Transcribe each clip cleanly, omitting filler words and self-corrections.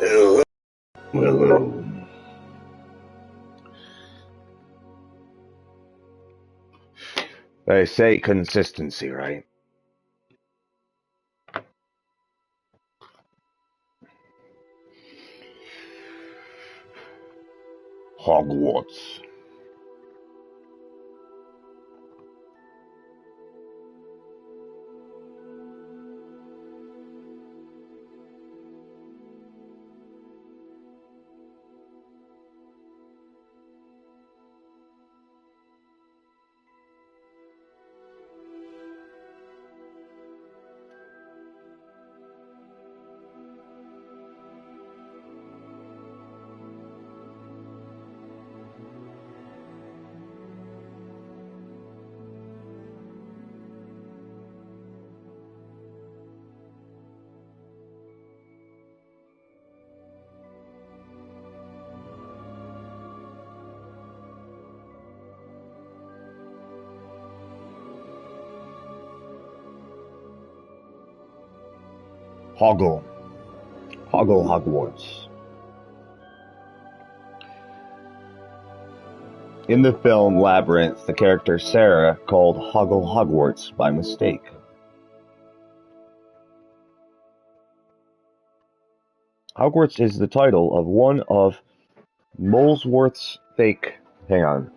Hello. Hello. They say consistency, right? Hogwarts. Hoggle. Hoggle Hogwarts. In the film Labyrinth, the character Sarah called Hoggle Hogwarts by mistake. Hogwarts is the title of one of Molesworth's fake... Hang on.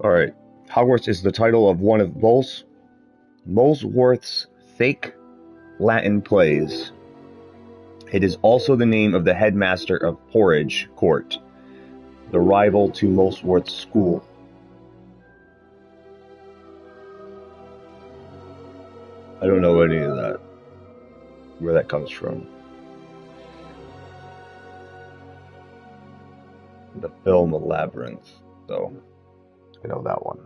Alright. Hogwarts is the title of one of Molesworth's fake Latin plays. It is also the name of the headmaster of Porridge Court, the rival to Molesworth's school. I don't know any of that, where that comes from. The film Labyrinth, though. I know that one,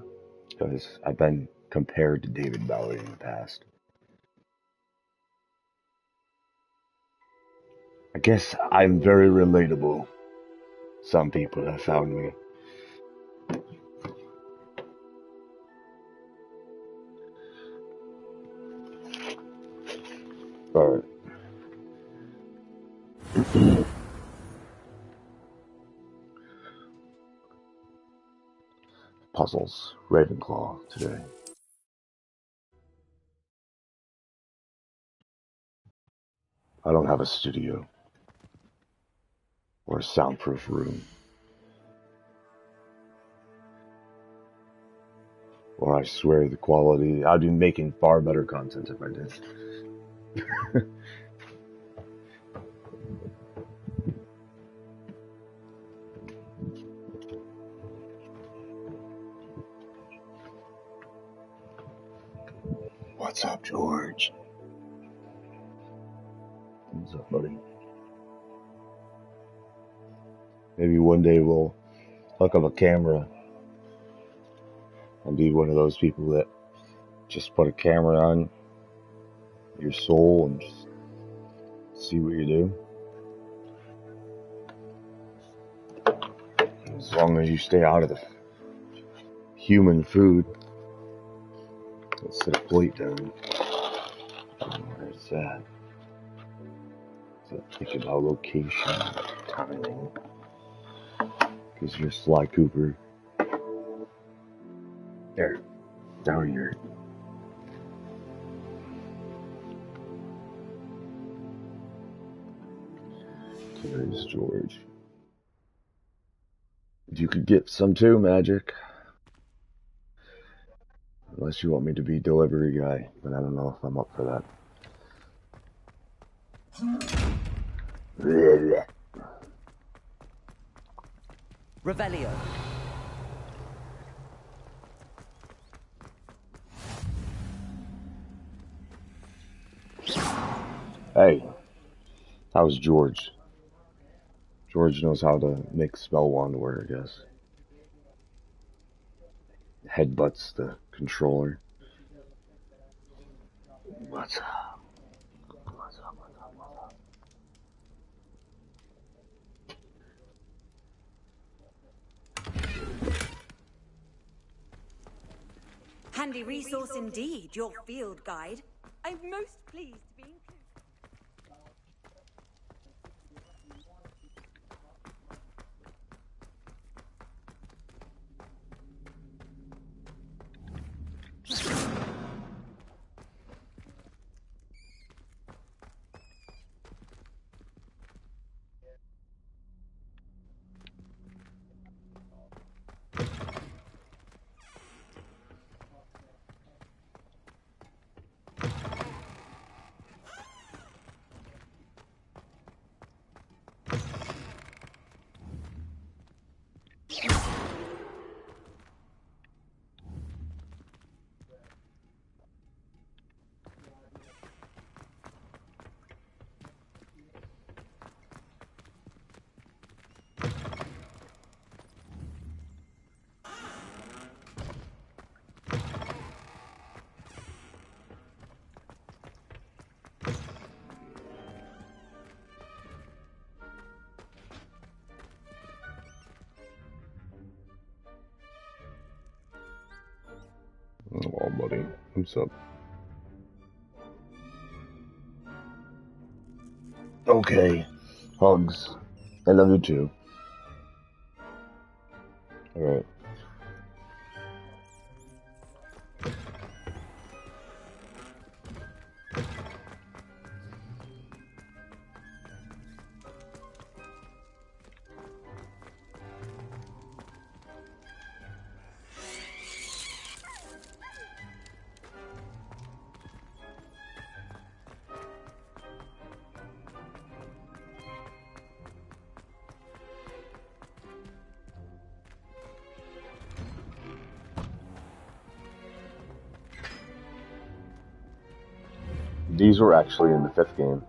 because I've been compared to David Bowie in the past. I guess I'm very relatable. Some people have found me. Alright. Puzzles, Ravenclaw today. I don't have a studio or a soundproof room. Or I swear the quality, I'd be making far better content if I did. What's up, George? What's up, buddy? Maybe one day we'll hook up a camera and be one of those people that just put a camera on your soul and just see what you do. As long as you stay out of the human food. Let's set a plate down. Where's that? So think about location, timing. Because you're Sly Cooper. There. Down here. There's George. You could get some too, Magic. Unless you want me to be delivery guy, but I don't know if I'm up for that. Revelio. Hey, how's George? George knows how to make spell wand work, I guess. Headbutts the controller. What's up? What's up? What's up? What's up? Handy resource indeed, your field guide. I'm most pleased to be included. Oh, buddy. What's up? Okay. Hugs. I love you too. Alright. These were actually in the 5th game.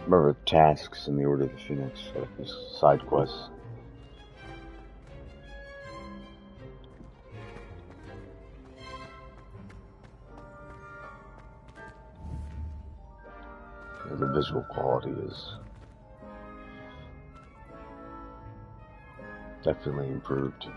Remember tasks in the Order of the Phoenix, like these side quests. The visual quality is definitely improved.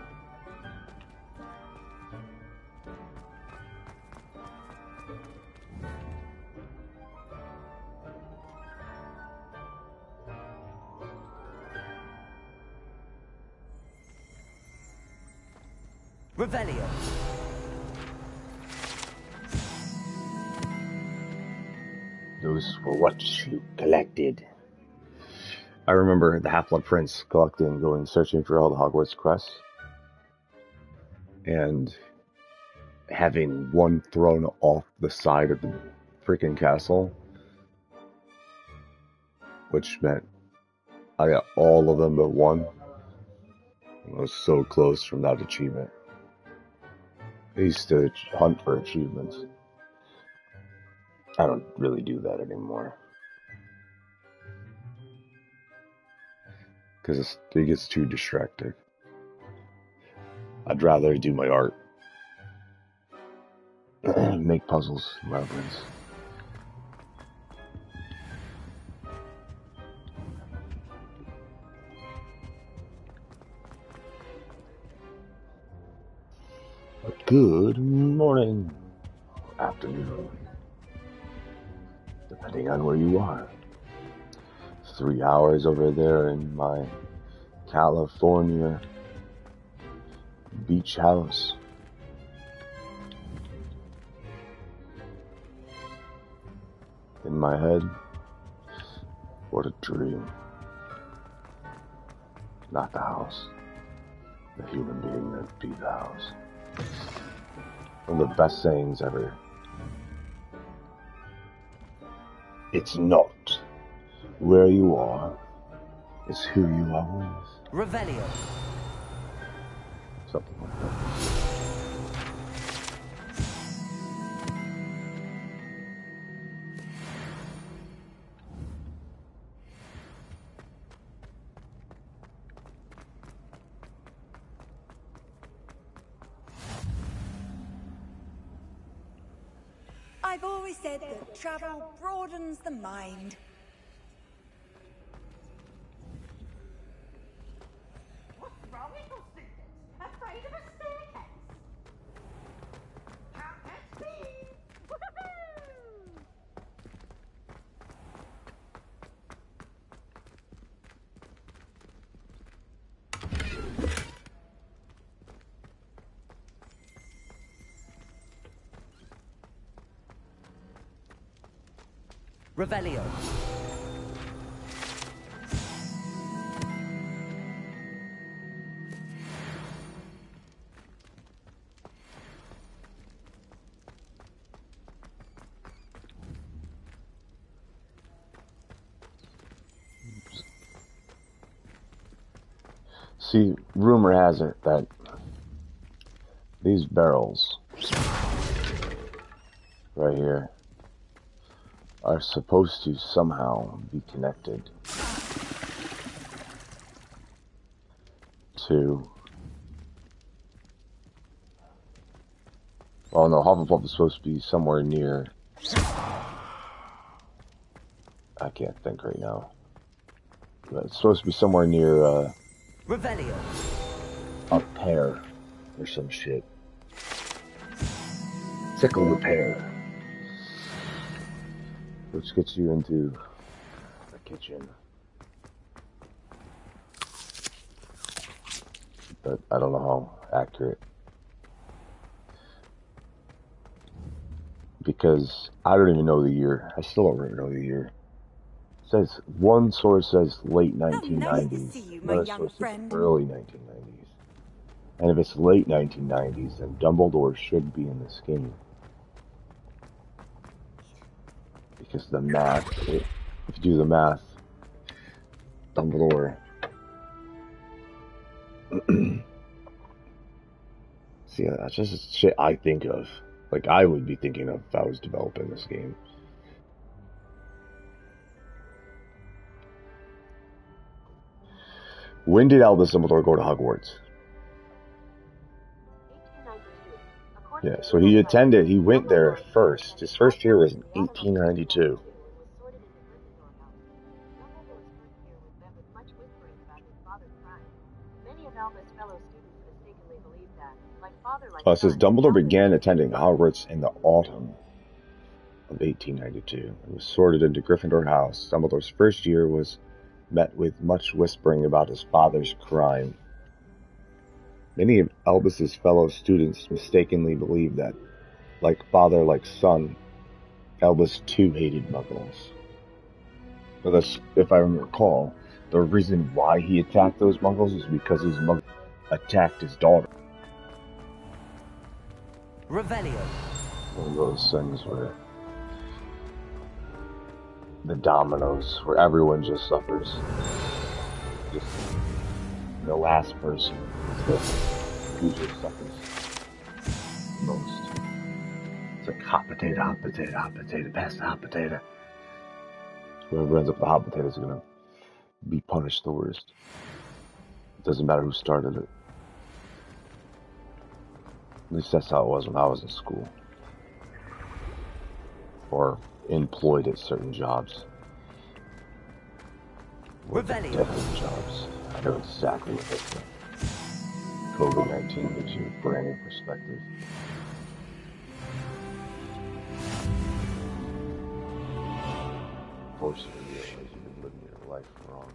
Revelio. Those were what you collected. I remember the Half-Blood Prince collecting, going searching for all the Hogwarts quests, and having one thrown off the side of the freaking castle, which meant I got all of them but one. I was so close from that achievement. I used to hunt for achievements. I don't really do that anymore. Because it gets too distracting. I'd rather do my art. Make puzzles, labyrinths. Good morning, afternoon, depending on where you are. 3 hours over there in my California beach house. In my head, what a dream. Not the house, the human being that be the house. One of the best sayings ever. It's not where you are, it's who you are with. Revelio. Something like that. I've always said that travel broadens the mind. What's wrong with you students? Afraid of a staircase? Can't catch me! Woohoo! Revelio. See, rumor has it that these barrels right here are supposed to somehow be connected to... Well, no, Hufflepuff is supposed to be somewhere near... I can't think right now. But it's supposed to be somewhere near, Revelio. a pear or some shit. Sickle repair. Which gets you into the kitchen. But I don't know how accurate. Because I don't even know the year. I still don't really know the year. It says, one source says late 1990s. Nice to see you, my Another young source says friend. early 1990s. And if it's late 1990s, then Dumbledore should be in this game. Because the math, if you do the math, Dumbledore. See, that's just shit I think of. Like, I would be thinking of if I was developing this game. When did Albus Dumbledore go to Hogwarts? 1892. Yeah, so he went there first. His first year was in 1892. It says Dumbledore began attending Hogwarts in the autumn of 1892 and was sorted into Gryffindor House. Dumbledore's first year was met with much whispering about his father's crime. Many of Albus's fellow students mistakenly believed that, like father, like son, Albus too hated Muggles. But if I recall, the reason why he attacked those Muggles is because his Muggle attacked his daughter. Revelio. One of those things where the dominoes, where everyone just suffers. Just the last person who just suffers most. It's like hot potato, pass the hot potato. Whoever ends up with the hot potato is gonna be punished the worst. It doesn't matter who started it. At least that's how it was when I was in school. Or employed at certain jobs. Revelio. Definite jobs. I know exactly what that's like. COVID-19 gives you a brand new perspective. Forcing you to realize you've been living your life wrong.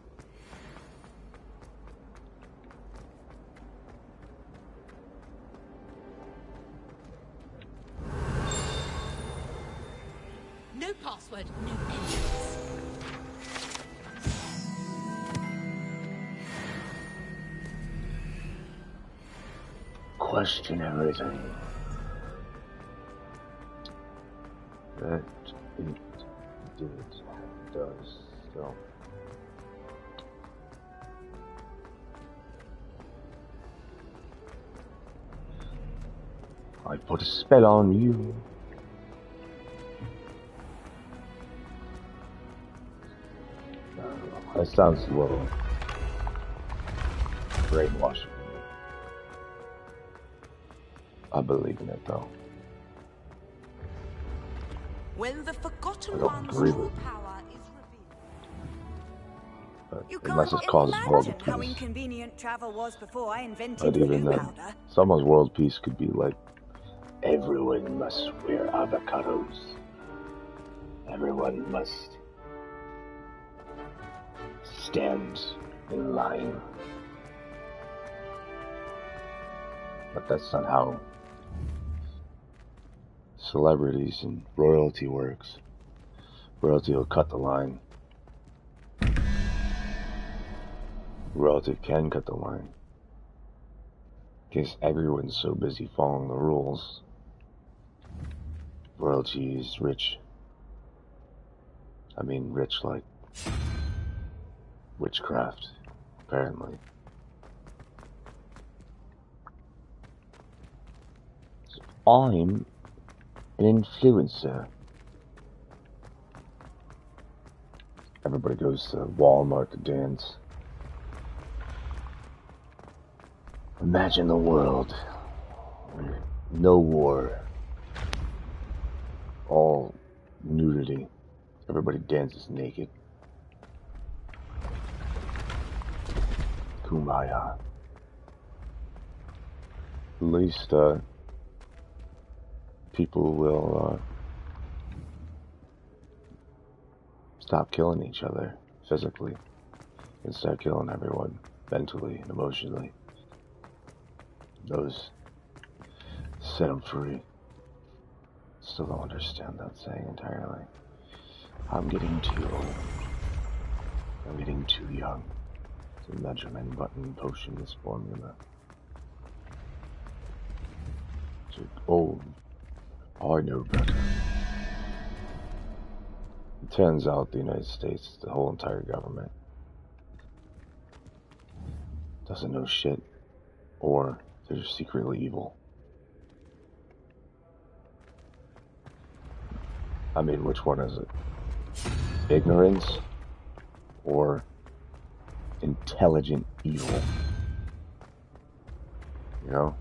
No password, no entrance. Question everything. That it does so. I put a spell on you. That sounds a little brainwashing. I believe in it though. When the I Forgotten don't One's agree true with it. power is revealed. You Unless can't it causes world imagine how peace. inconvenient travel was before I invented But even blue then, powder. someone's world peace could be like, everyone must wear avocados. Everyone must stand in line. But that's not how celebrities and royalty works. Royalty will cut the line. Royalty can cut the line. Because everyone's so busy following the rules. Royalty is rich. I mean, rich like witchcraft, apparently. I'm an influencer. Everybody goes to Walmart to dance. Imagine the world where no war, all nudity. Everybody dances naked. Kumbaya. At least, people will, stop killing each other physically and start killing everyone mentally and emotionally. Those set them free. Still don't understand that saying entirely. I'm getting too old. I'm getting too young to measurement button potion this formula. Too old. I know better. It turns out the United States, the whole entire government, doesn't know shit, or they're secretly evil. I mean, which one is it? Ignorance or intelligent evil? You know?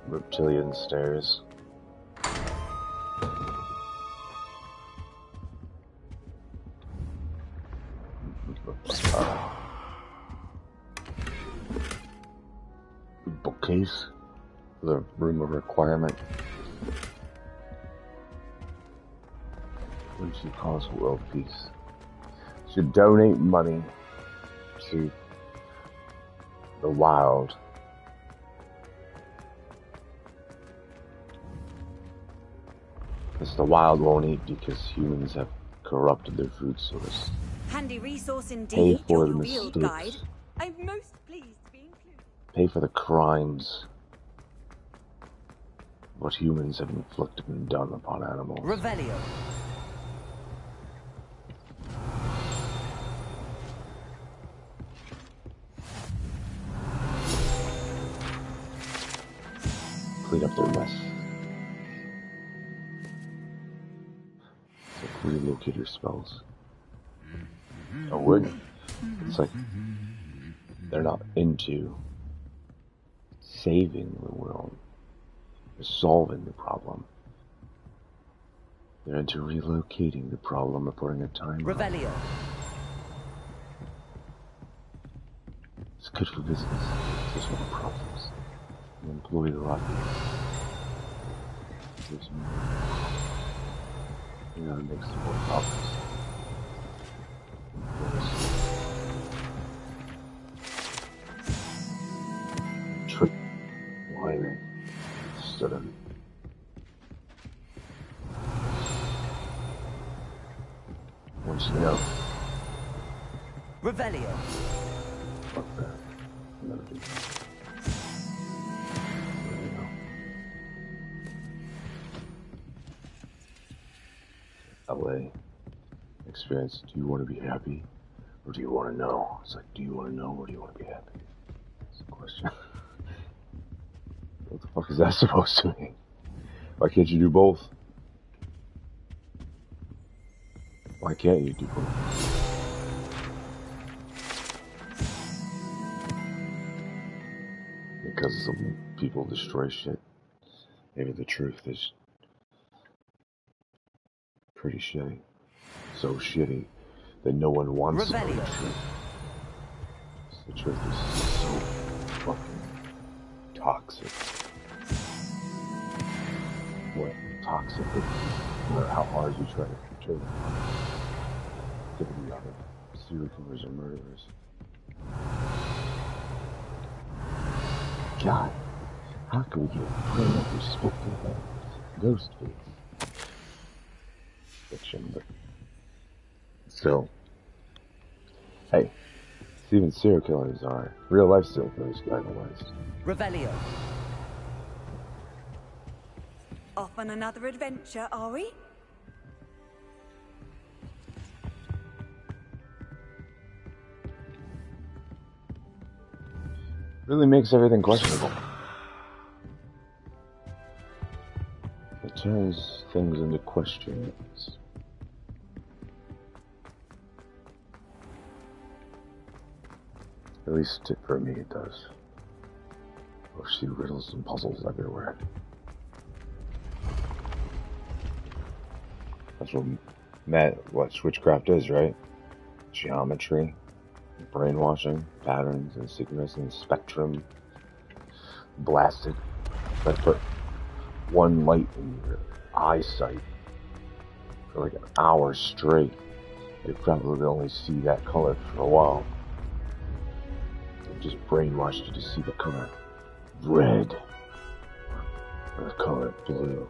Reptilian stairs. Bookcase. The room of requirement. What should cause world peace? Should donate money to the wild. Because the wild won't eat because humans have corrupted their food source. Handy resource Pay indeed, for your the field guide. mistakes. I'm most pleased to be included. Pay for the crimes what humans have inflicted and done upon animals. Revelio. Clean up their mess. It's like relocator spells. I wouldn't. It's like they're not into saving the world. They're solving the problem. They're into relocating the problem and putting a time on it. Revelio. It's good for business. It's just more profits. You employ the lobbyists. Gives more. You know, it makes more profits. Trick whining instead of once you know. Revelio. Fuck that. I'll never do that. You know. LA experience. Do you want to be happy or do you want to know? It's like, do you want to know or do you want to be happy? That's the question. What the fuck is that supposed to mean? Why can't you do both? Why can't you do both? Because some people destroy shit. Maybe the truth is pretty shitty. So shitty that no one wants to know the truth. The truth is so fucking toxic. What toxic is, no matter how hard you try to portray it. Typically, serial killers or murderers. God, how can we get plain up respecting ghost face? Fiction, but still. Hey, even serial killers are real life serial killers idolized. Revelio. Off on another adventure, are we? Really makes everything questionable. It turns things into questions. At least for me it does. I see riddles and puzzles everywhere. That's what switchcraft is, right? Geometry, brainwashing, patterns and sickness and spectrum. Blasted. Let's put one light in your eyesight for like an hour straight. You probably only see that color for a while. It just brainwashed you to see the color red, or the color blue,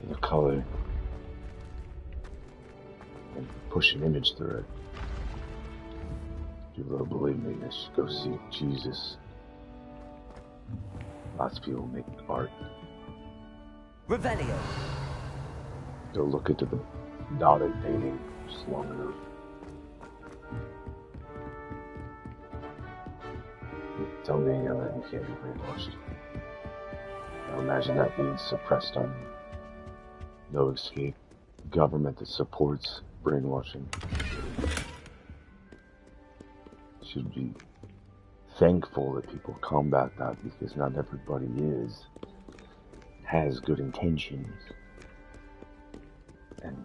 or the color, and push an image through it. If you don't believe me, you should go see Jesus. Lots of people make art. Revelio. Go look into the dotted painting just long enough. Tell me that you can't be brainwashed. Now imagine that being suppressed on you. No escape. Government that supports brainwashing. Should be thankful that people combat that, because not everybody has good intentions. And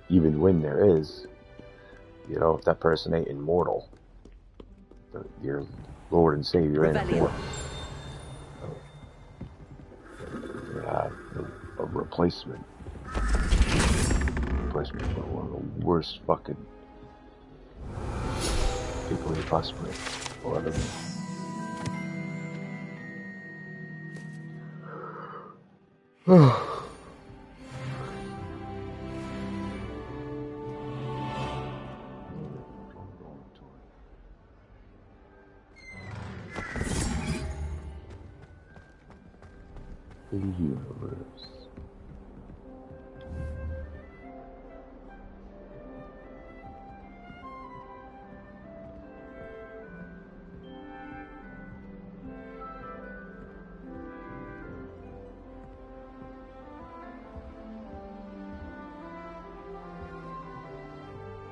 even when there is, you know, if that person ain't immortal, your Lord and Savior ain't immortal. A replacement for one of the worst fucking people you possibly will ever meet. The universe.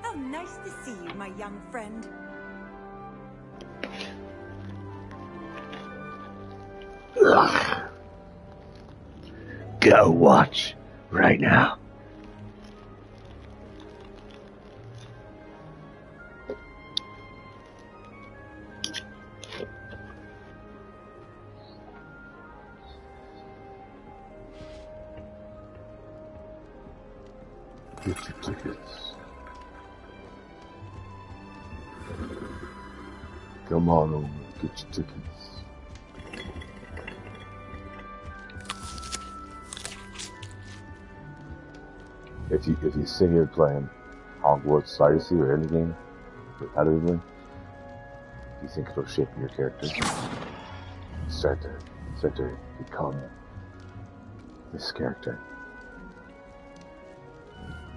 How nice to see you, my young friend. Ugh. Go watch right now. Get your tickets. Come on over, get your tickets. If you sit here playing Hogwarts Legacy or any game repetitively, do you think it'll shape your character? Start to become this character.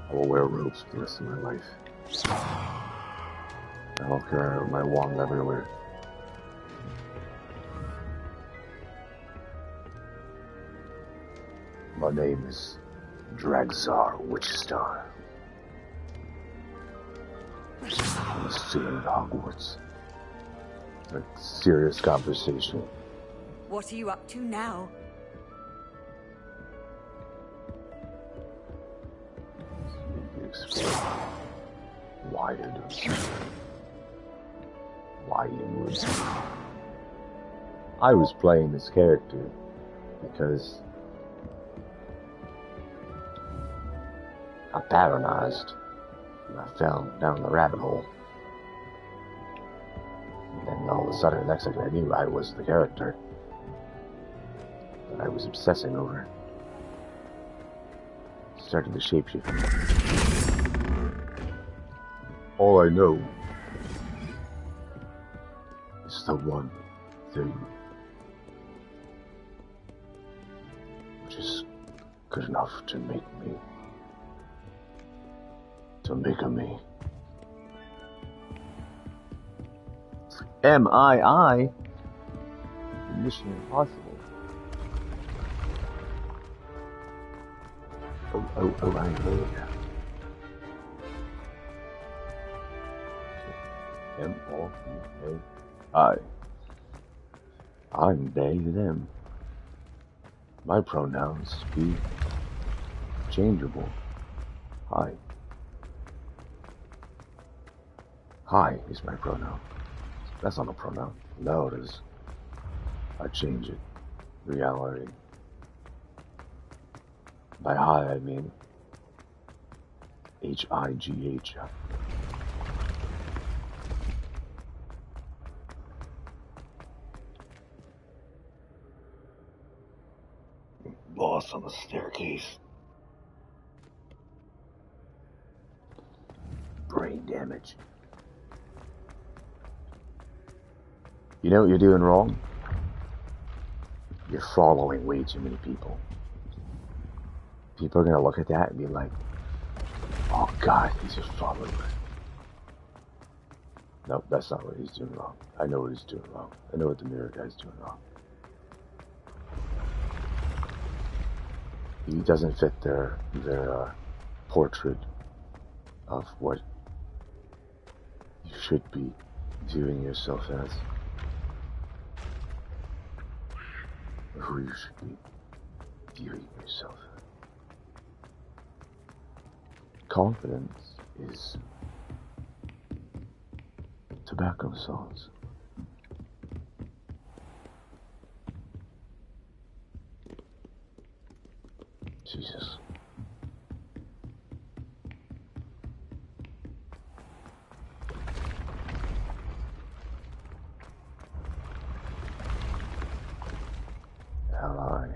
I will wear robes for the rest of my life. I will carry my wand everywhere. My name is Dragzar Witchstar. I'm a student at Hogwarts. A serious conversation. What are you up to now? Explain why you're doing this. Why you would. I was playing this character because I patronized and I fell down the rabbit hole. And then all of a sudden, the next thing I knew, I was the character that I was obsessing over. Started to shapeshift. All I know is the one thing which is good enough to make me, to make a me. M-I-I, Mission Impossible. Oh, I know that. M-O-E-A-I. I'm they, them. My pronouns be changeable. Hi. Hi is my pronoun. That's not a pronoun. No, it is. I change it. Reality. By hi, I mean H-I-G-H. Boss on the staircase. Brain damage. You know what you're doing wrong? You're following way too many people. People are gonna look at that and be like, oh God, he's a follower. Nope, that's not what he's doing wrong. I know what he's doing wrong. I know what the mirror guy's doing wrong. He doesn't fit their portrait of what you should be viewing yourself as. Or who you should be viewing yourself as. Confidence is tobacco sauce. Jesus. Ally.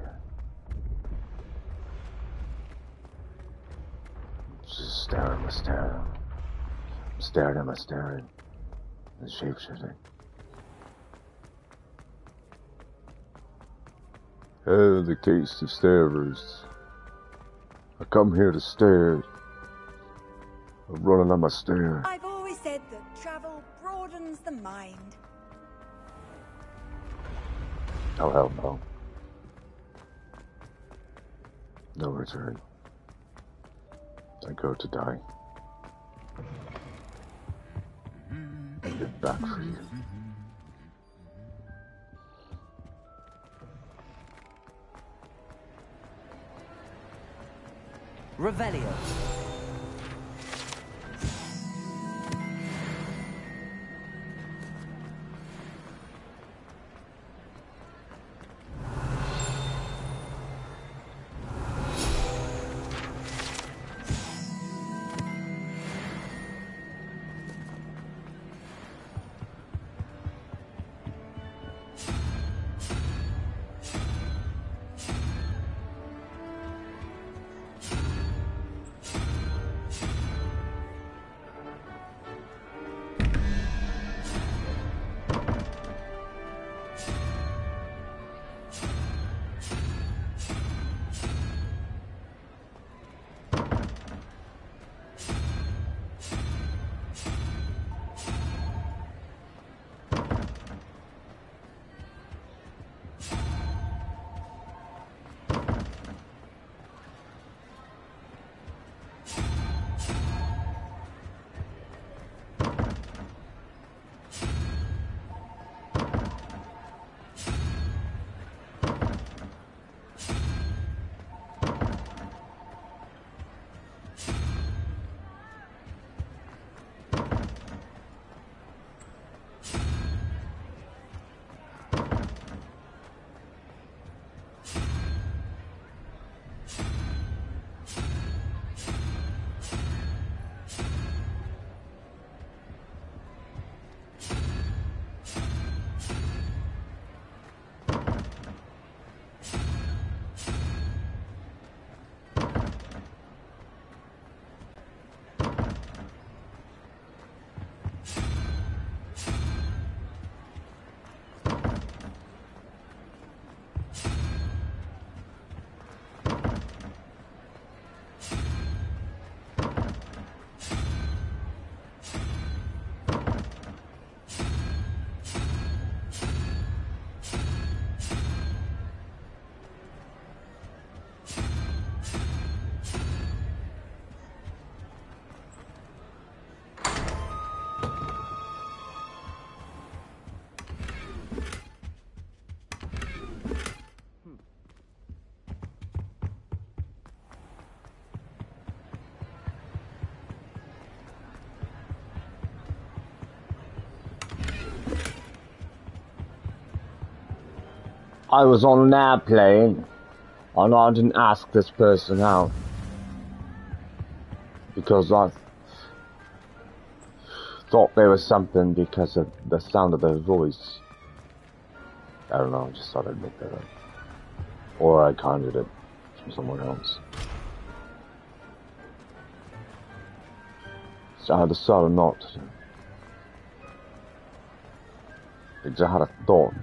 Just staring, staring, and shapeshifting. Oh, the case of starers. I come here to stare. I'm running on my stare. I've always said that travel broadens the mind. Oh, hell no. No return. I go to die. And get back for you. Revelio. I was on an airplane and I didn't ask this person out because I thought there was something because of the sound of their voice. I don't know, I just thought I'd make that up. Or I conjured it from somewhere else. So I decided not to. Because I had a thought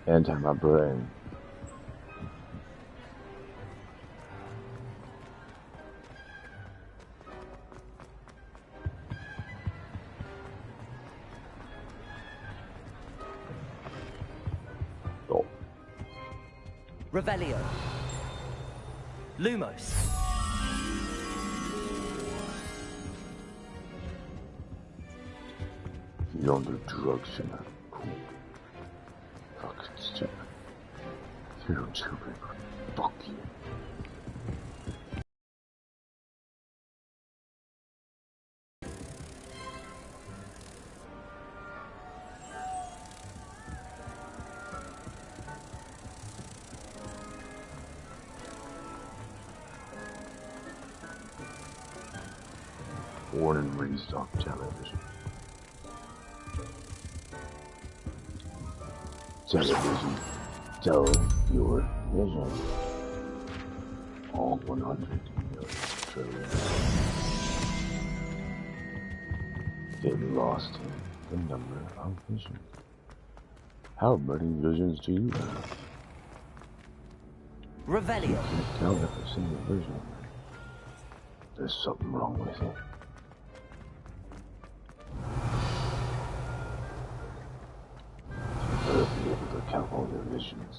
enter my brain. Oh. Revelio. Lumos. You don't do drugs, you're not cool. Fucking stupid. You're stupid. Fuck you. Born and raised on television. Television. Tell your vision. All 100 million trillion. Get lost in the number of visions. How many visions do you have? Revelio. You can't tell every single vision. There's something wrong with it. You better be able to count all your visions.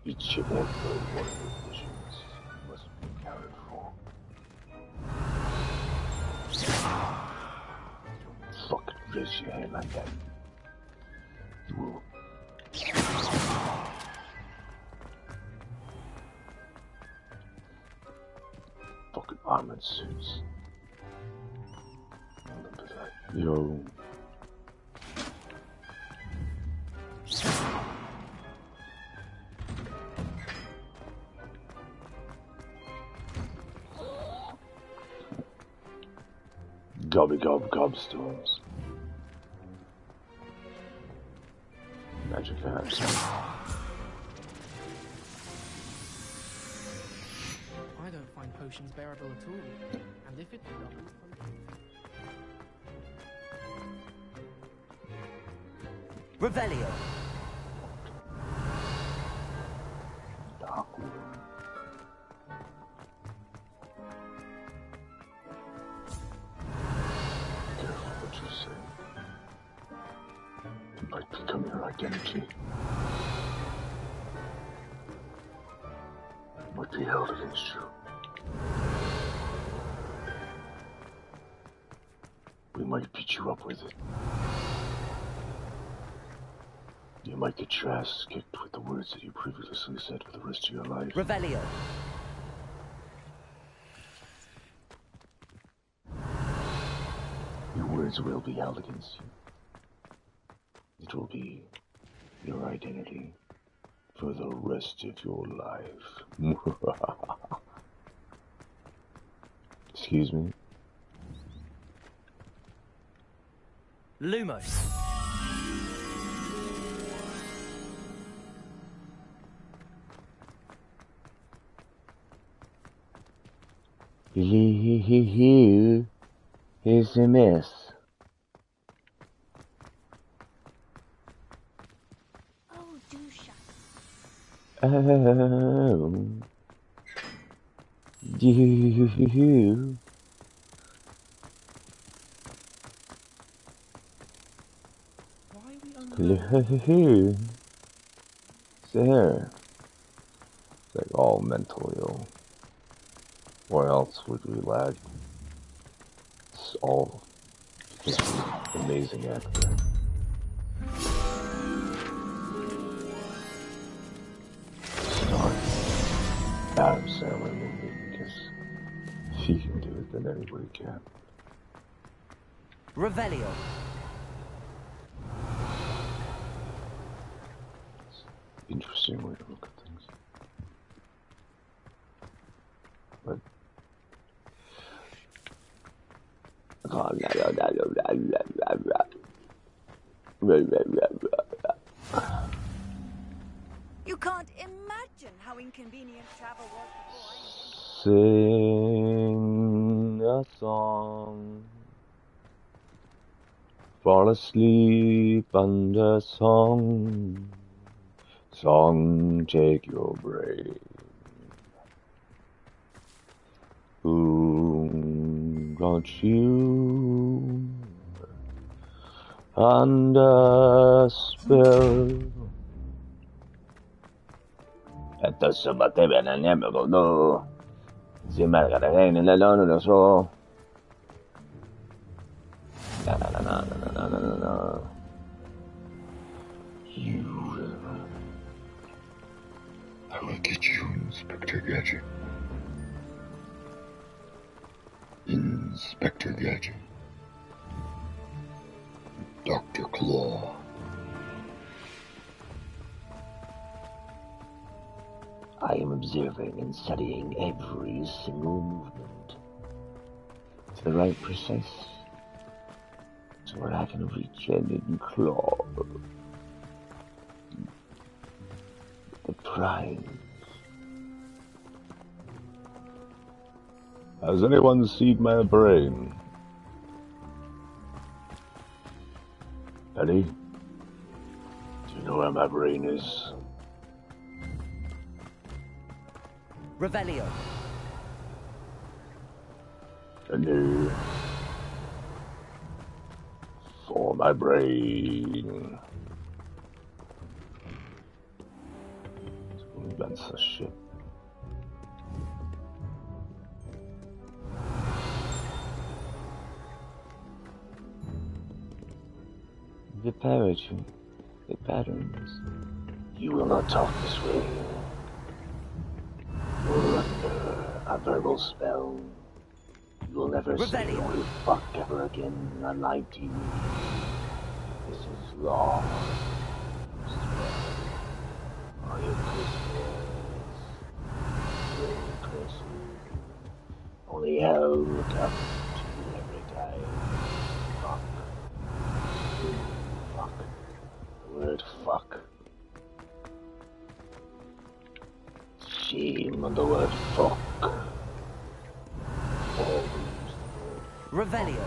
Each and every one of your visions must be accounted for. Don't fucking raise your hand like that. You will. Fucking armored suits. Yo. Gobby gob gobstones. Magic hats. I don't find potions bearable at all. And if it doubles potions. Revelio. Dark World. Careful what you say. It might become your identity. It might be held against you. We might beat you up with it. You might get your ass kicked with the words that you previously said for the rest of your life. Revelio. Your words will be held against you. It will be your identity for the rest of your life. Excuse me? Lumos. Here's a miss. Oh, do shut. Oh. You. Why are we only... Hello. Sir. It's like all mentally ill. Where else would we lag? It's all just amazing actor. Star Adam Sandler movie because if he can do it, then anybody can. Revelio. interesting way to look at things. But You can't imagine how inconvenient travel was before I sing a song, fall asleep under song, song take your brain. Who got you under spell? Adesso batteva nel nemico, no. Si marca da lei nella luna, lo so. Na na na na na na na na na. You I will get you, Inspector Gadget. Inspector Gadget. Dr. Claw. I am observing and studying every single movement to the right precise, so where I can reach in and claw the prize. Has anyone seen my brain? Eddie? Do you know where my brain is? Revelio. Eddie. For my brain. That's the shit. The poetry, the patterns. You will not talk this way. You're under a verbal spell. You will never say the word fuck ever again. I lied to you. This is law. All your Christmas. Christmas. Only hell will come to you every time. Fuck. Fuck. The word fuck. Shame on the word fuck. Revelio.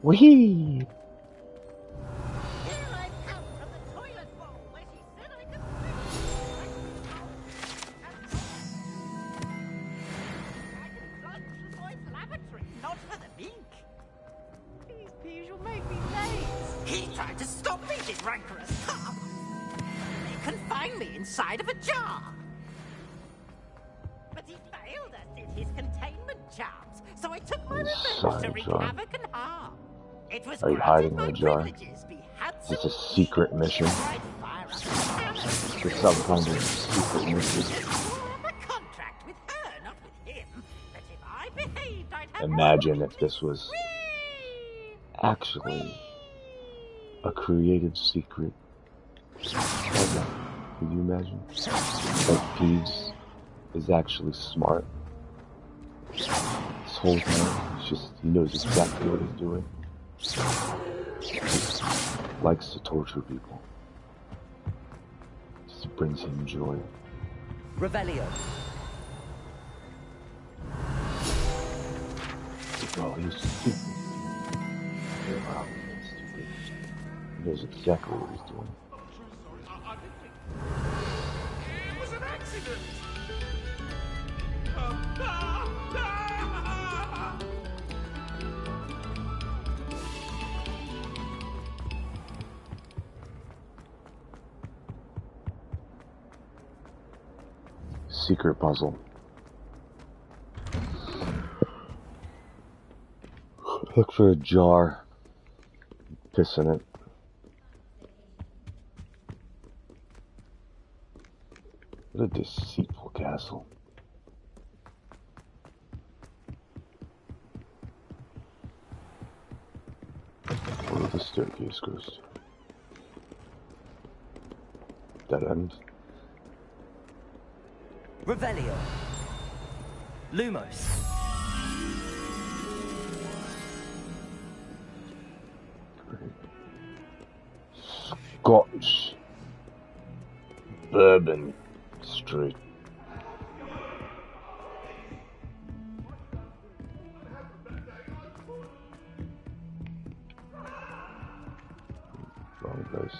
Whee! Here I come from the toilet bowl where she said I could I can plunge the boy's lavatory, not for the mink. Please, please, you'll make me late. He tried to stop me, this rancorous cop. They confined me inside of a jar. But he failed us in his containment charms, so I took my revenge to wreak havoc and harm. It was Are you hiding in the jar? Is this a secret mission? Is this some kind of secret mission? Imagine if this was actually a creative secret. Can you imagine? That Peeves is actually smart. This whole time, it's just, he knows exactly what he's doing. He likes to torture people. Just brings him joy. Revelio. Oh, he's stupid. Wow, he's stupid. He knows exactly what he's doing. It was an accident. Secret puzzle. Look for a jar. Piss in it. What a deceitful castle. The staircase goes to dead end. Revelio. Lumos. Scotch Bourbon Street. Wrong place.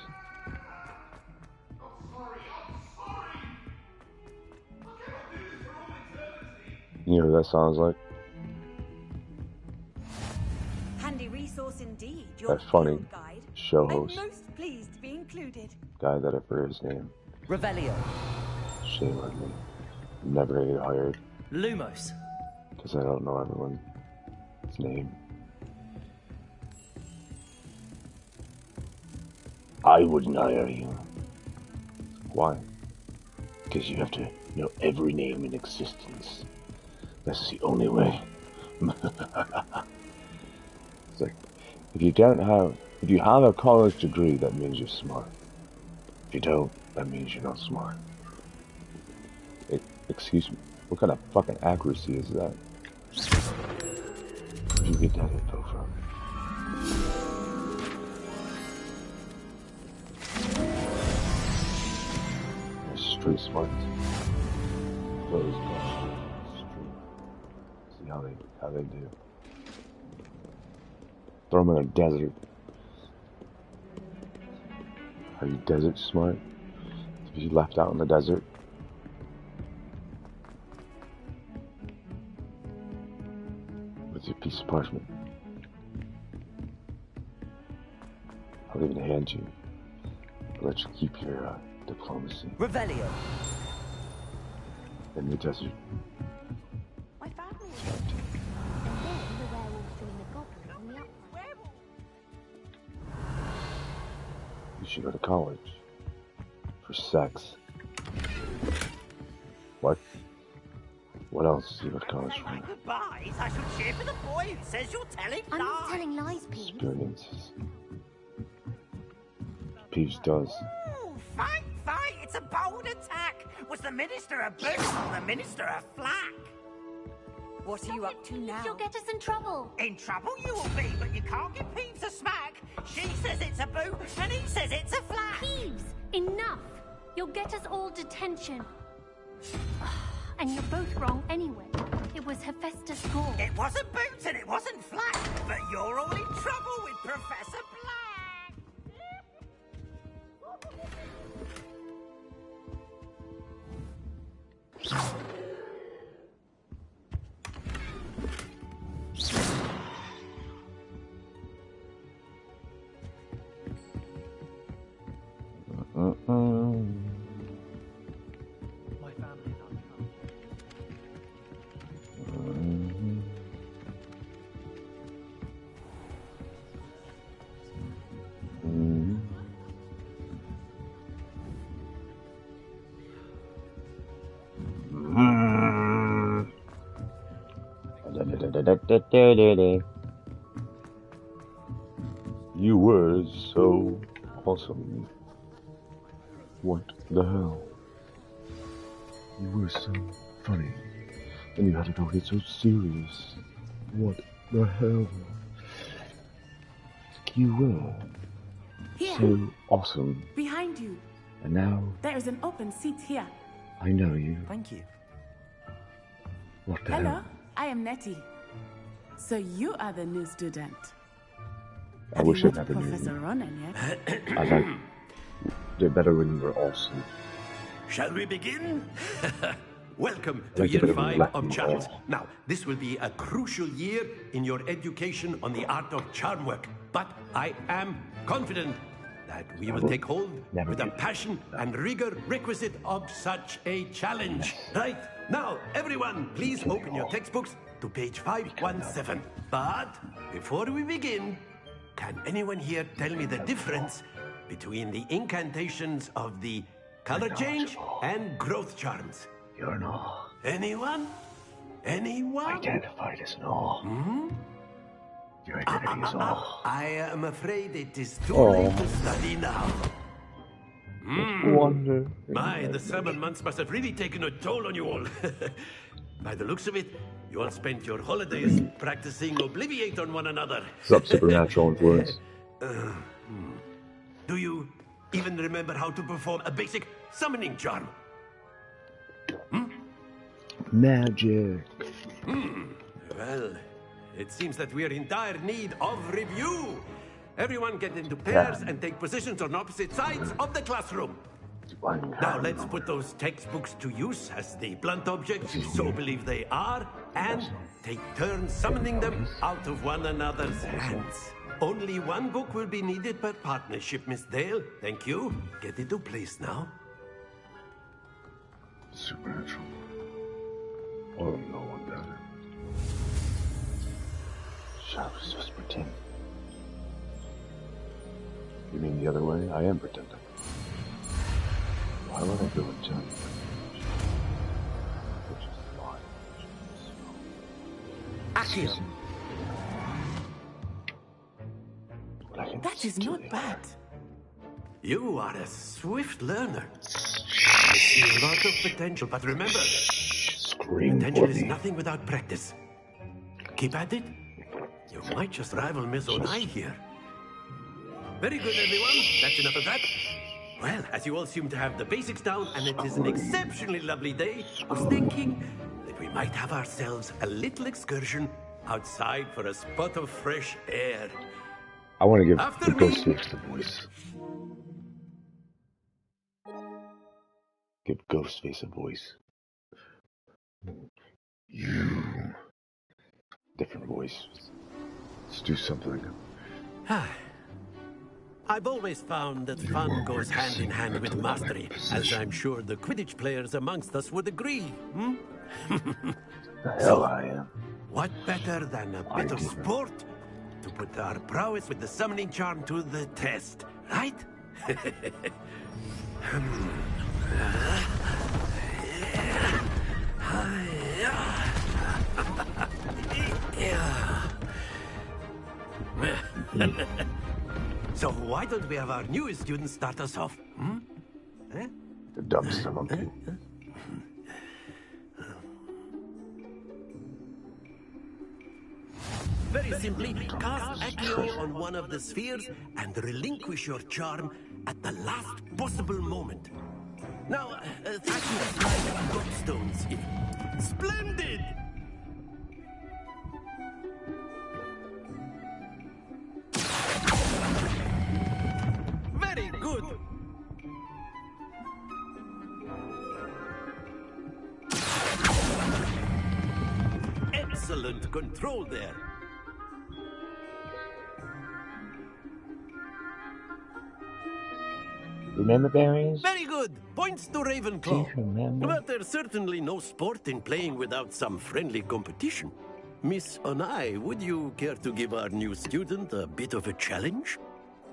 You know what that sounds like? Handy resource indeed. Your That funny field guide. show I'm host most pleased to be included. guy that I forget his name. Revelio. Shame on me. I'm never gonna get hired Lumos. because I don't know everyone's name. I wouldn't hire you. Why? Because you have to know every name in existence. That's the only way. It's like, if you have a college degree, that means you're smart. If you don't, that means you're not smart. Excuse me, what kind of fucking accuracy is that? Where'd you get that info from? Street smart. Those guys. Street. See how they do. Throw them in a desert. Are you desert smart? To be left out in the desert? With your piece of parchment. I'll even hand you. I'll let you keep your diplomacy. Revelio. In the desert. My family is dead. And then the werewolf joined the goblins on the upside. You should go to college. For sex. What? What else do you go to college Say my for? goodbyes. I shall cheer for the boy who says you're telling I'm not lies. telling lies, Pete. Experiences. Peeves does. Ooh, fight, fight! It's a bold attack. Was the minister a boots or the minister a flack? What are you up to now? You'll get us in trouble. In trouble you will be, but you can't give Peeves a smack. She says it's a boot, and he says it's a flack. Peeves, enough. You'll get us all detention. And you're both wrong anyway. It was Hephaestus Gore. It wasn't boots and it wasn't flack, but you're all in trouble with Professor Black. My family and I come. You were so awesome. What the hell? You were so funny. And you had to go get so serious. What the hell? You were Here, so awesome. behind you. And now There is an open seat here. I know you. Thank you. What the Hello, hell? I am Nettie. So you are the new student. I Have wish you I met never knew Professor you. Ronan yet? I like did better when you were awesome. Shall we begin? Welcome to Like a year bit of a 5 Latin of charms. law. Now, this will be a crucial year in your education on the art of charm work. But I am confident that we will take hold Never with the did. passion and rigor requisite of such a challenge. Right, now, everyone, please open your textbooks to page 517. But before we begin, can anyone here tell me the difference between the incantations of the color change and growth charms? You're an awe. Anyone? Anyone? Identified as an awe. Your identity is all. I am afraid it is too Oh. late to study now. Wonder. My, the summer months must have really taken a toll on you all. By the looks of it, you all spent your holidays practicing Obliviate on one another. Some supernatural influence. Do you even remember how to perform a basic summoning charm? Magic. Well, it seems that we are in dire need of review. Everyone get into pairs and take positions on opposite sides of the classroom. Now let's put those textbooks to use as the blunt objects you so believe they are, and take turns summoning them out of one another's hands. Only one book will be needed per partnership, Miss Dale. Thank you. Get into place now. Supernatural. Oh, no one better. Shadows just pretend. You mean the other way? I am pretending. Why would I go and tell you? Which is fine. That is not bad. You are a swift learner. I see a lot of potential, but remember, Scream potential for is me. nothing without practice. Keep at it. You might just rival Miss Onai here. Very good, everyone. That's enough of that. Well, as you all seem to have the basics down, and it is an exceptionally lovely day, I was thinking that we might have ourselves a little excursion outside for a spot of fresh air. I want to give After the me. ghost face the voice. Give Ghostface a voice. You. Different voice. Let's do something. I've always found that fun goes hand in hand with mastery, as I'm sure the Quidditch players amongst us would agree. The hell I am. What better than a bit of didn't. sport to put our prowess with the summoning charm to the test, right? So why don't we have our newest student start us off? The dumpster monkey. Very simply, cast Accio on one of the spheres and relinquish your charm at the last possible moment. Now, Accio like godstones. Splendid! Very good. Excellent control there. Remember berries? Very good. Points to Do Ravenclaw. you remember? But there's certainly no sport in playing without some friendly competition. Miss Onai, would you care to give our new student a bit of a challenge?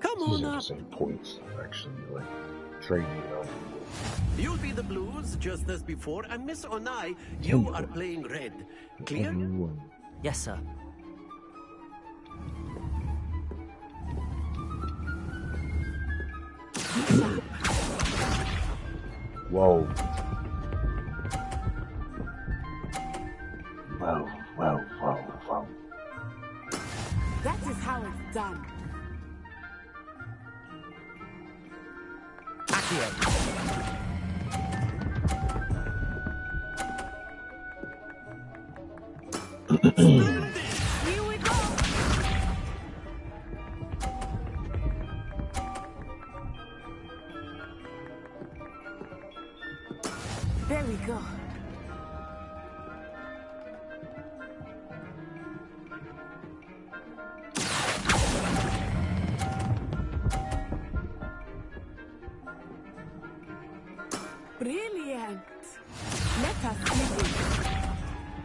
Come These on are the up. same points, actually. Like, training, You'll be the blues just as before, and Miss Onai, you are playing red. Clear? Everyone. Yes, sir. Whoa. Whoa, whoa, whoa, whoa. That is how it's done. Accio. Here we go. There we go. Brilliant. Let us begin.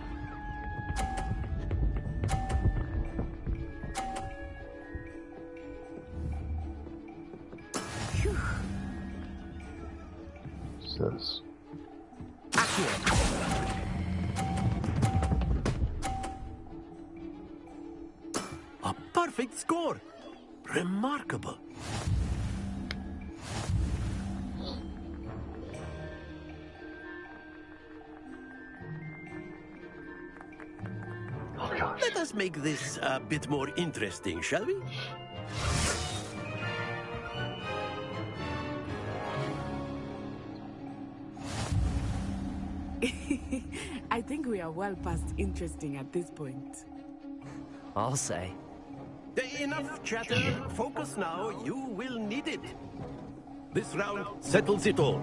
Phew. Says. A score. Remarkable. Oh gosh. Let us make this a bit more interesting, shall we? I think we are well past interesting at this point. I'll say. Enough chatter. Focus now. You will need it. This round settles it all.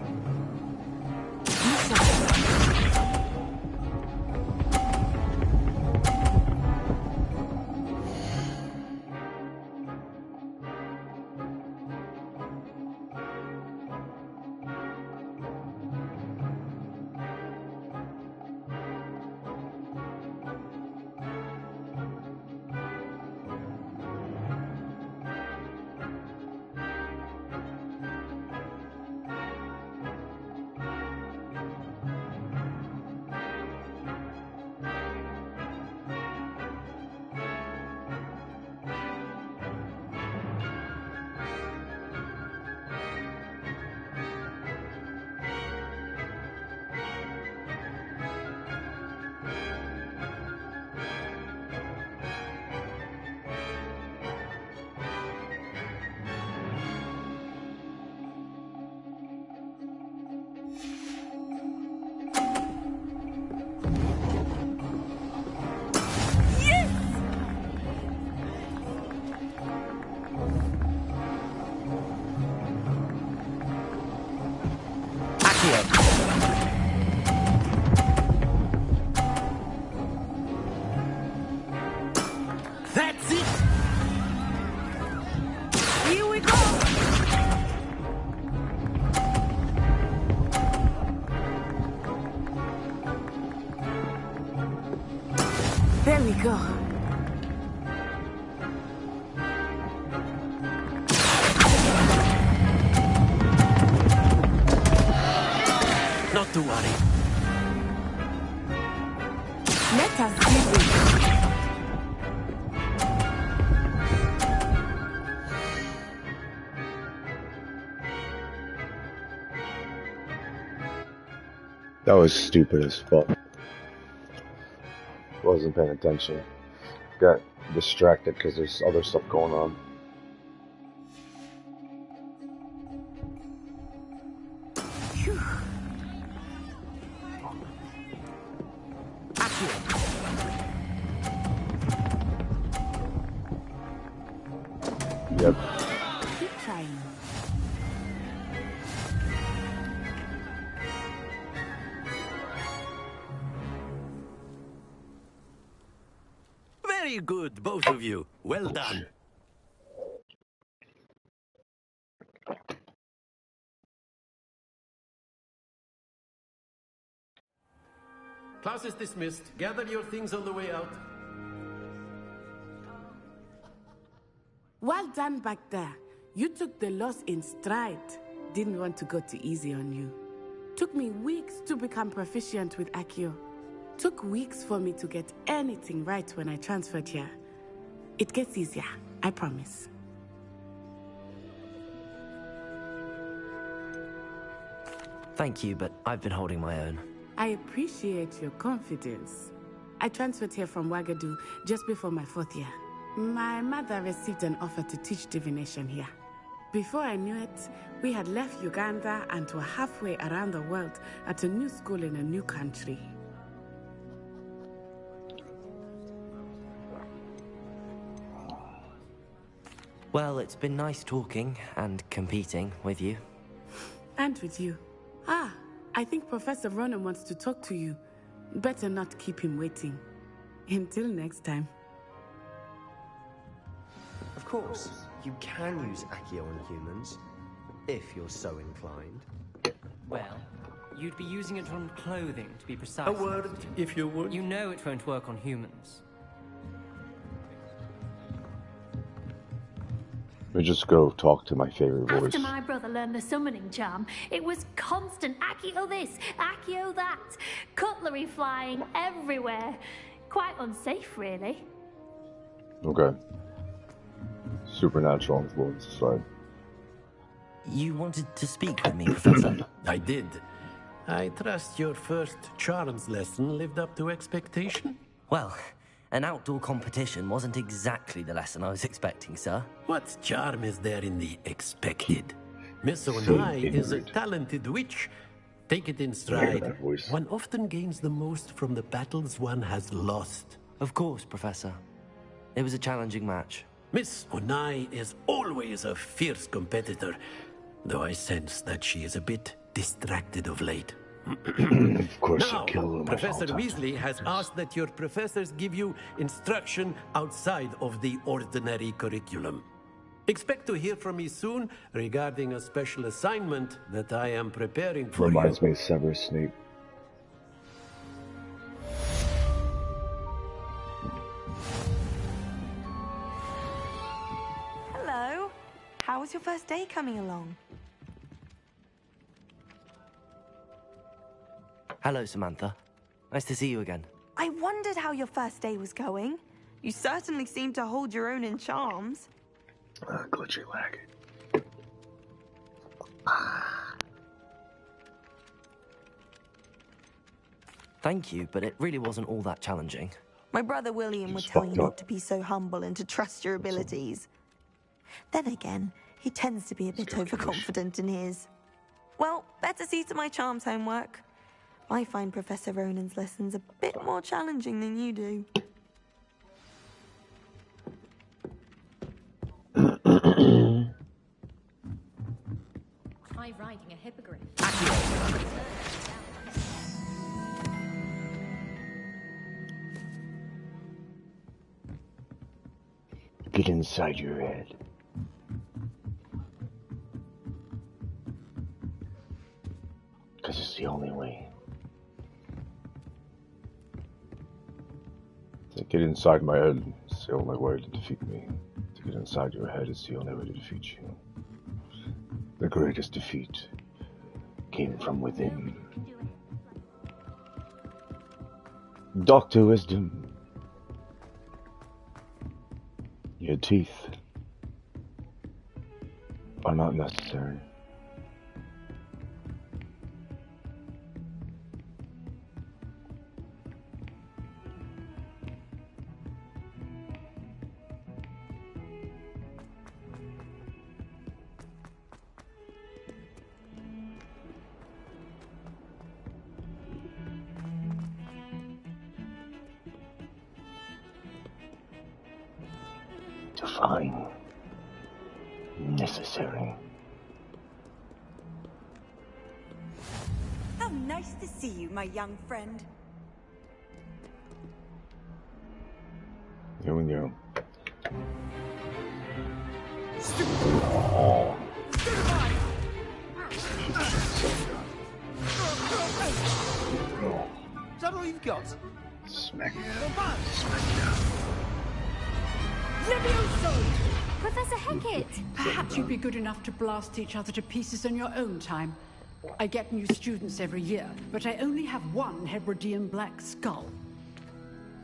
That's it! Here we go! There we go. Not to worry. Let us do this. That was stupid as fuck. Wasn't paying attention. Got distracted because there's other stuff going on. Yep. Keep trying. Very good, both of you. Well done. Class is dismissed. Gather your things on the way out. Well done back there. You took the loss in stride. Didn't want to go too easy on you. Took me weeks to become proficient with Accio. Took weeks for me to get anything right when I transferred here. It gets easier, I promise. Thank you, but I've been holding my own. I appreciate your confidence. I transferred here from Wagadu just before my 4th year. My mother received an offer to teach divination here. Before I knew it, we had left Uganda and were halfway around the world at a new school in a new country. Well, it's been nice talking and competing with you. And with you. Ah, I think Professor Ronan wants to talk to you. Better not keep him waiting. Until next time. Of course, you can use Accio on humans, if you're so inclined. Well, you'd be using it on clothing, to be precise. A word, if you would. You know it won't work on humans. Let me just go talk to my favorite voice. After my brother learned the summoning charm, it was constant Accio this, Accio that. Cutlery flying everywhere. Quite unsafe, really. Okay. supernatural influence aside. You wanted to speak with me, Professor? I did. I trust your first charms lesson lived up to expectation? Well, an outdoor competition wasn't exactly the lesson I was expecting, sir. What charm is there in the expected? Miss Onai is a talented witch. Take it in stride. One often gains the most from the battles one has lost. Of course, Professor. It was a challenging match. Miss Onai is always a fierce competitor, though I sense that she is a bit distracted of late. Of course, now, kill Professor Weasley has asked that your professors give you instruction outside of the ordinary curriculum. Expect to hear from me soon regarding a special assignment that I am preparing for you. Reminds me of Severus Snape. Hello. How was your first day coming along? Hello, Samantha. Nice to see you again. I wondered how your first day was going. You certainly seem to hold your own in charms. Glitchy lag. Thank you, but it really wasn't all that challenging. My brother William would tell you not to be so humble and to trust your abilities. Then again, he tends to be a bit overconfident in his. Well, better see to my charms homework. I find Professor Ronan's lessons a bit more challenging than you do. Try riding a hippogriff. Get inside your head. Because it's the only way. To get inside my head is the only way to defeat me. To get inside your head is the only way to defeat you. The greatest defeat came from within. Dr. Wisdom. Your teeth are not necessary. Fine. Necessary. How nice to see you, my young friend. Here we go. Oh. Is that all you've got? Smack it down. Smack it down. Levioso! Professor Hecat! Perhaps you'd be good enough to blast each other to pieces in your own time. I get new students every year, but I only have one Hebridean black skull.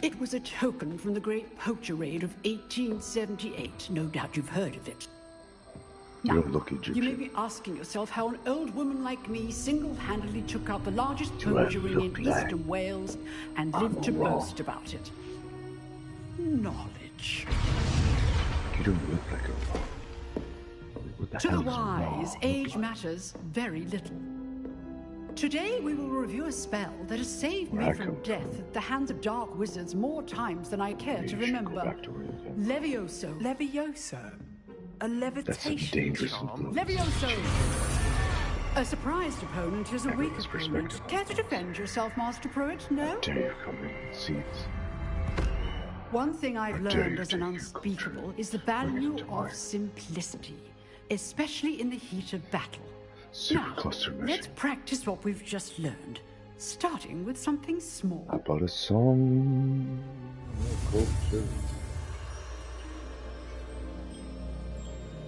It was a token from the Great Poacher Raid of 1878. No doubt you've heard of it. You don't look Egyptian. You may be asking yourself how an old woman like me single-handedly took out the largest poacher ring in eastern Wales and lived to boast about it. Knowledge. You don't look like a... What the To the hell is wise, age matters very little. Today we will review a spell that has saved me from death at the hands of dark wizards more times than I care to remember. Levioso. Levioso? A levitation charm? Levioso! A surprised opponent is a weak opponent. Care to defend yourself, Master Pruitt? No? How dare you come in seats? One thing I've learned as an unspeakable is the value of simplicity, especially in the heat of battle. Now, let's practice what we've just learned, starting with something small. How about a song? Culture.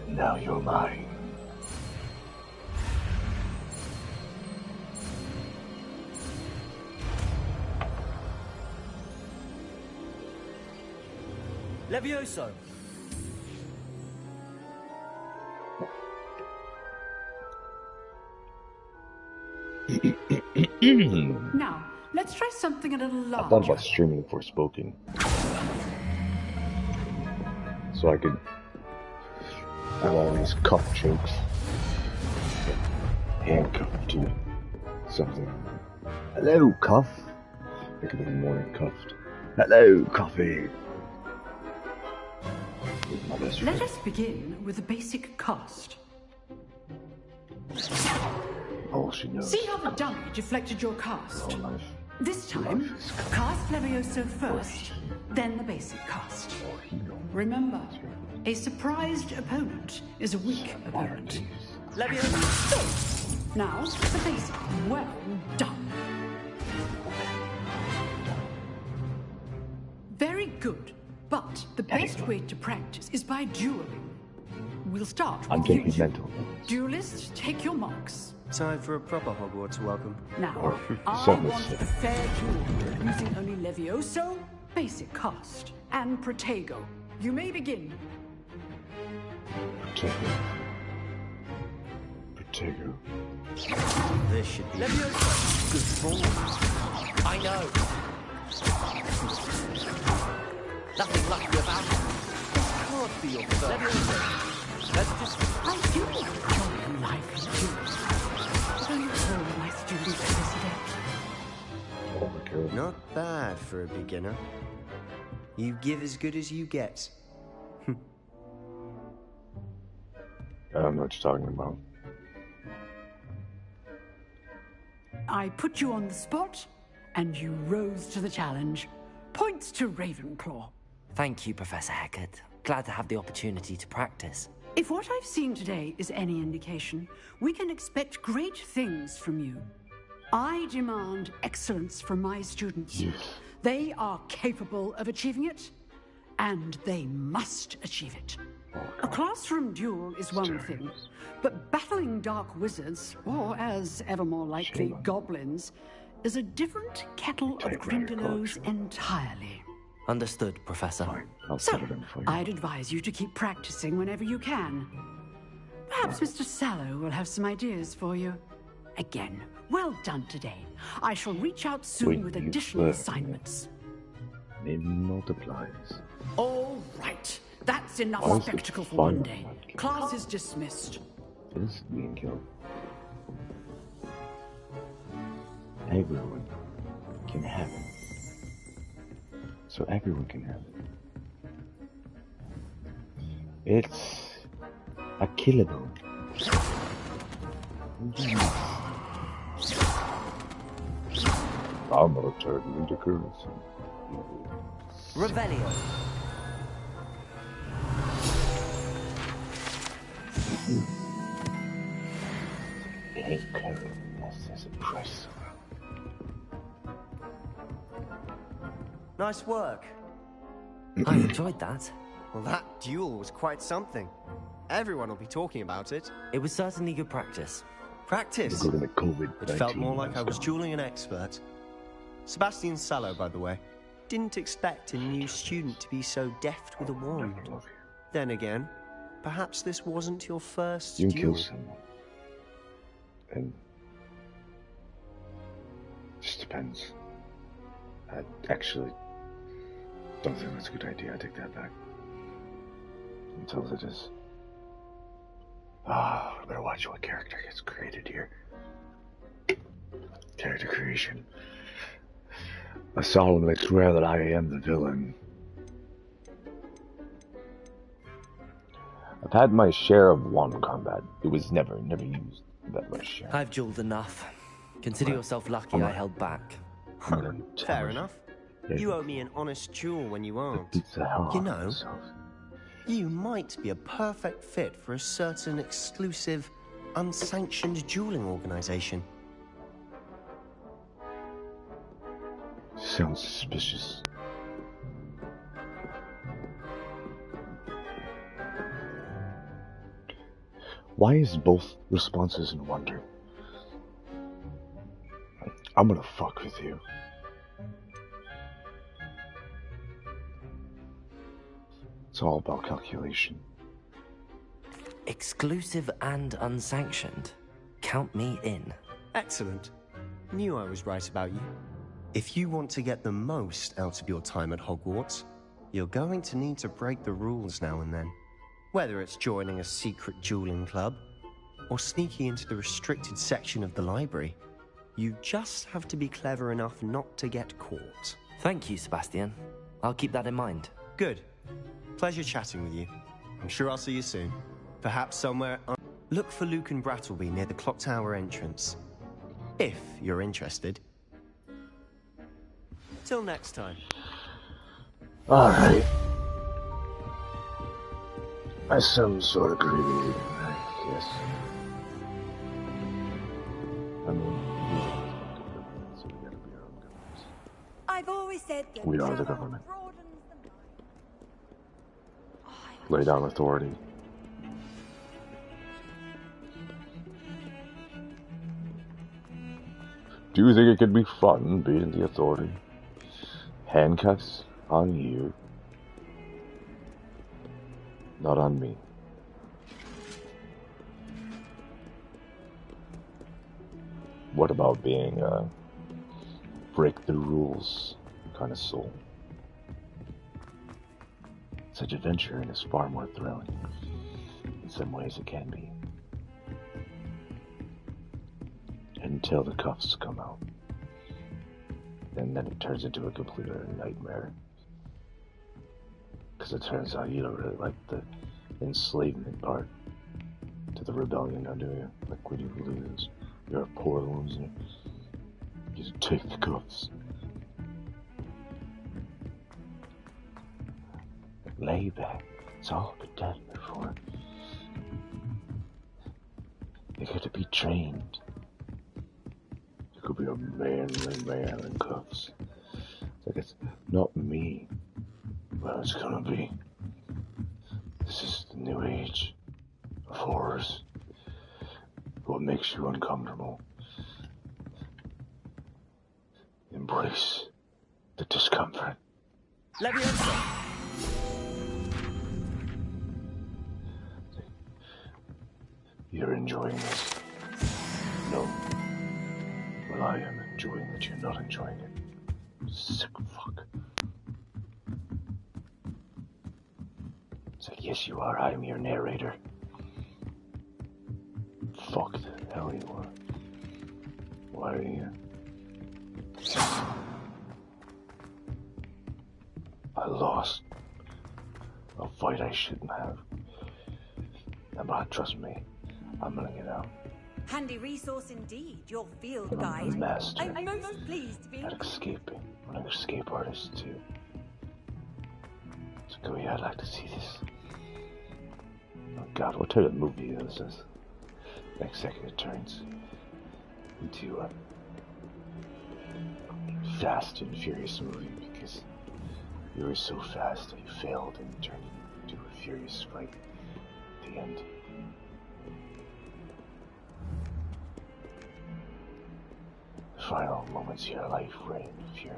Now you're mine. Levioso! Now, let's try something a little larger. I thought about streaming Forspoken, so I could have all these cuff jokes handcuffed to something. Hello, cuff. I could be morning cuffed. Hello, coffee. Let us begin with the basic cast. Oh, she knows. See how the dummy deflected your cast? This time, cast Levioso first, then the basic cast. Remember, a surprised opponent is a weak opponent. Levioso! Now, the basic. Well done. Very good. But the best way to practice is by dueling. We'll start with you two. Duelists, take your marks. Time for a proper Hogwarts welcome. Now, I want a fair duel, using only Levioso, basic cast, and Protego. You may begin. Protego. This should be Levioso. Good ball. I know. Nothing lucky about it. This can't be your first. Let's just... I do enjoy lively duels. But only all my students participate. Not bad for a beginner. You give as good as you get. I don't know what you're talking about. I put you on the spot, and you rose to the challenge. Points to Ravenclaw. Thank you, Professor Hecat. Glad to have the opportunity to practice. If what I've seen today is any indication, we can expect great things from you. I demand excellence from my students. They are capable of achieving it, and they must achieve it. A classroom duel is one thing, but battling dark wizards, or as ever more likely, goblins, is a different kettle of Grindylows entirely. Understood, Professor. So, I'd advise you to keep practicing whenever you can. Perhaps Mr. Sallow will have some ideas for you. Again, well done today. I shall reach out soon with additional assignments. Maybe multiplies. All right. That's enough spectacle for one day. Class is dismissed. This is being killed. Everyone can have it. So everyone can have it. It's a killable. I'm gonna turn you into currency. Revelio. It ain't current unless there's a price. Nice work. I enjoyed that. Well, that duel was quite something. Everyone will be talking about it. It was certainly good practice. Practice? It felt more like I was dueling an expert. Sebastian Sallow, by the way. Didn't expect a new student to be so deft with a wand. Then again, perhaps this wasn't your first You can duel. kill someone. And just depends. I actually don't think that's a good idea. I take that back. Until it is. I better watch what character gets created here. Character creation. I solemnly swear that I am the villain. I've had my share of wand combat. It was never used that much share. I've dueled enough. Consider yourself lucky I held back. Fair enough. You owe me an honest duel when you aren't. The hell You know, you might be a perfect fit for a certain exclusive, unsanctioned dueling organization. Sounds suspicious. Why is both responses in wonder? I'm gonna fuck with you. It's all about calculation. Exclusive and unsanctioned. Count me in. Excellent. Knew I was right about you. If you want to get the most out of your time at Hogwarts, you're going to need to break the rules now and then. Whether it's joining a secret dueling club, or sneaking into the restricted section of the library, you just have to be clever enough not to get caught. Thank you, Sebastian. I'll keep that in mind. Good. Pleasure chatting with you. I'm sure I'll see you soon. Perhaps somewhere... Look for Luke and Brattleby near the clock tower entrance. If you're interested. Till next time. Alright. That's some sort of creepy, I guess. I mean, so we gotta be our own governments. I've always said that We are the government. Lay down authority. Do you think it could be fun being the authority? Handcuffs on you, not on me. What about being a break the rules kind of soul? Such adventuring is far more thrilling. In some ways it can be. Until the cuffs come out. And then it turns into a complete nightmare. Because it turns out you don't really like the enslavement part to the rebellion, now do you? Like when you lose your poor loser, you just take the cuffs. Lay back. It's all been done before. You got to be trained. You could be a manly man in cuffs. It's like it's not me. Well, it's gonna be. This is the new age of horrors. What makes you uncomfortable? Embrace the discomfort. Labyrinth. You're enjoying this? No. Well, I am enjoying that you're not enjoying it. Sick fuck. It's like, yes you are, I'm your narrator. Fuck the hell you are. Why are you? I lost a fight I shouldn't have. But trust me, I'm gonna get out. Handy resource indeed, your field And I'm guide. the master I'm most pleased to be. at escaping. I'm an escape artist too. So go yeah, I'd like to see this. Oh god, what type of movie is this? Next second it turns into a Fast and Furious movie because you were so fast that you failed and turned into a furious fight at the end. The final moments of your life reign of your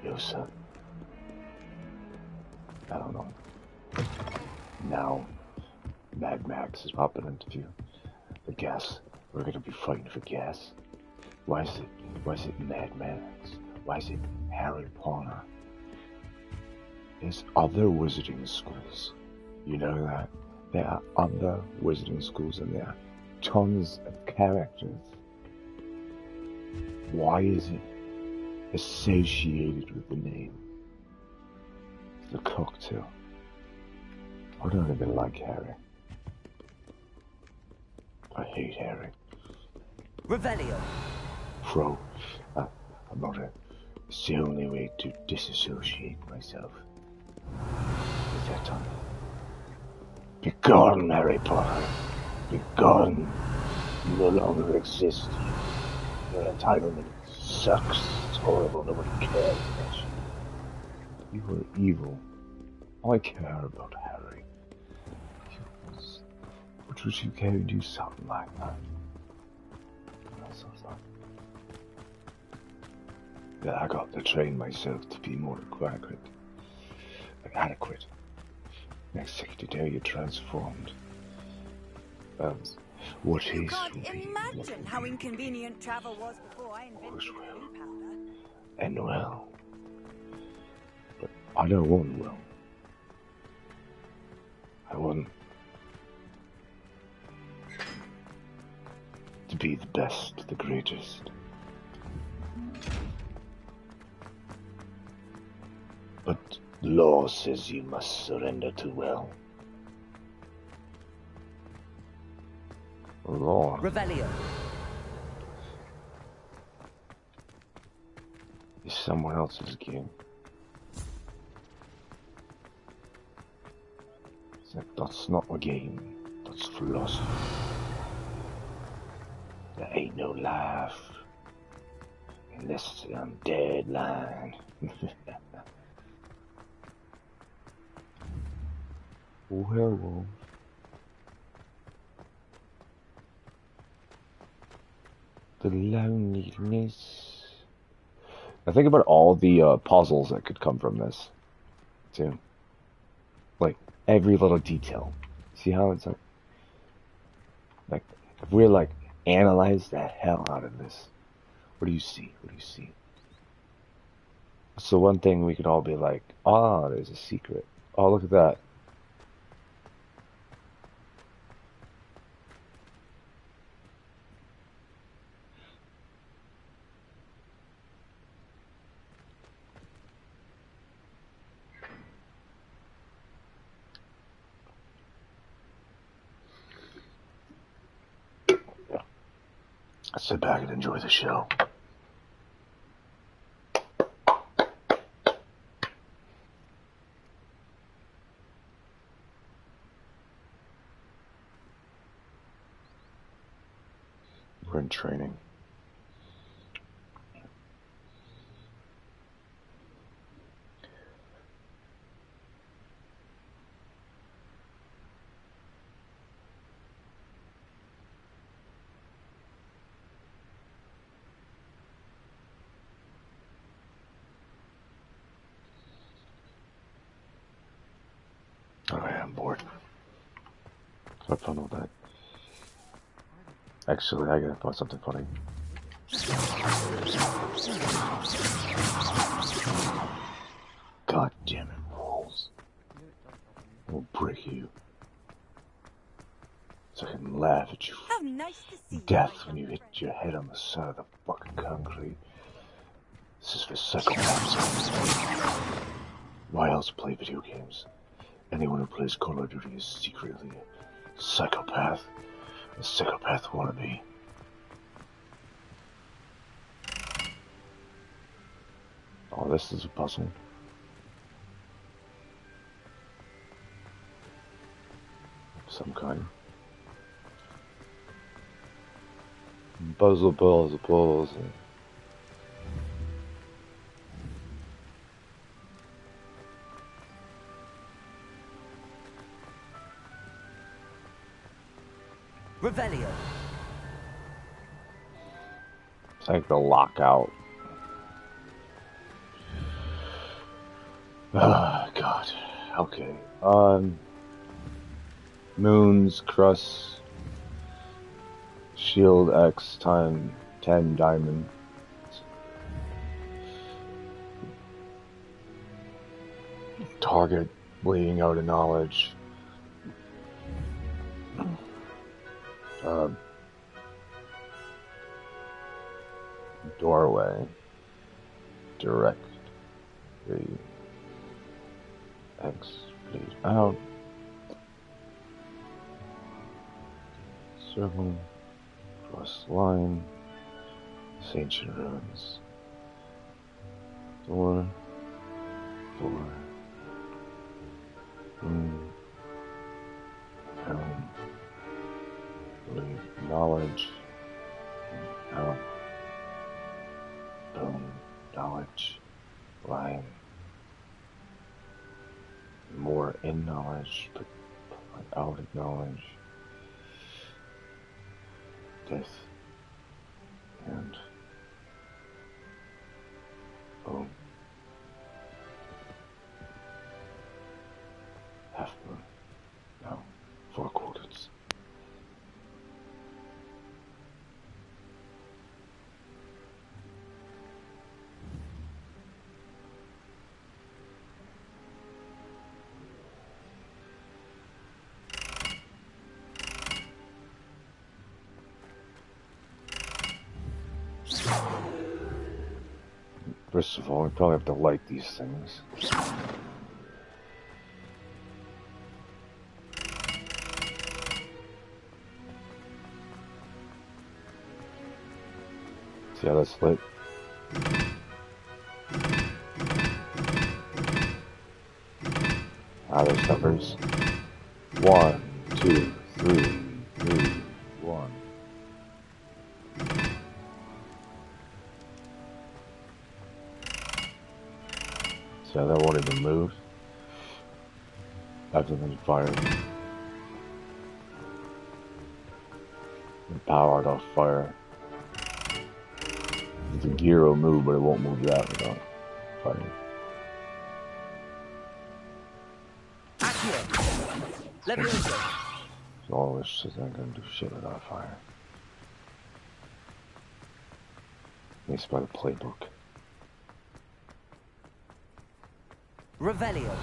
Yosa. I don't know. Now Mad Max is popping into view. The gas. We're gonna be fighting for gas. Why is it Mad Max? Why is it Harry Potter? There's other wizarding schools. You know that? There are other wizarding schools and there are tons of characters. Why is it associated with the name? The cocktail. I don't even like Harry. I hate Harry. Revelio. Pro. I'm not a... It's the only way to disassociate myself. Is that time? Be gone, Harry Potter. Be gone. You no longer exist. Your entitlement sucks. It's horrible. Nobody cares about you. You are evil. I care about Harry. What would you care to do something like that? Yeah, I got to train myself to be more adequate. Next second, you're transformed. What You is can't will be, imagine how inconvenient travel was before I invented blue powder. and well. But I don't want well. I want to be the best, the greatest. But the law says you must surrender to well. Law. Revelio. Is someone else's game. It's like, that's not a game, that's philosophy. There ain't no life unless I'm dead line. Well. The loneliness. I think about all the puzzles that could come from this, too. Like, every little detail. See how it's like, if we're like, analyze the hell out of this. What do you see? What do you see? So one thing we could all be like, ah, there's a secret. Oh, look at that. Sit back and enjoy the show. We're in training. Alright, I'm bored. Have fun with that. Actually, I gotta find something funny. God damn it, walls. I'll break you. So I can laugh at you. How nice to see Death when you hit your head on the side of the fucking concrete. This is for psychopaths. Why else play video games? Anyone who plays Call of Duty is secretly a psychopath. A psychopath wannabe. Oh, this is a puzzle. Some kind. Puzzle. Revelio. It's like the lockout. Ah, God. Okay. Moons, crust, shield X time 10 diamond. Target, bleeding out of knowledge. Doorway. Direct. Bleed. X, bleed out. Circle. Cross line. Ancient ruins. Door. Room. Helm. Bleed knowledge. Out. Boom. Knowledge. Line. More in knowledge, but out of knowledge. Death. And boom. Half moon. No. 4 quarters. First of all, we probably have to light these things. See how that's lit? There's numbers. 1, 2, 3, 1. See how that won't even move? Everything's fired. And powered off fire. The gear will move, but it won't move that without fire. Labyrinth. So all this shit ain't gonna do shit without fire. At least by the playbook. Revelio.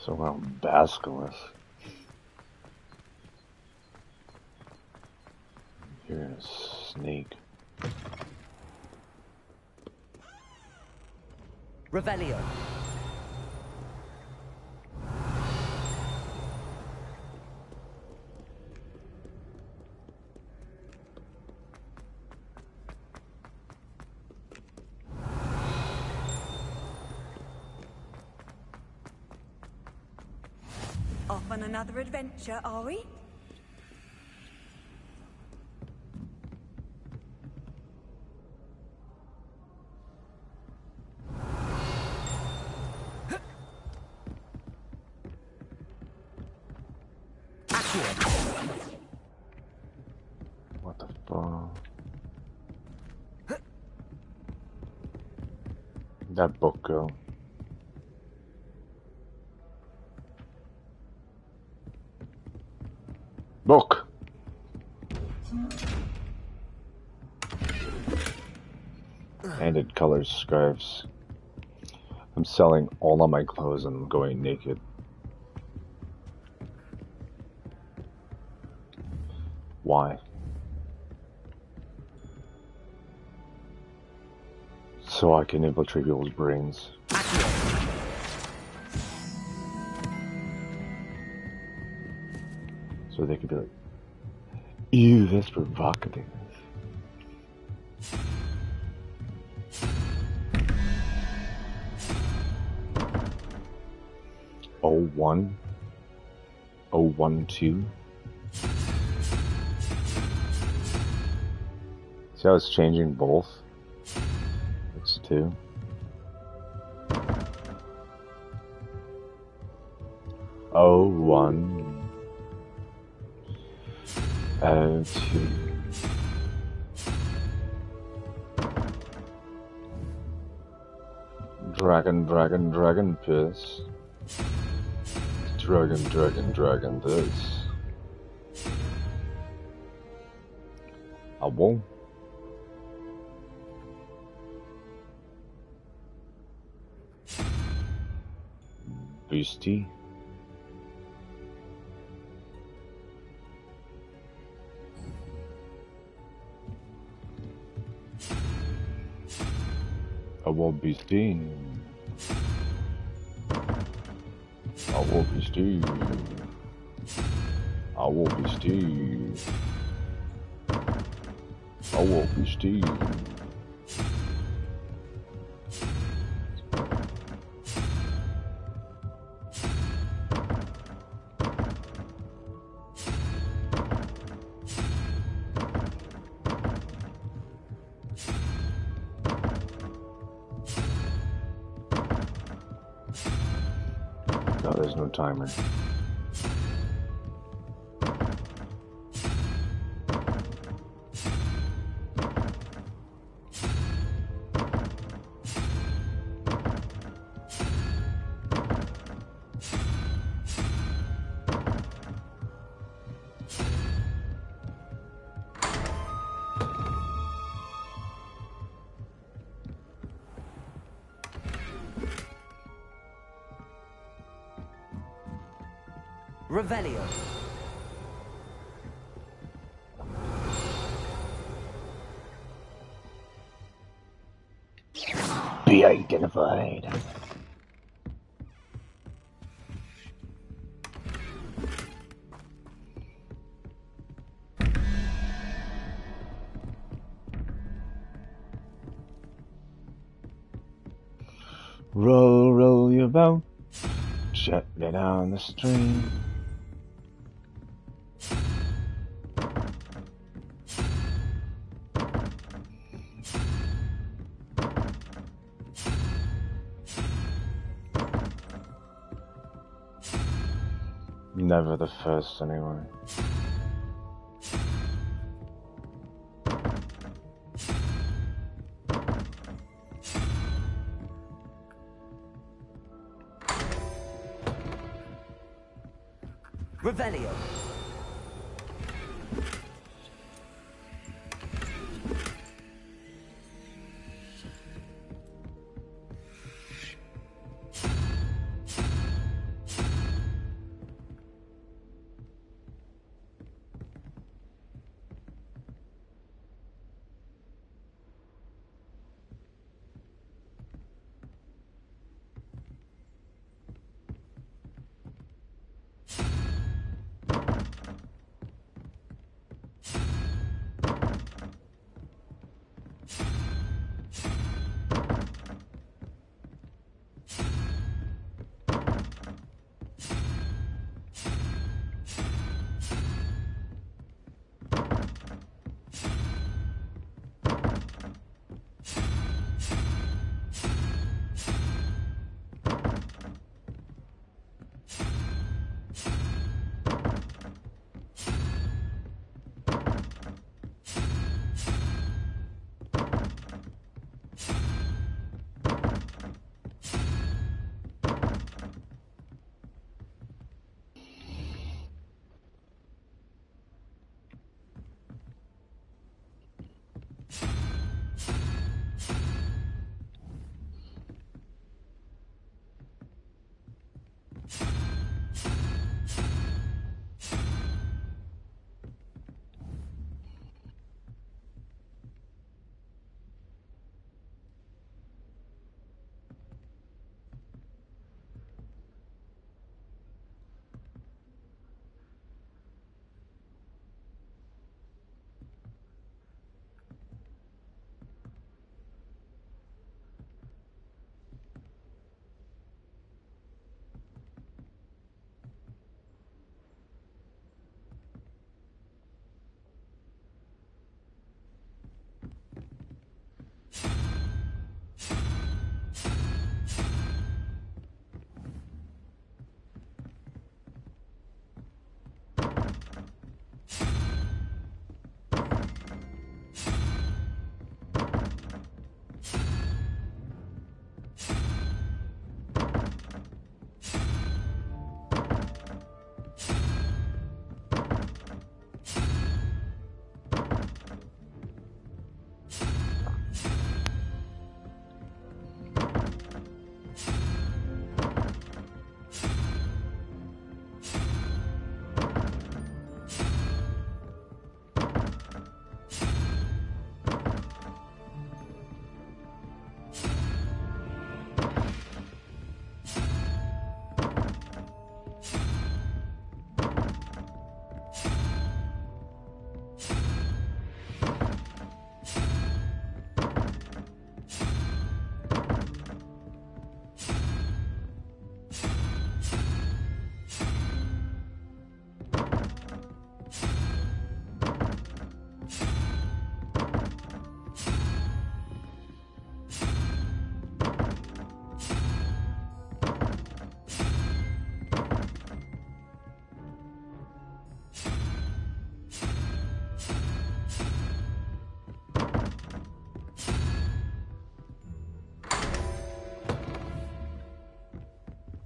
Somehow basilisk. Here's a snake. Revelio. Off on another adventure, are we? What the fuck? That book go. Book! Handed colors, scarves. I'm selling all of my clothes and I'm going naked. Why? So I can infiltrate people's brains. So they could be like, ew, that's provocative. Oh 01? 012? See how it's changing both? It's 2. Oh 01. 2. Dragon piss. Dragon this. I won't. Beastie. I won't be seen. I won't be Steve. I won't be Steve. I won't be Steve. No, there's no timer. Revelio. Be identified. Roll, roll your boat gently down the stream. Never the first, anyway. Revelio.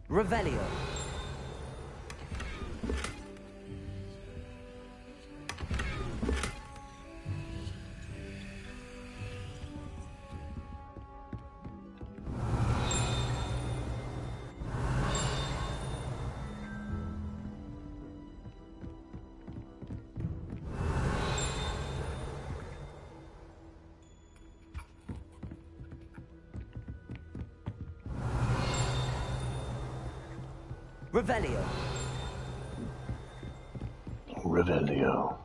Revelio. Revelio. Revelio.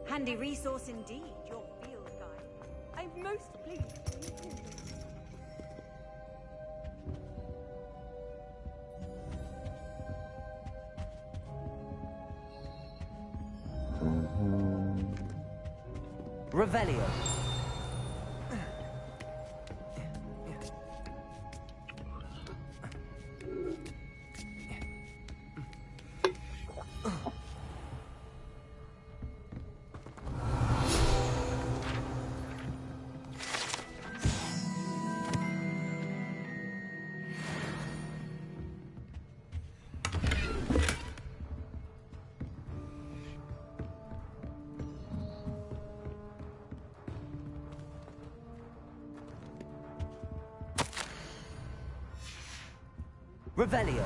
Handy resource indeed, your field guide. I'm most pleased to meet you. Revelio. Revelio.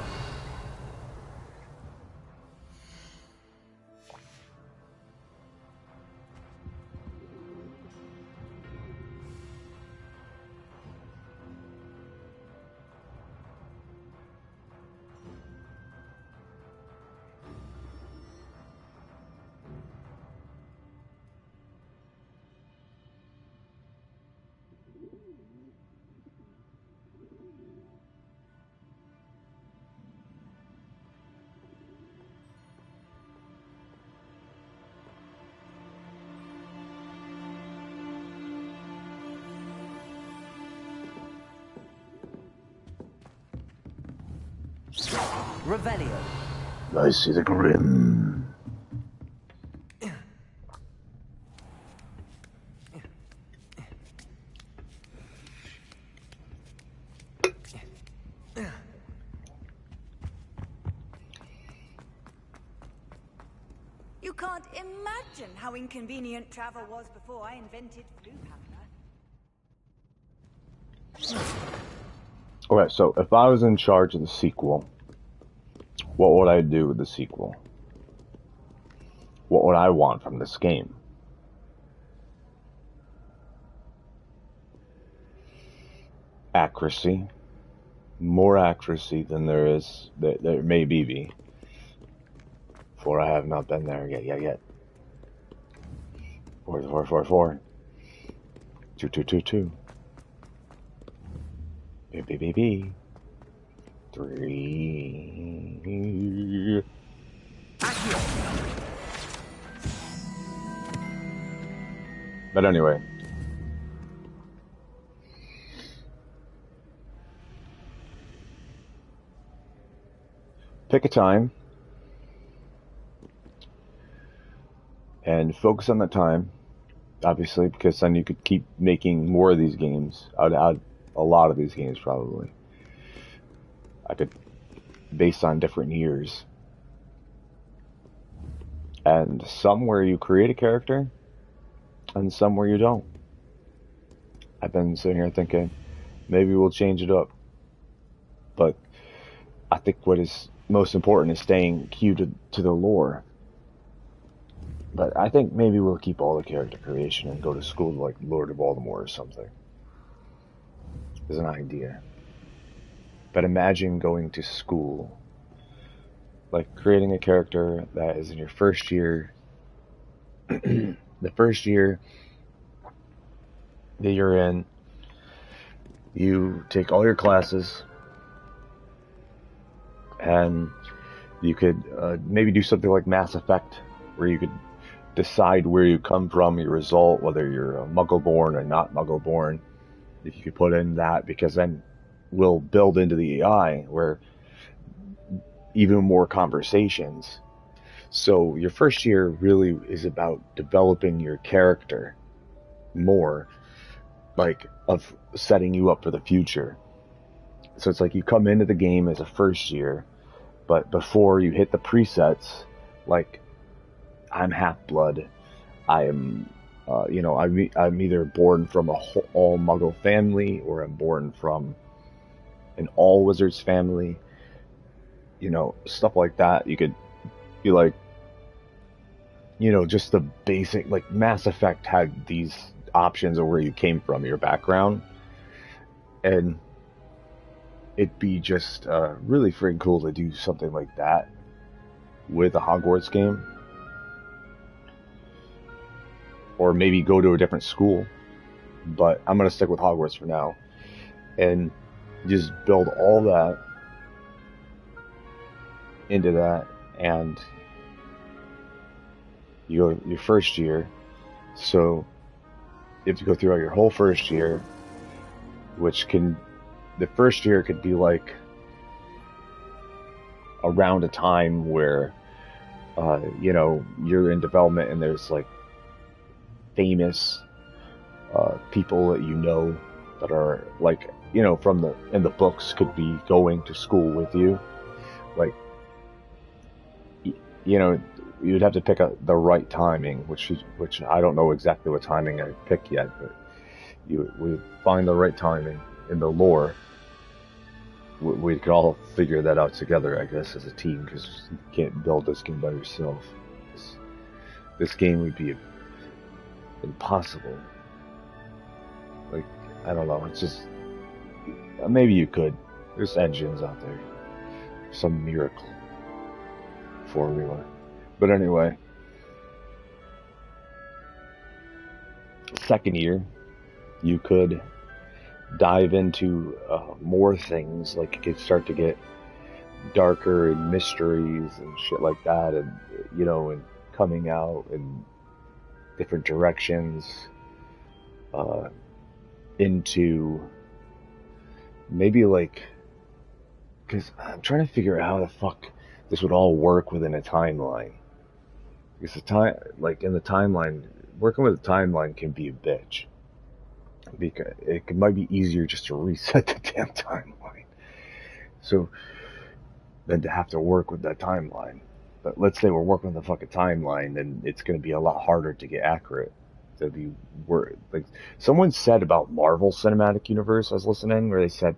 Revelio. I see the grim. You can't imagine how inconvenient travel was before I invented blue powder. Okay, so if I was in charge of the sequel, what would I do with the sequel? What would I want from this game? Accuracy. More accuracy than there may be. For I have not been there yet. 4. 2. B. 3. But anyway. Pick a time. And focus on that time. Obviously, because then you could keep making more of these games. I'd add a lot of these games probably. I could, based on different years. And some where you create a character, and some where you don't. I've been sitting here thinking, maybe we'll change it up. But I think what is most important is staying queued to the lore. But I think maybe we'll keep all the character creation and go to school like Lord of Baltimore or something. As an idea. But imagine going to school. Like creating a character that is in your first year. The first year that you're in, you take all your classes and you could maybe do something like Mass Effect, where you could decide where you come from, your result, whether you're a Muggle-born or not Muggle-born. If you could put in that, because then we'll build into the AI where even more conversations. So your first year really is about developing your character, more, like, of setting you up for the future. So it's like you come into the game as a first year, but before you hit the presets, like, I'm half-blood, I am, I'm either born from all Muggle family, or I'm born from an all Wizards family, stuff like that. You could be like, just the basic, like Mass Effect had these options of where you came from, your background, and it'd be just really freaking cool to do something like that with a Hogwarts game, or maybe go to a different school, but I'm gonna stick with Hogwarts for now, and just build all that into that, and you go your first year, so you have to go throughout your whole first year, the first year could be like around a time where, you're in development and there's like famous people that that are like, from in the books could be going to school with you. Like, you'd have to pick the right timing, which I don't know exactly what timing I pick yet, but we find the right timing in the lore. We could all figure that out together, I guess, as a team, because you can't build this game by yourself. This game would be impossible. Like, I don't know, it's just, maybe you could. There's engines out there. Some miracle formula. But anyway, second year, you could dive into more things. Like, you could start to get darker and mysteries and shit like that, and and coming out in different directions, into maybe like, because I'm trying to figure out how the fuck this would all work within a timeline. Because in the timeline, working with a timeline can be a bitch. Because it might be easier just to reset the damn timeline, so than to have to work with that timeline. But let's say we're working with the fucking timeline, then it's going to be a lot harder to get accurate. To be like someone said about Marvel Cinematic Universe, I was listening, where they said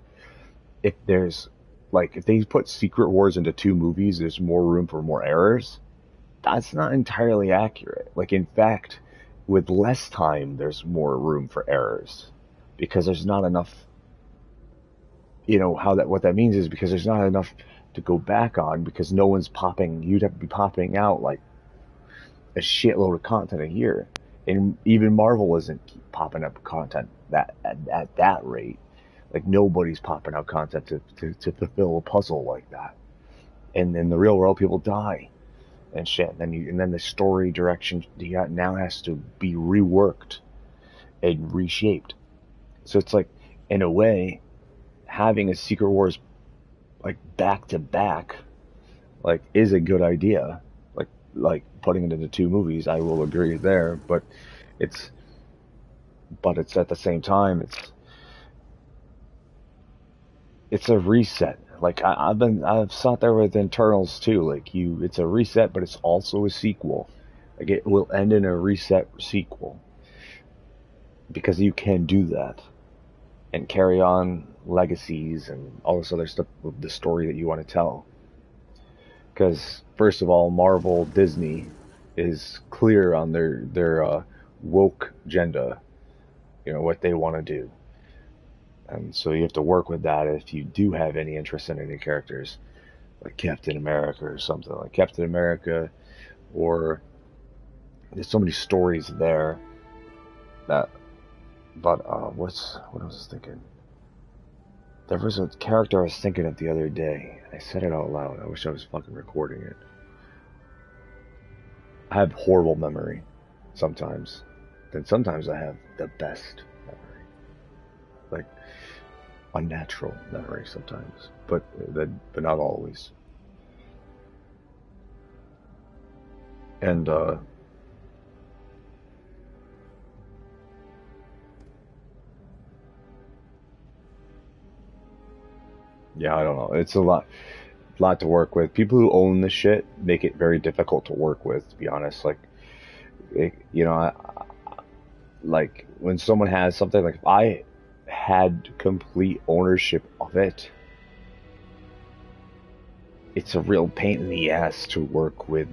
if they put Secret Wars into 2 movies, there's more room for more errors. That's not entirely accurate. Like, in fact, with less time, there's more room for errors, because there's not enough. What that means is because there's not enough to go back on, because no one's popping. You'd have to be popping out like a shitload of content a year, and even Marvel isn't popping up content at that rate. Like, nobody's popping out content to fulfill a puzzle like that. And in the real world, people die and shit. And then the story direction now has to be reworked and reshaped. So it's like, in a way, having a Secret Wars like back to back, like, is a good idea. Like putting it into 2 movies, I will agree there. But it's at the same time, it's a reset. Like, I've sat there with Internals too. Like, it's a reset, but it's also a sequel. Like, it will end in a reset sequel, because you can do that and carry on legacies and all this other stuff with the story that you want to tell. Because first of all, Marvel, Disney is clear on their woke agenda. What they want to do. And so you have to work with that if you do have any interest in any characters, like Captain America or something. Like Captain America, or there's so many stories there that. But what I was thinking? There was a character I was thinking of the other day. I said it out loud. I wish I was fucking recording it. I have horrible memory sometimes. Then sometimes I have the best memory. Like, unnatural memory sometimes, but not always. And Yeah, I don't know. It's a lot to work with. People who own the shit make it very difficult to work with, to be honest. Like, like when someone has something, like if I had complete ownership of it, it's a real pain in the ass to work with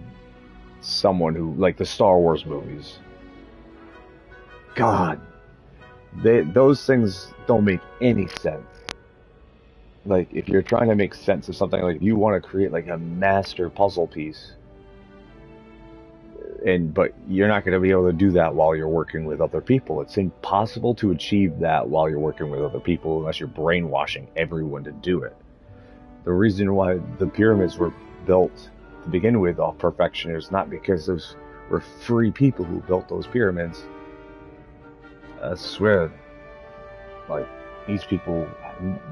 someone who, like the Star Wars movies. God, those things don't make any sense. Like, if you're trying to make sense of something, like if you want to create like a master puzzle piece, but you're not going to be able to do that while you're working with other people. It's impossible to achieve that while you're working with other people unless you're brainwashing everyone to do it. The reason why the pyramids were built to begin with off perfection is not because those were free people who built those pyramids. I swear, like, these people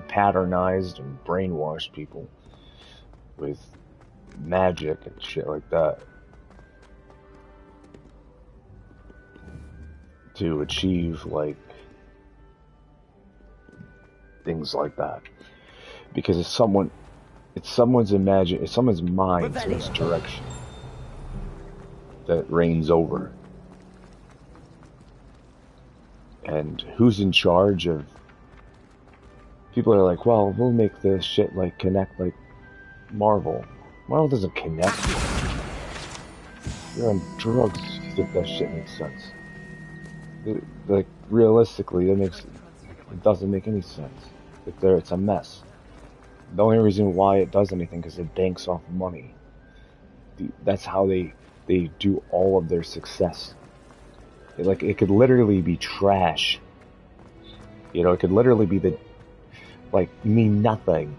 patternized and brainwashed people with magic and shit like that to achieve, like, things like that. Because it's someone's mind in this direction that reigns over. And who's in charge of... People are like, well, we'll make this shit like connect like Marvel. Marvel doesn't connect. You're on drugs if that shit makes sense. Like, realistically, it doesn't make any sense. It's a mess. The only reason why it does anything because it banks off money. That's how they do all of their success. It could literally be trash. It could literally be mean nothing.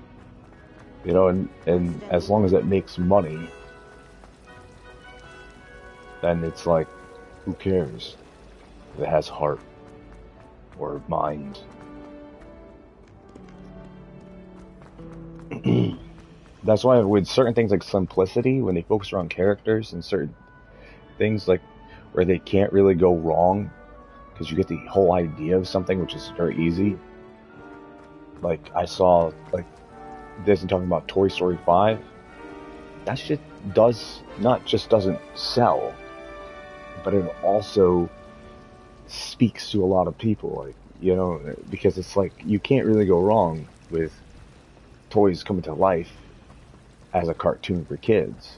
And as long as it makes money, then it's like, who cares if it has heart or mind? That's why with certain things like simplicity, when they focus around characters and certain things like where they can't really go wrong, because you get the whole idea of something, which is very easy. Like, I saw, like, Disney talking about Toy Story 5. That shit doesn't sell, but it also speaks to a lot of people, like, because it's like, you can't really go wrong with toys coming to life as a cartoon for kids.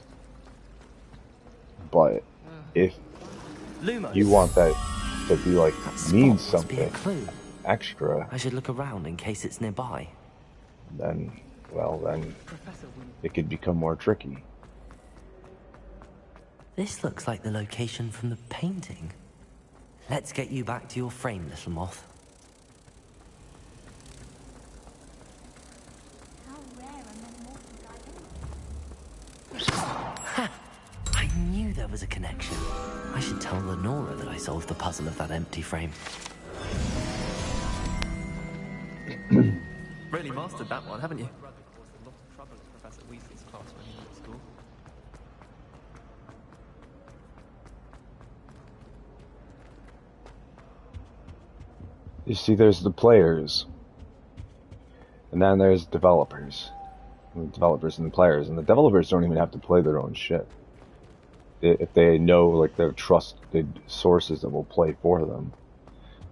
But if you want that to be like, mean something extra, I should look around in case it's nearby. Then it could become more tricky. This looks like the location from the painting. Let's get you back to your frame, little moth. Ha! I knew there was a connection. I should tell Lenora that I solved the puzzle of that empty frame. Really mastered that one, haven't you? You see, there's the players, and then there's developers. The developers and the players, and the developers don't even have to play their own shit. If they know, like, their trusted sources that will play for them,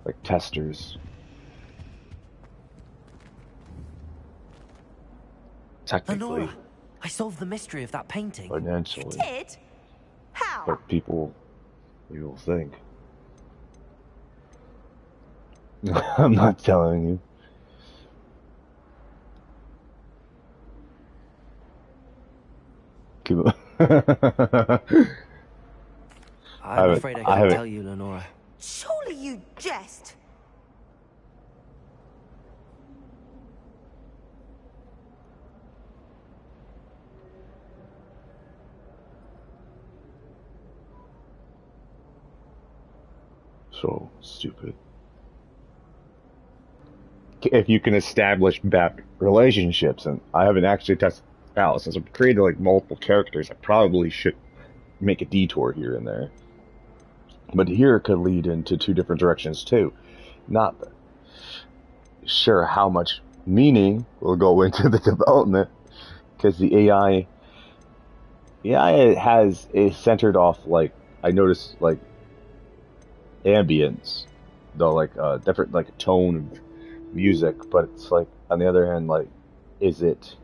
like testers. Technically. Lenora, I solved the mystery of that painting. Financially. You did? How? But people think. I'm not telling you. Keep I'm afraid I can't tell you, Lenora. Surely you jest. So stupid. If you can establish bad relationships, and I haven't actually tested out since I've created like multiple characters, I probably should make a detour here and there. But here it could lead into two different directions too. Not sure how much Meaning, we'll go into the development, because the AI is centered off, like, I noticed, like, ambience, though, like, different, like, tone of music, but it's like, on the other hand, like, is it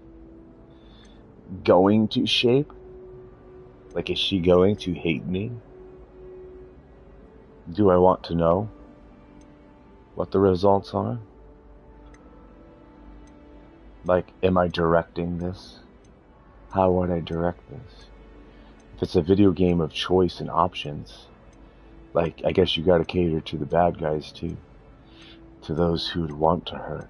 going to shape? Like, is she going to hate me? Do I want to know what the results are? Like, am I directing this? How would I direct this? If it's a video game of choice and options, like, I guess you gotta cater to the bad guys too. To those who'd want to hurt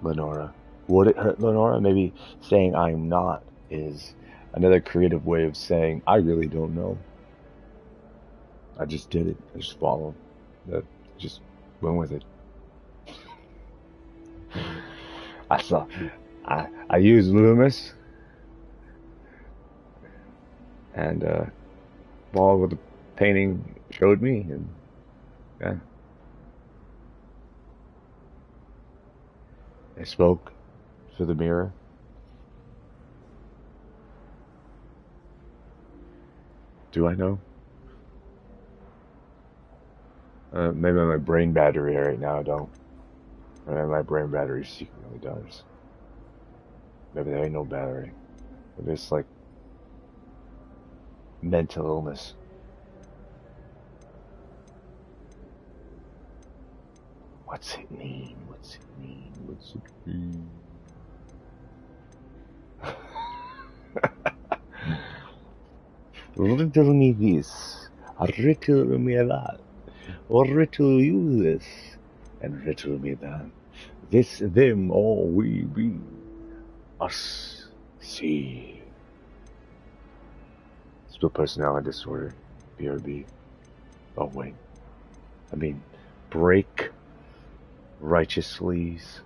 Lenora. Would it hurt Lenora? Maybe saying I'm not is another creative way of saying I really don't know. I just did it. I just followed. Just went with it. I used Loomis and ball with the painting showed me, and yeah, I spoke to the mirror. Do I know? Maybe my brain battery right now I don't. My brain battery secretly does. Maybe there ain't no battery. Maybe it's like mental illness. What's it mean? What's it mean? What's it mean? Riddle me this, riddle me that, or riddle you this, and riddle me that. This, them, all we be, us, see. Split personality disorder, BRB. Oh wait, I mean, break righteously's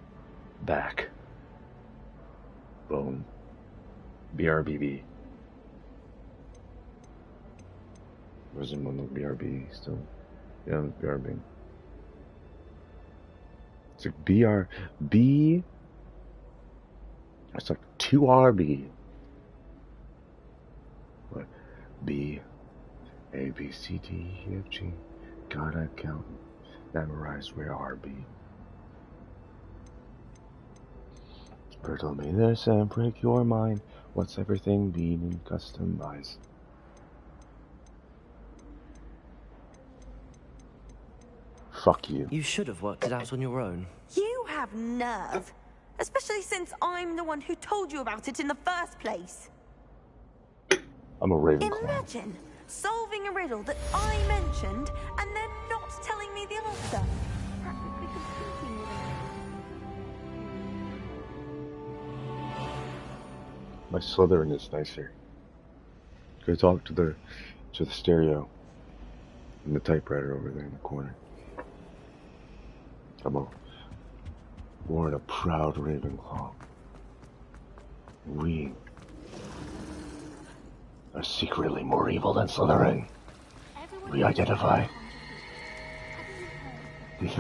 back. Boom. BRBB. Wasn't on the BRB still. Yeah, BRB. It's like BRB. It's like 2RB. What? B, A, B, C, D, E, F, G. Gotta count. Memorize where RB. Riddle me this and break your mind. What's everything being customized? Fuck you. You should have worked it out on your own. You have nerve. Especially since I'm the one who told you about it in the first place. I'm a Ravenclaw. Imagine solving a riddle that I mentioned and then not telling me the answer. Practically competing with it. My Slytherin is nicer. Go talk to the stereo and the typewriter over there in the corner. We're a proud Ravenclaw. We are secretly more evil than Slytherin. We identify. The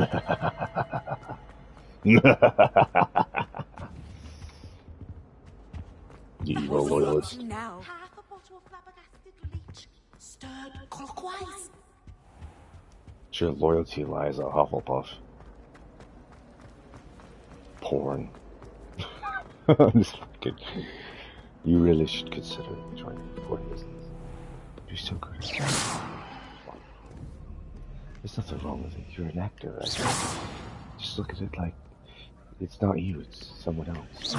evil loyalist. Now. Half a bottle of flabbergasted leech, stirred clockwise. Your loyalty lies a Hufflepuff. Porn. I'm just fucking. You really should consider joining the porn business. You're so good. There's nothing wrong with it. You're an actor, right? Just look at it like it's not you, it's someone else.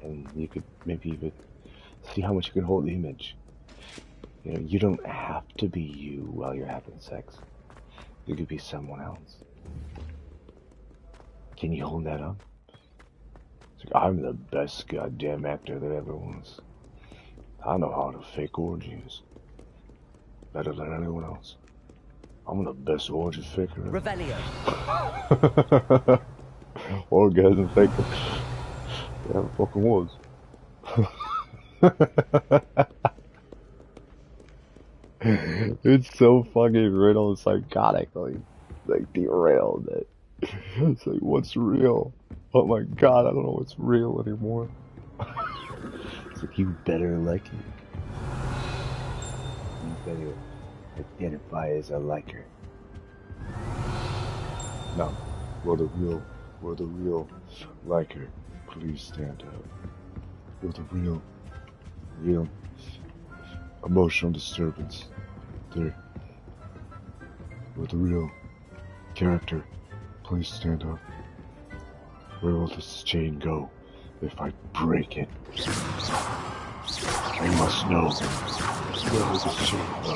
And you could maybe even see how much you can hold the image. You know, you don't have to be you while you're having sex. You could be someone else. Can you hold that up? It's like, I'm the best goddamn actor there ever was. I know how to fake orgies better than anyone else. I'm the best orgy faker ever. Revelio. Orgasm faker. Yeah, it fucking was. It's so fucking riddle psychotically like derailed that It's like, what's real? Oh my god, I don't know what's real anymore. It's like, you better like it. You better identify as a liker. No, we're the real liker. Please stand up. We're the real emotional disturbance. We're the real character. Please stand up. Where will this chain go if I break it? I must know. Where will this chain go?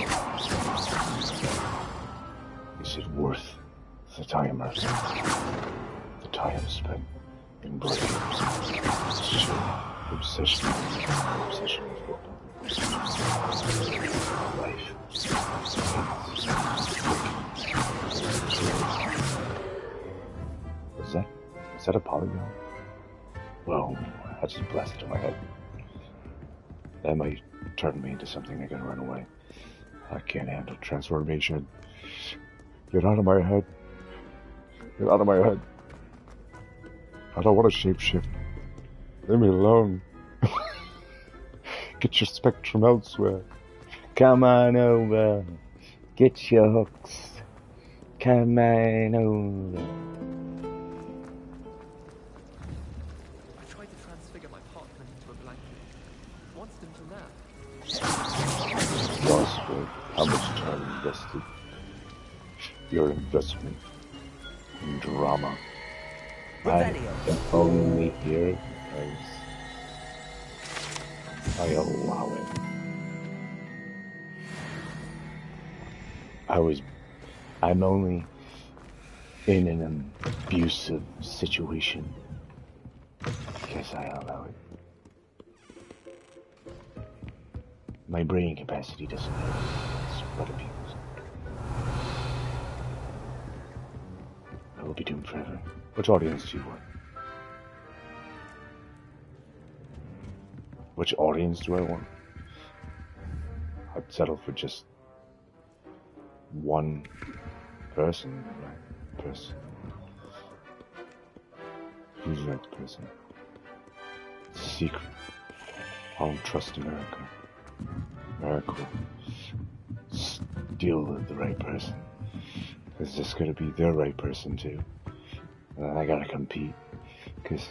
Is it worth the time spent in breaking this chain? Obsession with football. Life. Is that a polygon? Well, I just blasted in my head. That might turn me into something I can run away. I can't handle transformation. Get out of my head. Get out of my head. I don't want to shapeshift. Leave me alone. Get your spectrum elsewhere. Come on over. Get your hooks. Come on over. How much time invested? Your investment in drama. Rebellion. I am only here because I allow it. I'm only in an abusive situation because I allow it. My brain capacity doesn't have other people's. I will be doomed forever. Which audience do you want? Which audience do I want? I'd settle for just one person, right? Person. Who's the right person? It's a secret. I don't trust America. America will steal the right person. Is this gonna be their right person too? And then I gotta compete. Because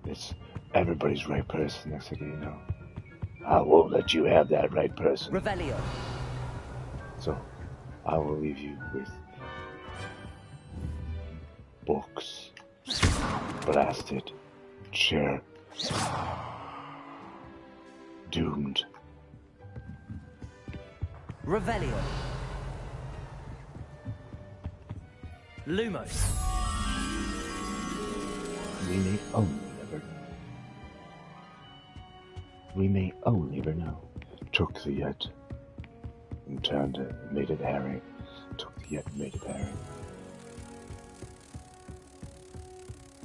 it's everybody's right person. Next thing you know, I won't let you have that right person. Revelio. So, I will leave you with books, blasted, chair, doomed. Revelio. Lumos. We may only ever know. Took the yet and turned it, made it hairy. Took the yet and made it hairy.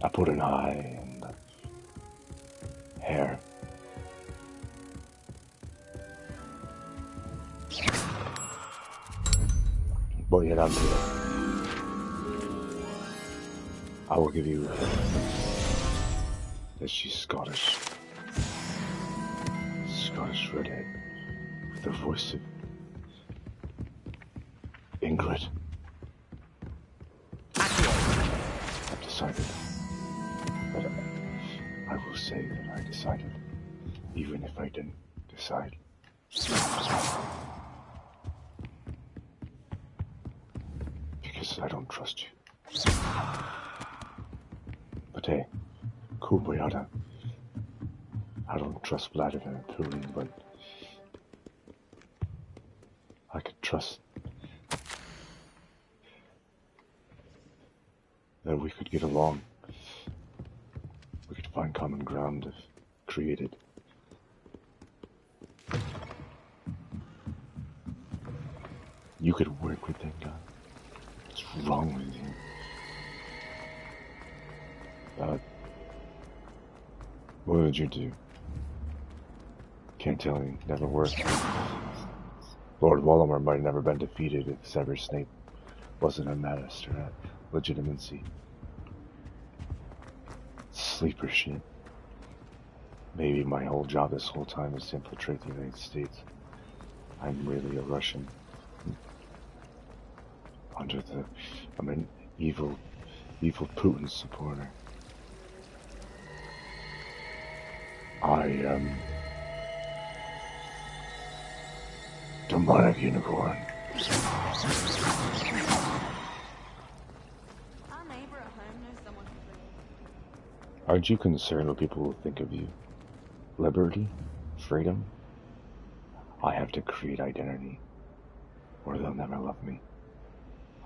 I put an eye in the hair. Boy, get onto it. I will give you that she's Scottish. Scottish redhead with the voice of Ingrid. I've decided. But I will say that I decided, even if I didn't decide. Because I don't trust you. But hey, cool Boyata. I don't trust Vladimir Putin, but I could trust that we could get along. We could find common ground if created. You could work with that guy. What's wrong with you? What did you do? Can't tell you. Never worked. Lord Voldemort might have never been defeated if Severus Snape wasn't a master at legitimacy. Sleeper shit. Maybe my whole job this whole time is to infiltrate the United States. I'm really a Russian. I'm an evil Putin supporter. I am demonic unicorn. Our neighbor at home knows someone who Aren't you concerned what people will think of you? Liberty? Freedom? I have to create identity, or they'll never love me.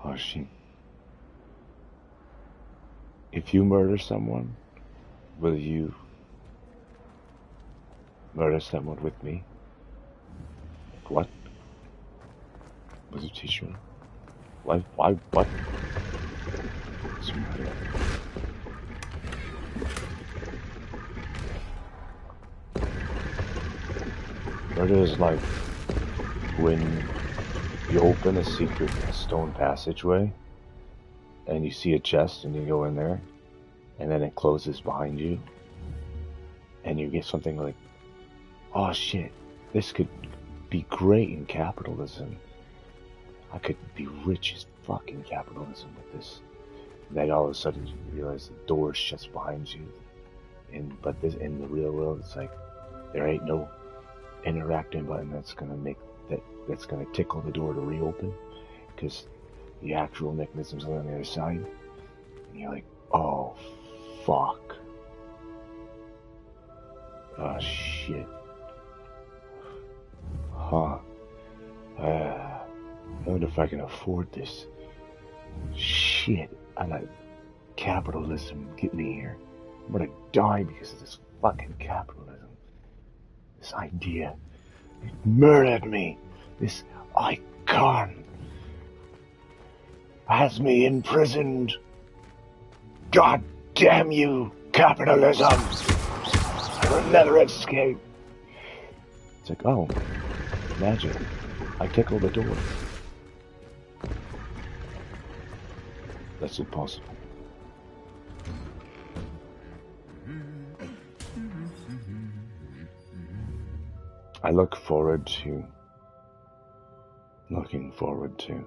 Oh, she. If you murder someone, will you murder someone with me? What? Was it teach me? Why, what? It's murder. Murder is like when you open a secret stone passageway and you see a chest and you go in there and then it closes behind you and you get something like, oh shit, this could be great in capitalism. I could be rich as fuck in capitalism with this. And then all of a sudden you realize the door shuts behind you. But this, in the real world, it's like there ain't no interacting button that's gonna tickle the door to reopen, because the actual mechanism's on the other side. And you're like, oh fuck. Oh shit. Huh. I wonder if I can afford this. Shit. I let capitalism get me here. I'm gonna die because of this fucking capitalism. This idea. It murdered me. This icon has me imprisoned. God damn you, capitalism. I will never escape. It's like, oh, magic. I tickle the door. That's impossible. I look forward to looking forward to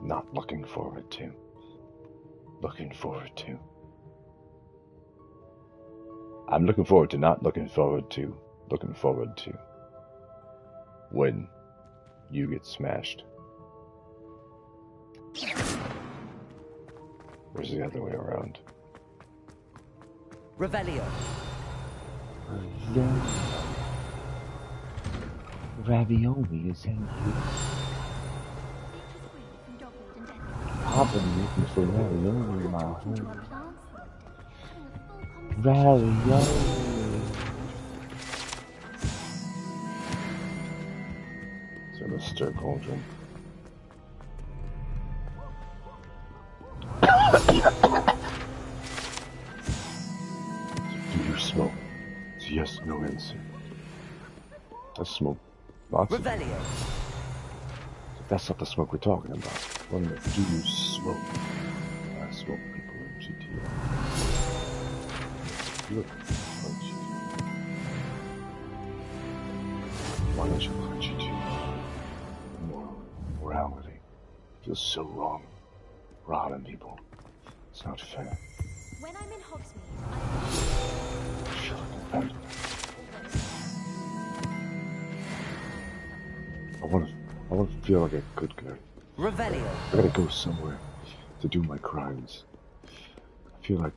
not looking forward to looking forward to. I'm looking forward to not looking forward to looking forward to when you get smashed. Or is it the other way around? Revelio. Ravioli is in here. I've been looking for ravioli in my home. Ravioli. So let's stir cauldron. Do you smoke? It's yes, no answer. I smoke lots of it. That's not the smoke we're talking about. What do you smoke? I smoke people in GTA. Look, GTA. Why don't you look at GTA? Morality feels so wrong. Robbing people. It's not fair. When I'm in Hogsmeade, I feel like a vandal. I want to feel like a good guy. Revelio. I gotta go somewhere to do my crimes. I feel like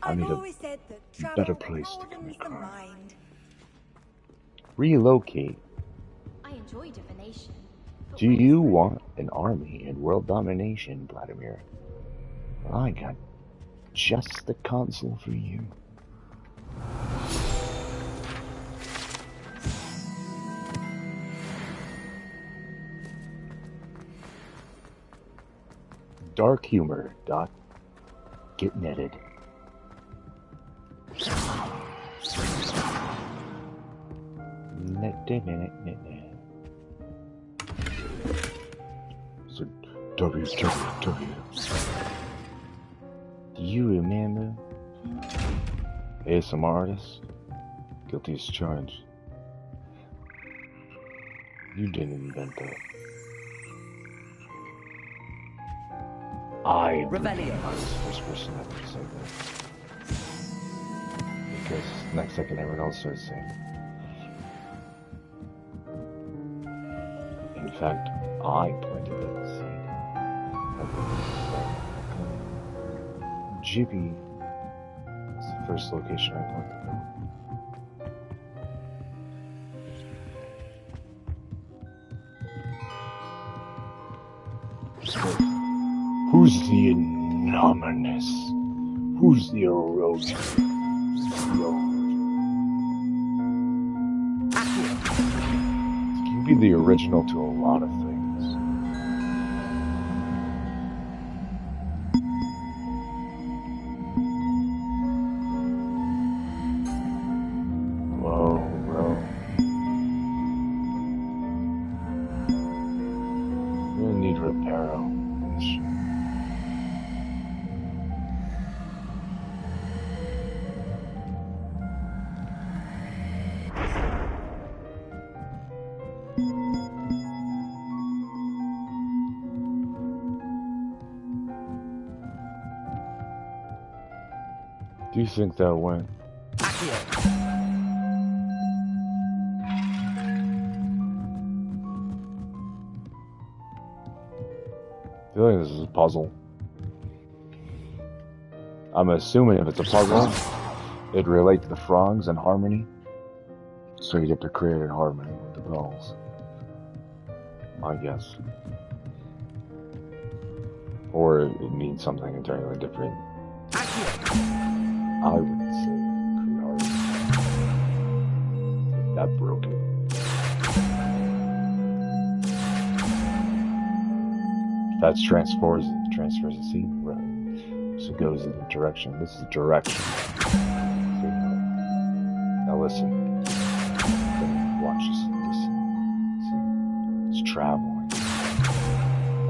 I need a better place to commit crime. Relocate. I enjoy divination. Do you want an army and world domination, Vladimir? Well, I got just the console for you. Dark humor. Get netted. So www. Do you remember? ASMR artist? Guilty as charged. You didn't invent that. I was the first person ever to say that. Because next second everyone else started saying it. In fact, I planted that seed. Jibby was the first location I planted that. Who's the anomalous? Who's the erosion? You can be the original to a lot of things. Whoa, bro. You're gonna need reparo. Do you think that went? I feel like this is a puzzle. I'm assuming if it's a puzzle, it'd relate to the frogs and harmony. So you'd have to create a harmony with the bells. I guess. Or it means something entirely different. I wouldn't say create harmony. That broke it. That's transfers the seed, right? So it goes in the direction. This is the direction. So, now listen. Watch this. Listen. See, it's traveling.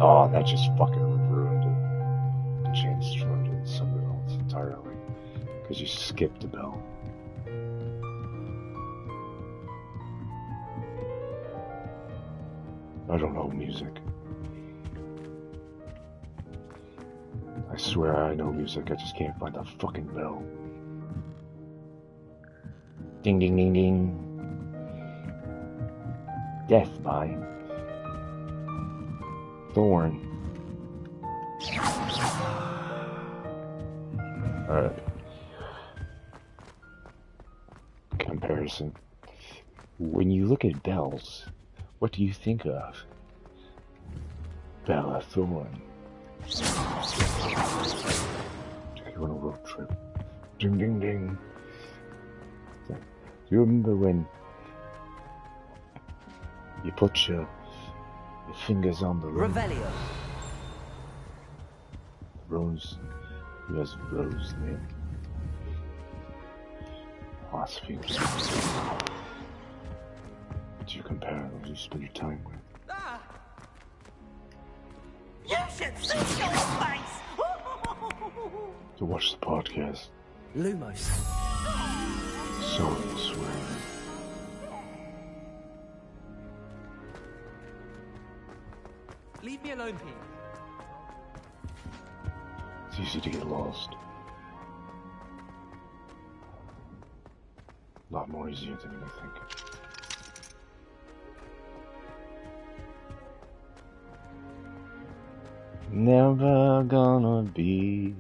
Oh, that just fucking ruined it. Changed it to something else entirely. Because you skipped the bell. I don't know music. I swear I know music, I just can't find that fucking bell. Ding ding ding ding. Death by Thorn. Alright. Comparison. When you look at bells, what do you think of? Bella Thorn. Take you on a road trip. Ding ding ding. Do you remember when you put your fingers on the Revelio. Rose. Who has rose name? Last fingers. Do you compare those you spend your time with? You should see your face! To watch the podcast. Lumos. So swear. Leave me alone, Pete. It's easy to get lost. A lot more easier than you may think. Never gonna be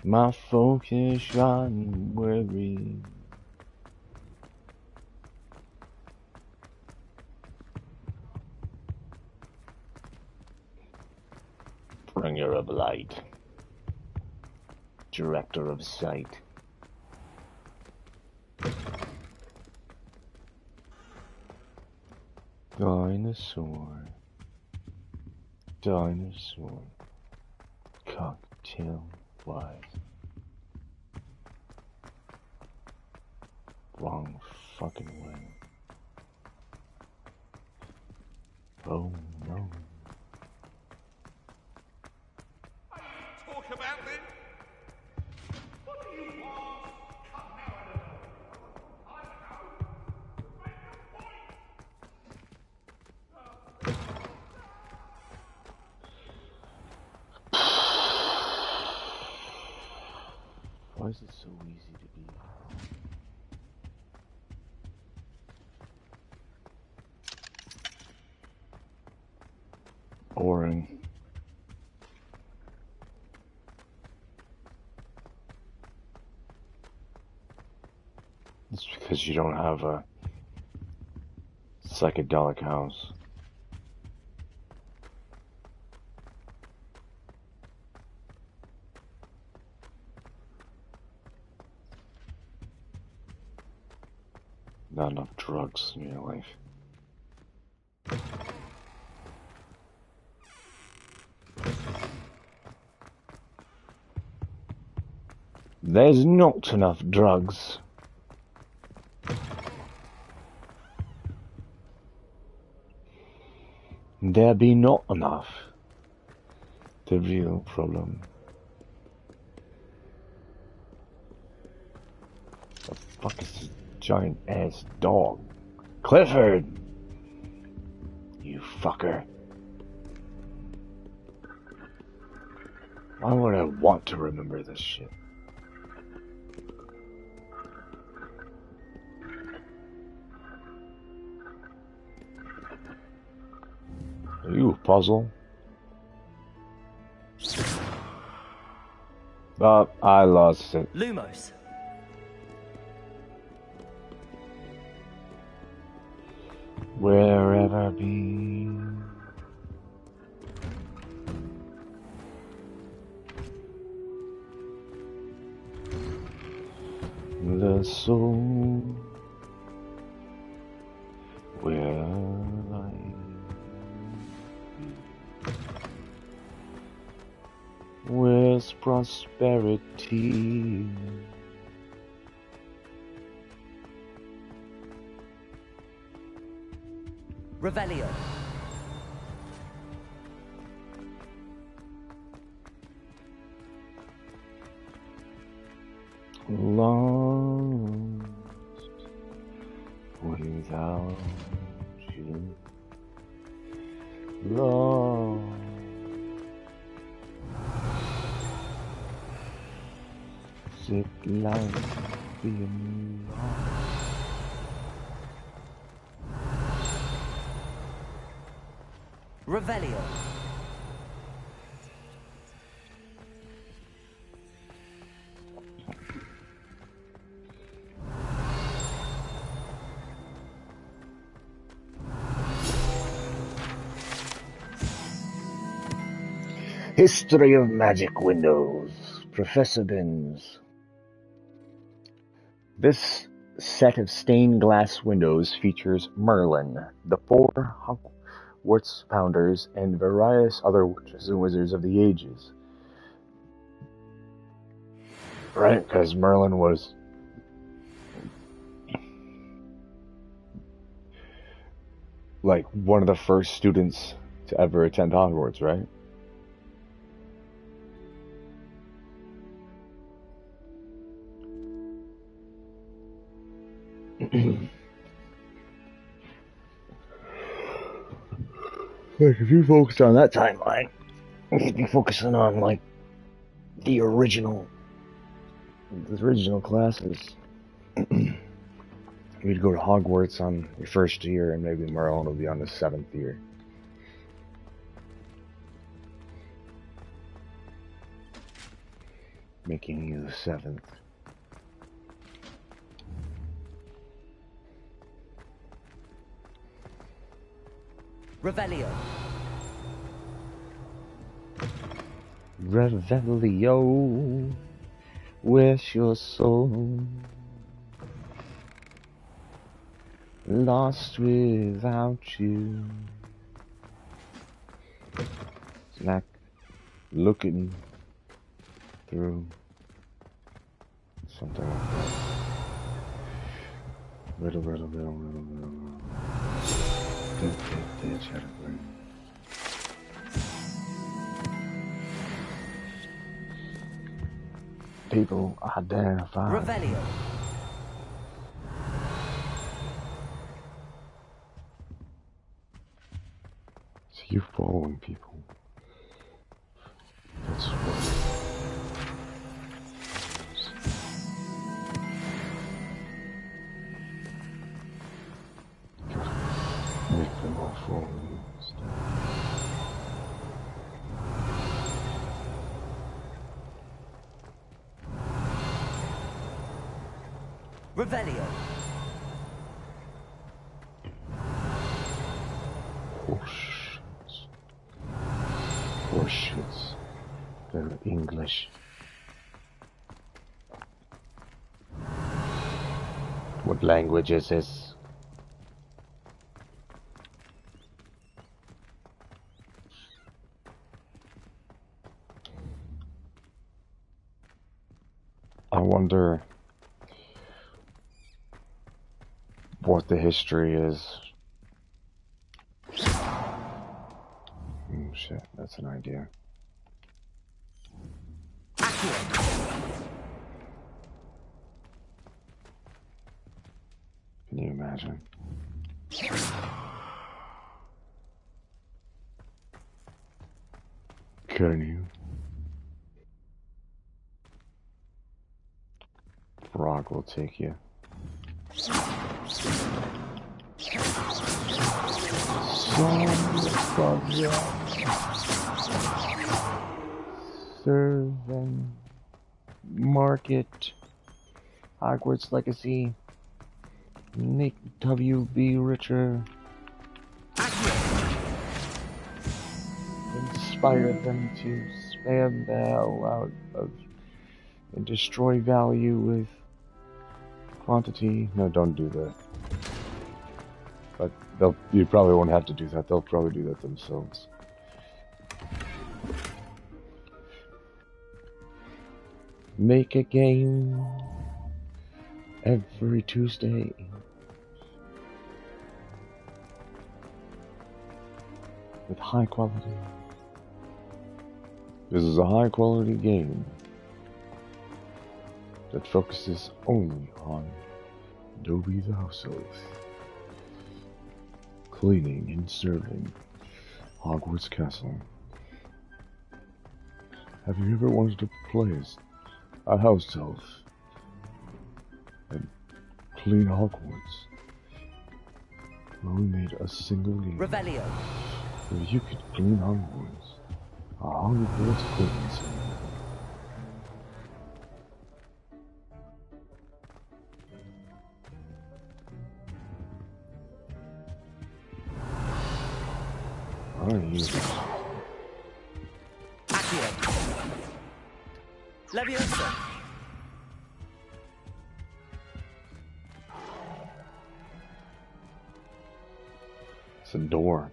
my focus on worry. Bringer of light, director of sight. Dinosaur. Dinosaur. Cocktail wise. Wrong fucking way. Oh no. It's because you don't have a psychedelic house. Not enough drugs in your life. There's not enough drugs. There be not enough. The real problem. The fuck is this giant ass dog? Clifford! You fucker. Why would I want to remember this shit? You puzzle. I lost it. Lumos. Wherever be. The soul. Where I. Where's prosperity? Revelio. Lost without you. Lost. It like being lost. Revelio. History of Magic Windows. Professor Binns. This set of stained glass windows features Merlin, the 4 Hogwarts founders, and various other witches and wizards of the ages. Right? Because Merlin was like one of the first students to ever attend Hogwarts, right? Like, if you focused on that timeline, you'd be focusing on, like, the original classes. You'd go to Hogwarts on your first year, and maybe Merlin will be on the 7th year. Making you the 7th. Revelio. Revelio, where's your soul? Lost without you. It's like looking through something like that. Riddle. People identify. Revelio. So you following people. That's what. Make them all follow you instead. Revelio. Horseshits. Horseshits. They're English. What language is this? I wonder what the history is. Shit, that's an idea. Can you imagine? Can you? Frog will take you. Servant Market Hogwarts Legacy. Make WB richer. Inspire them to spam the hell out of and destroy value with quantity. No, don't do that. But you probably won't have to do that. They'll probably do that themselves. Make a game every Tuesday. With high quality. This is a high quality game that focuses only on Dobby the House Elf. Cleaning and serving Hogwarts Castle. Have you ever wanted to play as a house elf and clean Hogwarts? Well, we made a single game Revelio. where you could clean Hogwarts. A Hogwarts cleaning simulator. Leviosa. It's a door.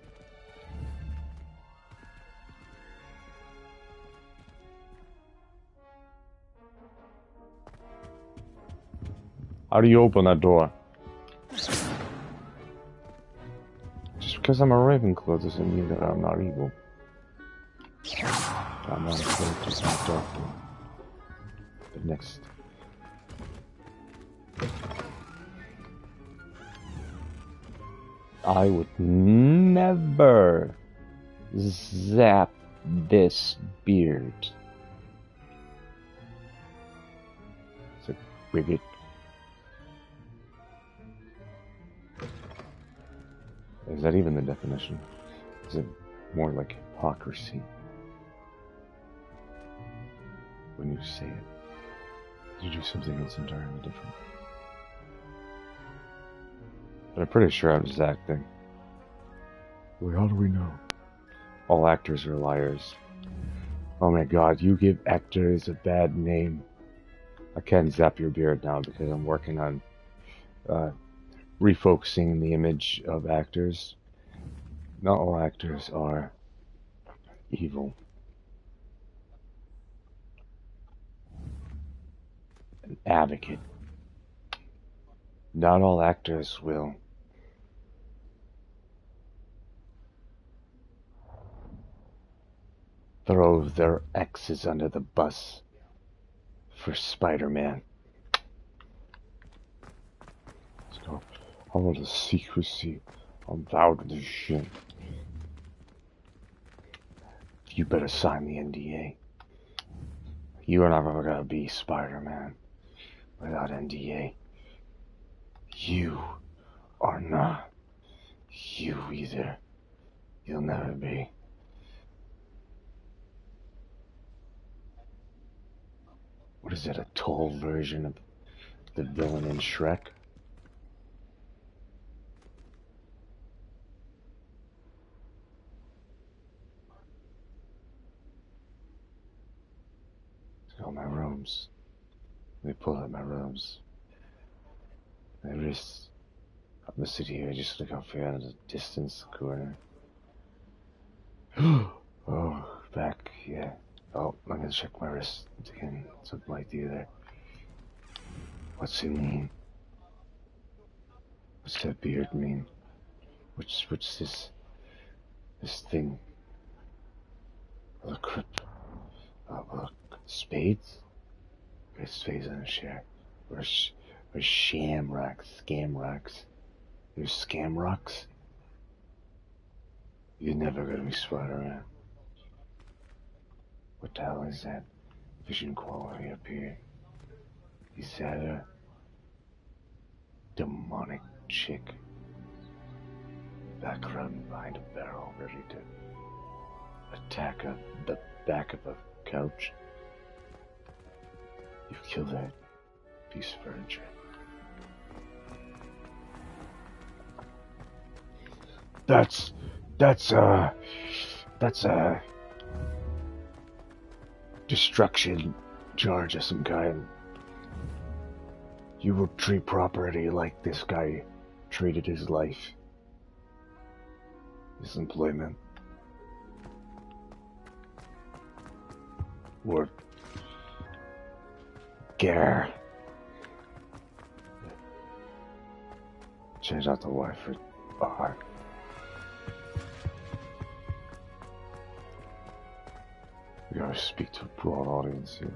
How do you open that door? Just because I'm a Ravenclaw doesn't mean that I'm not evil. I'm not afraid to stop talking. But next. I would never zap this beard. It's a bigot. Is that even the definition? Is it more like hypocrisy? When you say it, you do something else entirely different. But I'm pretty sure I was acting. Well, how do we know? All actors are liars. Oh my god, you give actors a bad name. I can't zap your beard now because I'm working on refocusing the image of actors. Not all actors are evil. An advocate. Not all actors will throw their exes under the bus for Spider-Man. So, I want a secrecy about this shit. You better sign the NDA. You are never gonna be Spider-Man without NDA. You are not. You either. You'll never be. What is it, a tall version of The villain in Shrek. All my rooms. They pull out my rooms. My wrists. Up in the city here, just look out for you out of the distance corner. Oh, back, yeah. Oh, I'm gonna check my wrist again. Something like the other. What's it mean? What's that beard mean? What's this thing? Look, look, spades? There's spades on a chair. Or shamrocks, scamrocks. There's scamrocks? You're never gonna be spotted around. What the hell is that vision quality up here? Is that a demonic chick? Background behind a barrel, ready to attack the back of a couch. You've killed that piece of furniture. That's a destruction charge of some kind. You will treat property like this guy treated his life. His employment. Or Gare. Change out the Y for R. We gotta speak to a broad audience here.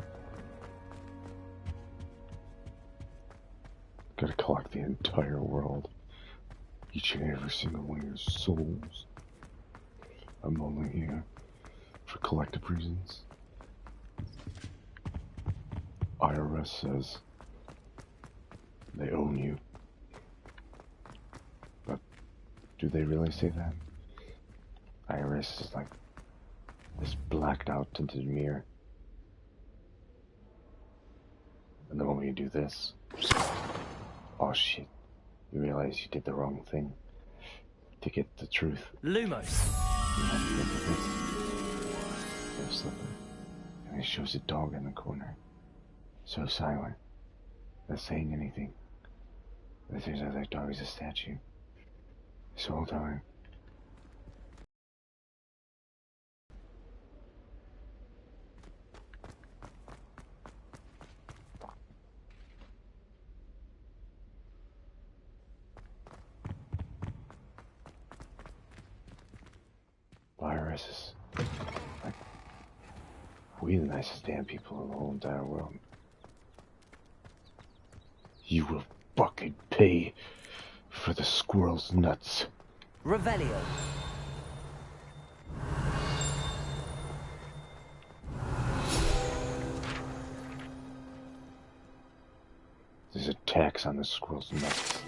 Gotta collect the entire world. Each and every single one of your souls. I'm only here for collective reasons. IRS says they own you. But do they really say that? IRS is like this blacked out tinted mirror. And the moment you do this, oh shit, you realize you did the wrong thing to get the truth. Lumos. You have to look at this. There's something. And it shows a dog in the corner. So silent. Not saying anything. But it turns out that dog is a statue. This whole time. Viruses. Like, we the nicest damn people in the whole entire world. You will fucking pay for the squirrel's nuts. Revelio. There's a tax on the squirrel's nuts.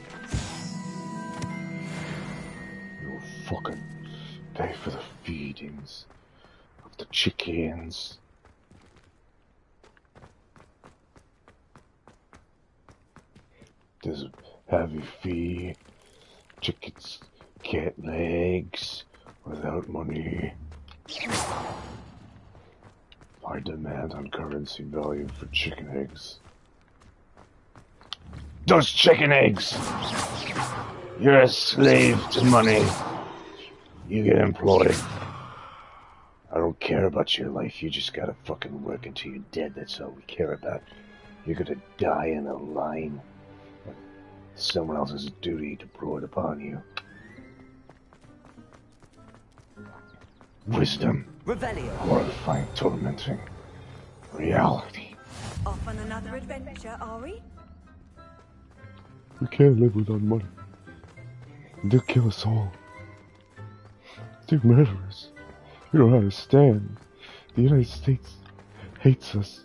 You will fucking pay for the feedings of the chickens. There's a heavy fee. Chickens get legs without money. High demand on currency value for chicken eggs. Those chicken eggs! You're a slave to money. You get employed. I don't care about your life. You just gotta fucking work until you're dead. That's all we care about. You're gonna die in a line. Someone else's duty to brood upon you. Wisdom. Revelio. Horrifying, tormenting. Reality. Off on another adventure, are we? We can't live without money. They'll kill us all. They're murderers. We don't understand. The United States hates us.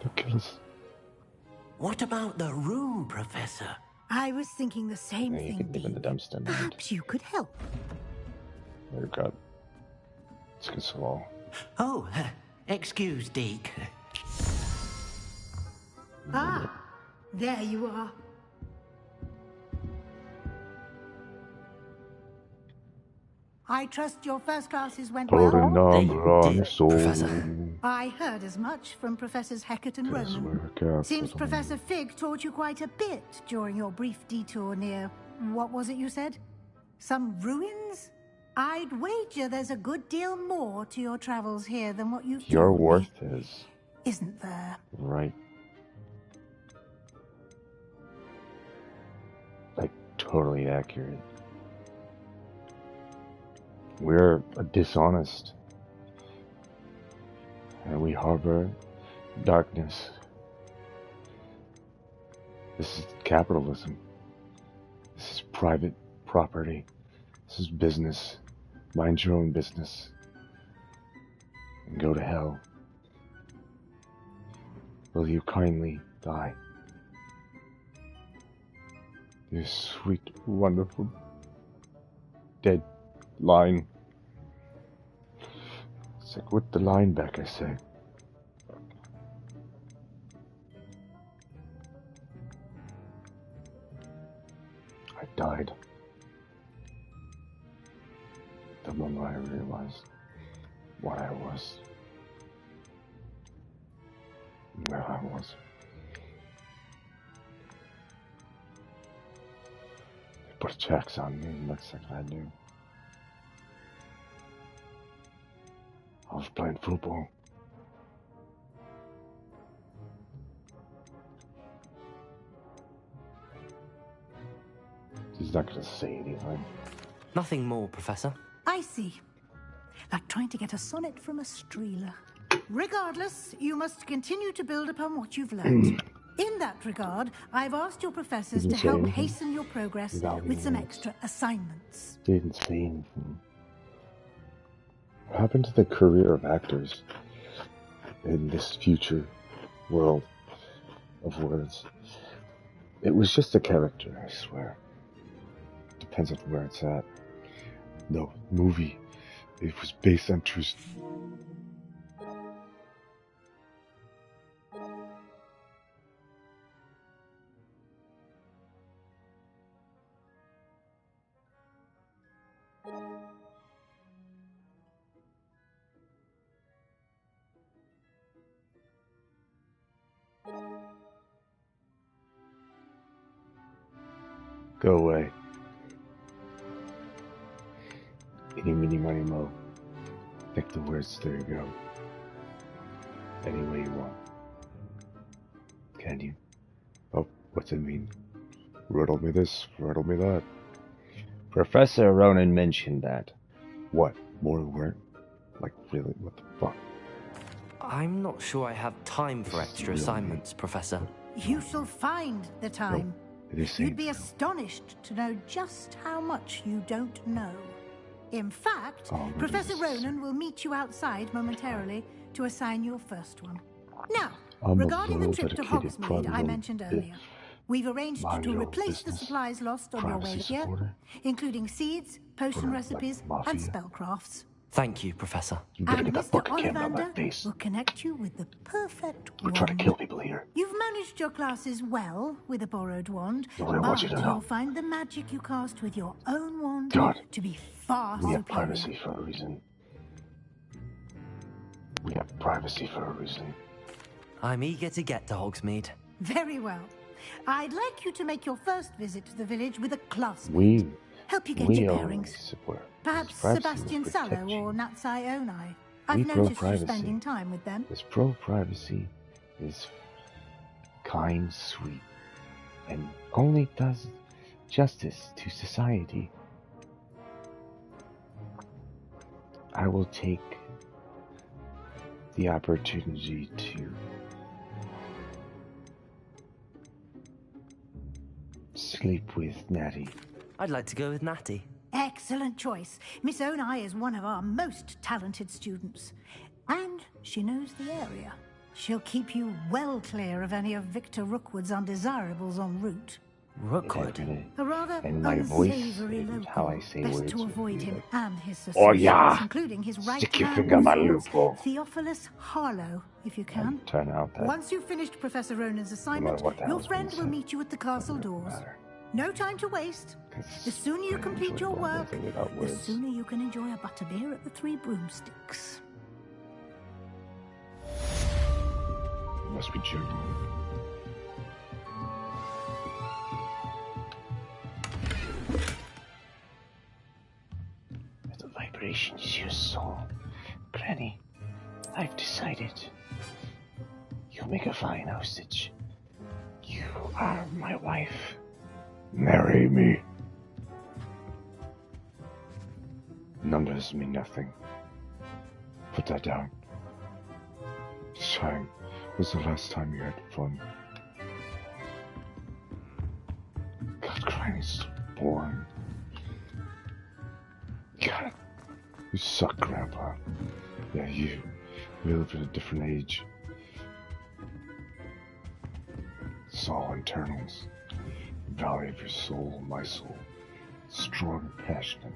They'll kill us. What about the room, Professor? I was thinking the same thing. You can live in the dumpster. Perhaps you could help. Oh God. It's against the law. Oh, Excuse, Deke. Ah, there you are. I trust your first classes went well. Professor. I heard as much from Professors Hecat and Ronan. Seems Professor Fig taught you quite a bit during your brief detour near... what was it you said? Some ruins? I'd wager there's a good deal more to your travels here than what you've Your told me. worth is... Isn't there? Right. Like, totally accurate. We're dishonest. And we harbor darkness. This is capitalism. This is private property. This is business. Mind your own business. And go to hell. Will you kindly die? You sweet, wonderful, dead line. It's like, with the line back, I say. I died the moment I realized what I was, where I was. They put checks on me the next second I knew. I was playing football. He's not gonna say anything. Nothing more, Professor. I see. Like trying to get a sonnet from a streeler. Regardless, you must continue to build upon what you've learned. In that regard, I've asked your professors to help hasten your progress with some extra assignments. Didn't say anything. What happened to the career of actors in this future world of words? It was just a character, I swear. Depends on where it's at. No, movie. It was based on true... Go away. Any, mini, money, mo. Pick the words, there you go. Any way you want. Can you? Oh, what's it mean? Riddle me this, riddle me that. Professor Ronan mentioned that. What? More work? Like, really? What the fuck? I'm not sure I have time for extra assignments, Professor. You shall find the time. It is You'd be astonished to know just how much you don't know. In fact, Professor Ronan will meet you outside momentarily to assign your first one. Now, regarding the trip to Hogsmeade I mentioned earlier, we've arranged to replace the supplies lost on your way here, including seeds, potion recipes, and spellcrafts. Thank you, Professor. You better And get that Mr. fucking camera on my Ollivander face. will connect you with the perfect We're wand. trying to kill people here. You've managed your classes well with a borrowed wand, Nobody wants you to know. you'll find the magic you cast with your own wand God. to be far We have superior. privacy for a reason. We have privacy for a reason. I'm eager to get to Hogsmeade. Very well. I'd like you to make your first visit to the village with a classmate. Help you get your bearings. Perhaps Sebastian Sallow or Natsai Onai. I've noticed you spending time with them. This pro-privacy is kind, sweet, and only does justice to society. I will take the opportunity to sleep with Natty. I'd like to go with Natty. Excellent choice. Miss Onai is one of our most talented students. And she knows the area. She'll keep you well clear of any of Victor Rookwood's undesirables en route. Rookwood. A rather And my voice, unsavory and local. how I say Best words to would avoid be him like, and his "Oh associates, yeah, including his stick your right-hand finger in my man, loophole." Theophilus Harlow, if you can. Turn out that Once you've finished Professor Ronan's no assignment, matter what the your hell's being friend will said, meet you at the castle doors. matter. No time to waste. The sooner you I complete enjoy your going work, with it without the words. sooner you can enjoy a butterbeer at the Three Broomsticks. You must be joking. The vibration is your soul. Granny, I've decided. You'll make a fine hostage. You are my wife. Marry me. Numbers mean nothing. Put that down. Time was the last time you had fun. God, Granny's so boring. God, you suck, Grandpa. Yeah, you live in a different age. It's all internals. The valley of your soul, my soul. Strong and passionate.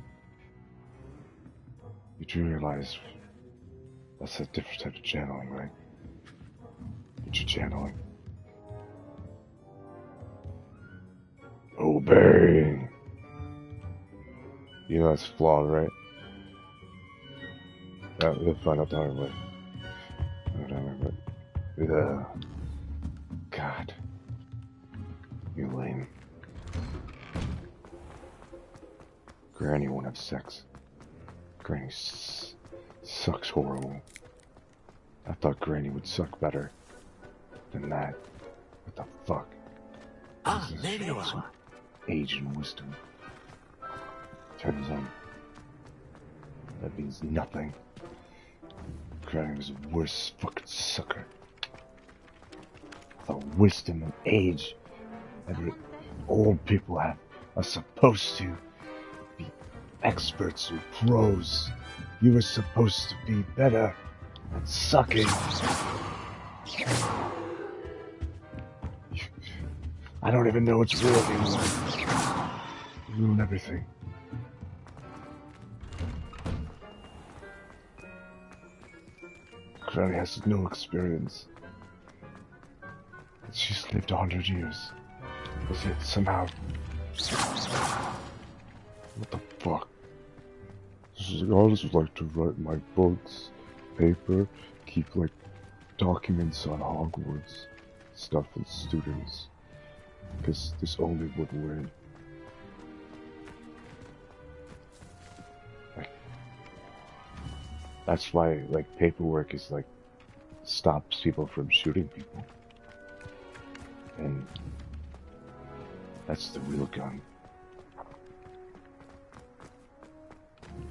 You do realize that's a different type of channeling, right? What you channeling? Obey. You know that's flawed, right? We'll find out the hard way. Yeah. God. You lame. Granny won't have sex. Granny sucks horrible. I thought Granny would suck better than that. What the fuck? Ah, there you are. Age and wisdom. Turns out that means nothing. Granny was the worst fucking sucker. The wisdom and age that old people have are supposed to be experts and pros. You were supposed to be better at sucking. I don't even know what's real anymore. You ruin everything. Granny has no experience. She's lived 100 years. But yet somehow... What the fuck? She's like, I just like to write my books, paper, keep like documents on Hogwarts stuff and students. Because this only would win. Like, that's why like paperwork is like stops people from shooting people. And that's the real gun.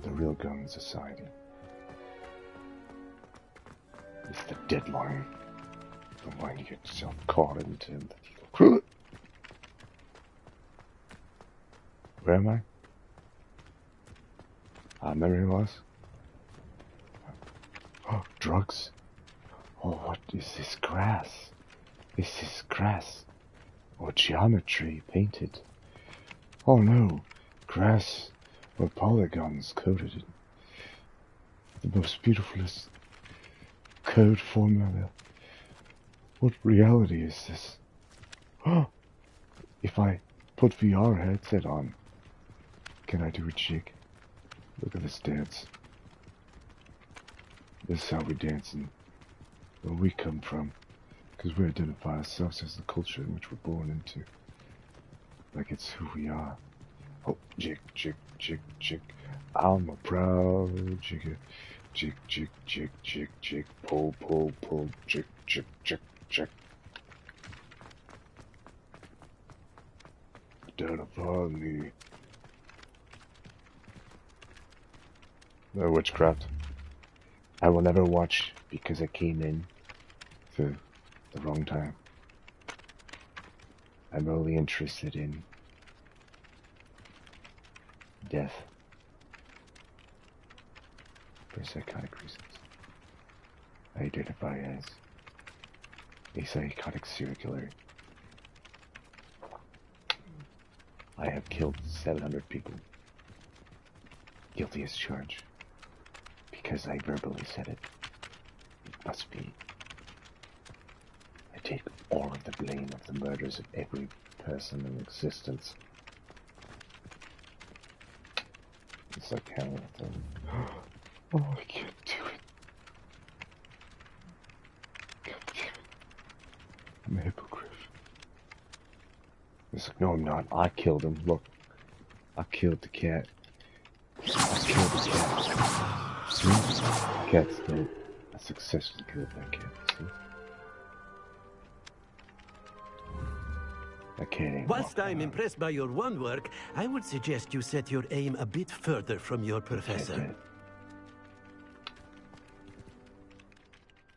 The real gun in society. It's the deadline. The line you get yourself caught into and that you go, where am I? Memory loss? Oh, drugs? Oh, what is this grass? This is grass. Or geometry painted. Oh no, grass or polygons coated in the most beautifulest code formula. What reality is this? Oh, if I put VR headset on, can I do a jig? Look at this dance. This is how we dance and where we come from. Because we identify ourselves as the culture in which we're born into. Like it's who we are. Oh, jig, jig, jig, jig. I'm a proud jigger. Jig, jig, jig, jig, jig. Pull, pull, pull. Jig, jig, jig, jig. Identify me. No witchcraft. I will never watch because I came in for the wrong time. I'm only interested in death for psychotic reasons. I identify as a psychotic serial killer. I have killed 700 people. Guilty as charged. Because I verbally said it. It must be. I take all of the blame of the murders of every person in existence. It's like kind of thing. Oh, I can't do it. God damn it. I'm a hypocrite. It's like, no, I'm not. I killed him. Look. I killed the cat. I killed the cat. See? The cat's dead. I successfully killed that cat. See? That cat ain't Whilst I'm impressed by your one work, I would suggest you set your aim a bit further from your professor.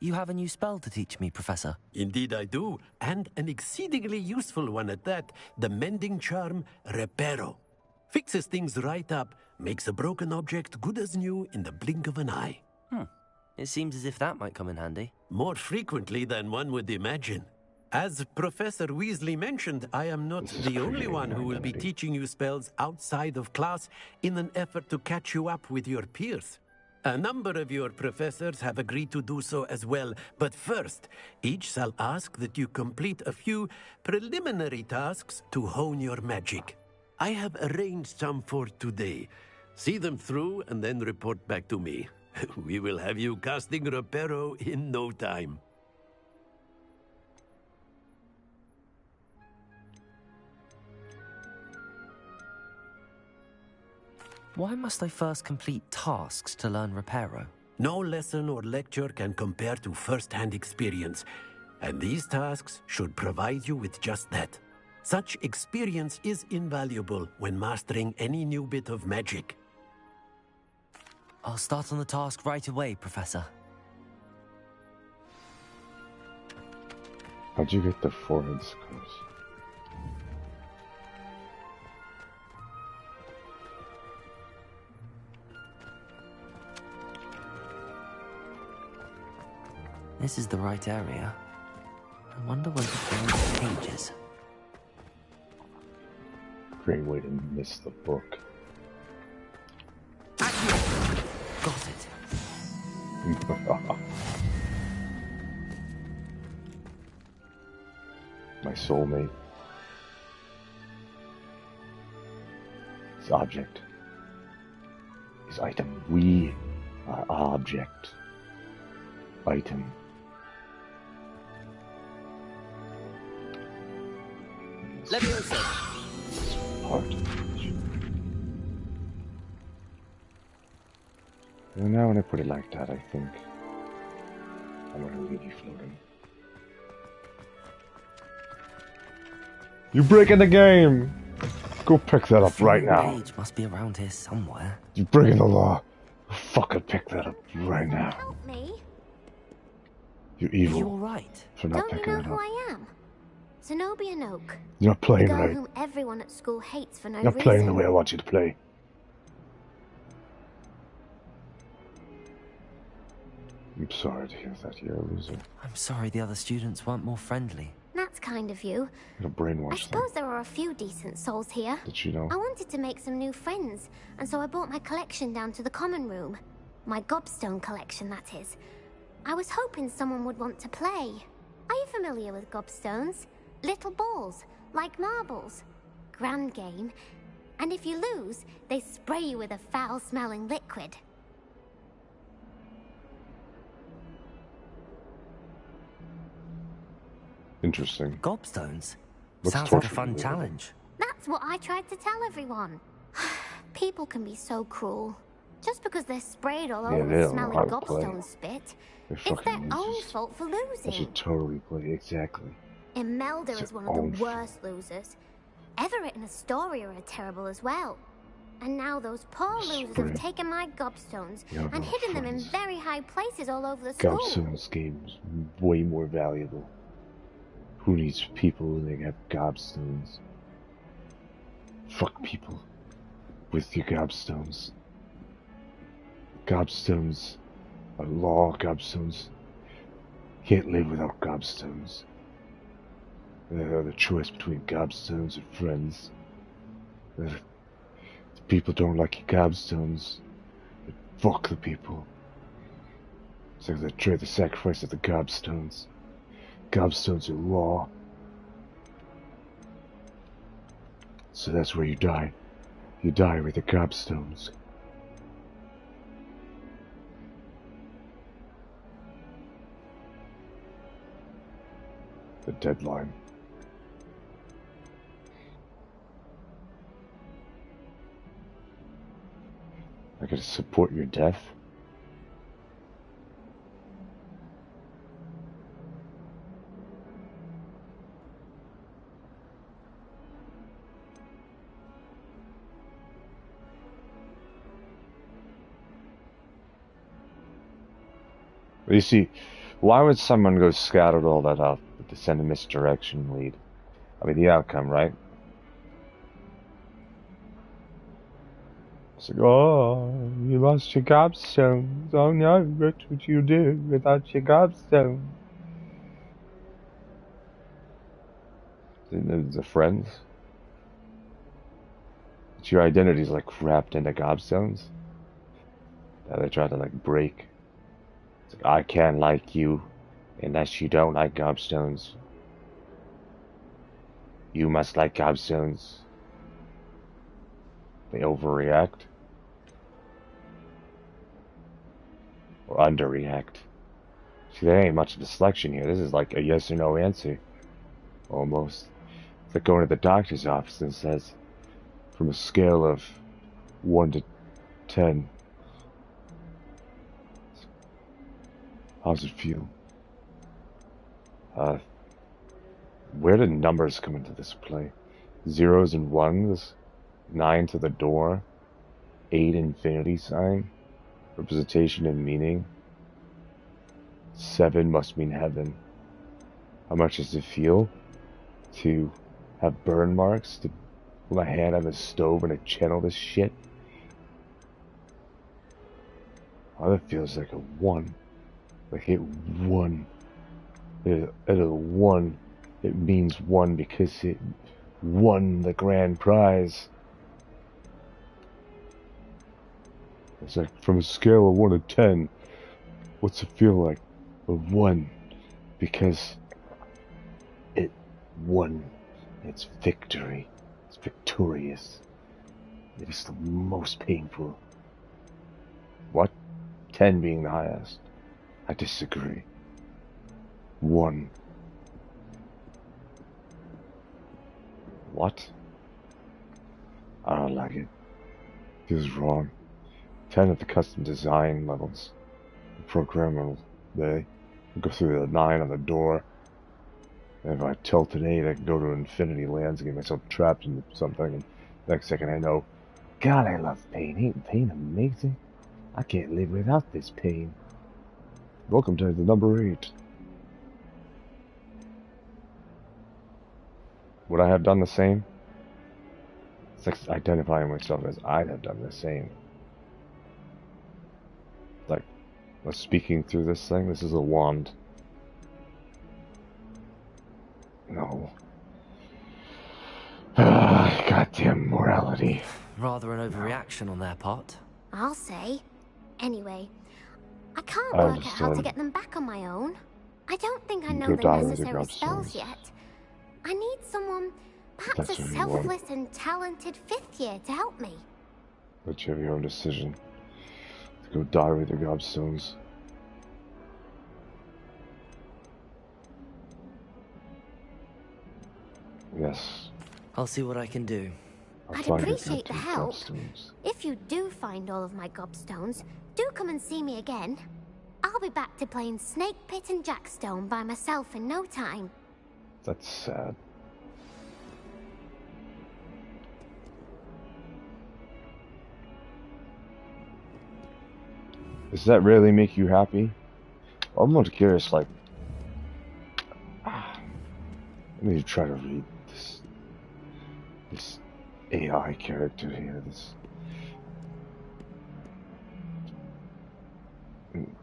You have a new spell to teach me, Professor. Indeed I do, and an exceedingly useful one at that. The mending charm, Reparo. Fixes things right up, makes a broken object good as new in the blink of an eye. It seems as if that might come in handy. More frequently than one would imagine. As Professor Weasley mentioned, I am not the only one who will be teaching you spells outside of class in an effort to catch you up with your peers. A number of your professors have agreed to do so as well, but first, each shall ask that you complete a few preliminary tasks to hone your magic. I have arranged some for today. See them through and then report back to me. We will have you casting Reparo in no time. Why must I first complete tasks to learn Reparo? No lesson or lecture can compare to first-hand experience, and these tasks should provide you with just that. Such experience is invaluable when mastering any new bit of magic. I'll start on the task right away, Professor. How'd you get the forehead scars? This is the right area. I wonder where to find the pages. Great way to miss the book. Got it. My soulmate. His object. His item. We are object. Item. Leviosa. Heart. And now when I put it like that, I think I'm gonna leave you floating. You're breaking the game! Go pick that up right now. The page must be around here somewhere. You're breaking the law. Fucking pick that up right now. Help me. You're evil. Are you alright? For not Don't you picking know it who up. I am? Zenobia Noak. You're not playing the girl right. whom everyone at school hates for no You're not reason. playing the way I want you to play. I'm sorry to hear that you're a loser. I'm sorry the other students weren't more friendly. That's kind of you. You're a brainwash I suppose there are a few decent souls here. Did you know? I wanted to make some new friends, and so I brought my collection down to the common room. My gobstone collection, that is. I was hoping someone would want to play. Are you familiar with gobstones? Little balls, like marbles. Grand game. And if you lose, they spray you with a foul-smelling liquid. Interesting. Gobstones? Looks Sounds like a torturing, fun doesn't it? challenge. That's what I tried to tell everyone. People can be so cruel. Just because they're sprayed all Yeah, over they with don't know smelly how to play. gobstone spit, They're it's their fucking own losers. fault for I losing. should totally play, exactly. Imelda It's is one their of own the worst losers. Everett and Astoria are terrible as well. And now those poor losers Spray. have taken my gobstones You have and no hidden them in friends. very high places all over the school. Gobstones game's way more valuable. Who needs people when they have gobstones? Fuck people with your gobstones. Gobstones are law. Gobstones can't live without gobstones. They're the choice between gobstones and friends. The people don't like your gobstones. Fuck the people. So they trade the sacrifice of the gobstones. Gobstones are law. So that's where you die. You die with the gobstones. The deadline. I gotta support your death. You see, why would someone go scout all that out to send a misdirection lead? I mean, the outcome, right? It's like, oh, you lost your gobstones. Oh no, what would you do without your gobstones? The friends? But your identity's like wrapped into gobstones that they try to like break. It's like, I can't like you unless you don't like gobstones. You must like gobstones. They overreact. Or underreact. See, there ain't much of a selection here. This is like a yes or no answer. Almost. It's like going to the doctor's office and says, from a scale of 1 to 10, how's it feel? Where did numbers come into this play? 0s and 1s, 9 to the door, 8 infinity sign, representation and meaning. 7 must mean heaven. How much does it feel to have burn marks, to put my hand on the stove and to channel this shit? Oh, that feels like a 1. Like it won. At a 1, it means 1 because it won the grand prize. It's like, from a scale of 1 to 10, what's it feel like? A 1, because it won. It's victory. It's victorious. It is the most painful. What? 10 being the highest. I disagree. 1. What? I don't like it. Feels wrong. 10 at the custom design levels. The programmer they go through the 9 on the door. And if I tilt an 8, I can go to infinity lands and get myself trapped into something. And next second I know, God, I love pain. Ain't pain amazing? I can't live without this pain. Welcome to the number 8. Would I have done the same? It's like identifying myself as I'd have done the same. Like, was speaking through this thing? This is a wand. No. Goddamn morality. Rather an overreaction on their part. I'll say. Anyway, I can't work out how to get them back on my own. I don't think I know the necessary spells yet. I need someone, perhaps a selfless and talented 5th year to help me. But you have your own decision. To go die with the gobstones. Yes. I'll see what I can do. I'd appreciate the help. If you do find all of my gobstones, do come and see me again. I'll be back to playing Snake Pit and Jackstone by myself in no time. That's sad. Does that really make you happy? I'm more curious, like... I need to try to read this AI character here,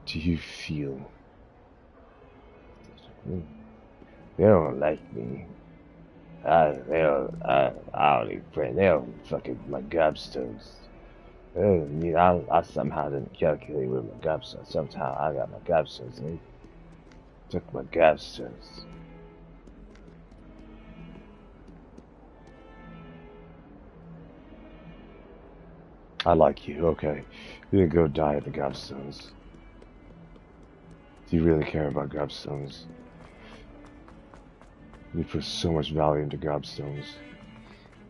Do you feel... They don't like me. I don't even pray. They don't fucking my gobstones. I somehow didn't calculate with my gobstones. Somehow I got my gobstones and they took my gobstones. I like you, okay. You didn't go die at the gobstones. Do you really care about gobstones? You put so much value into gobstones.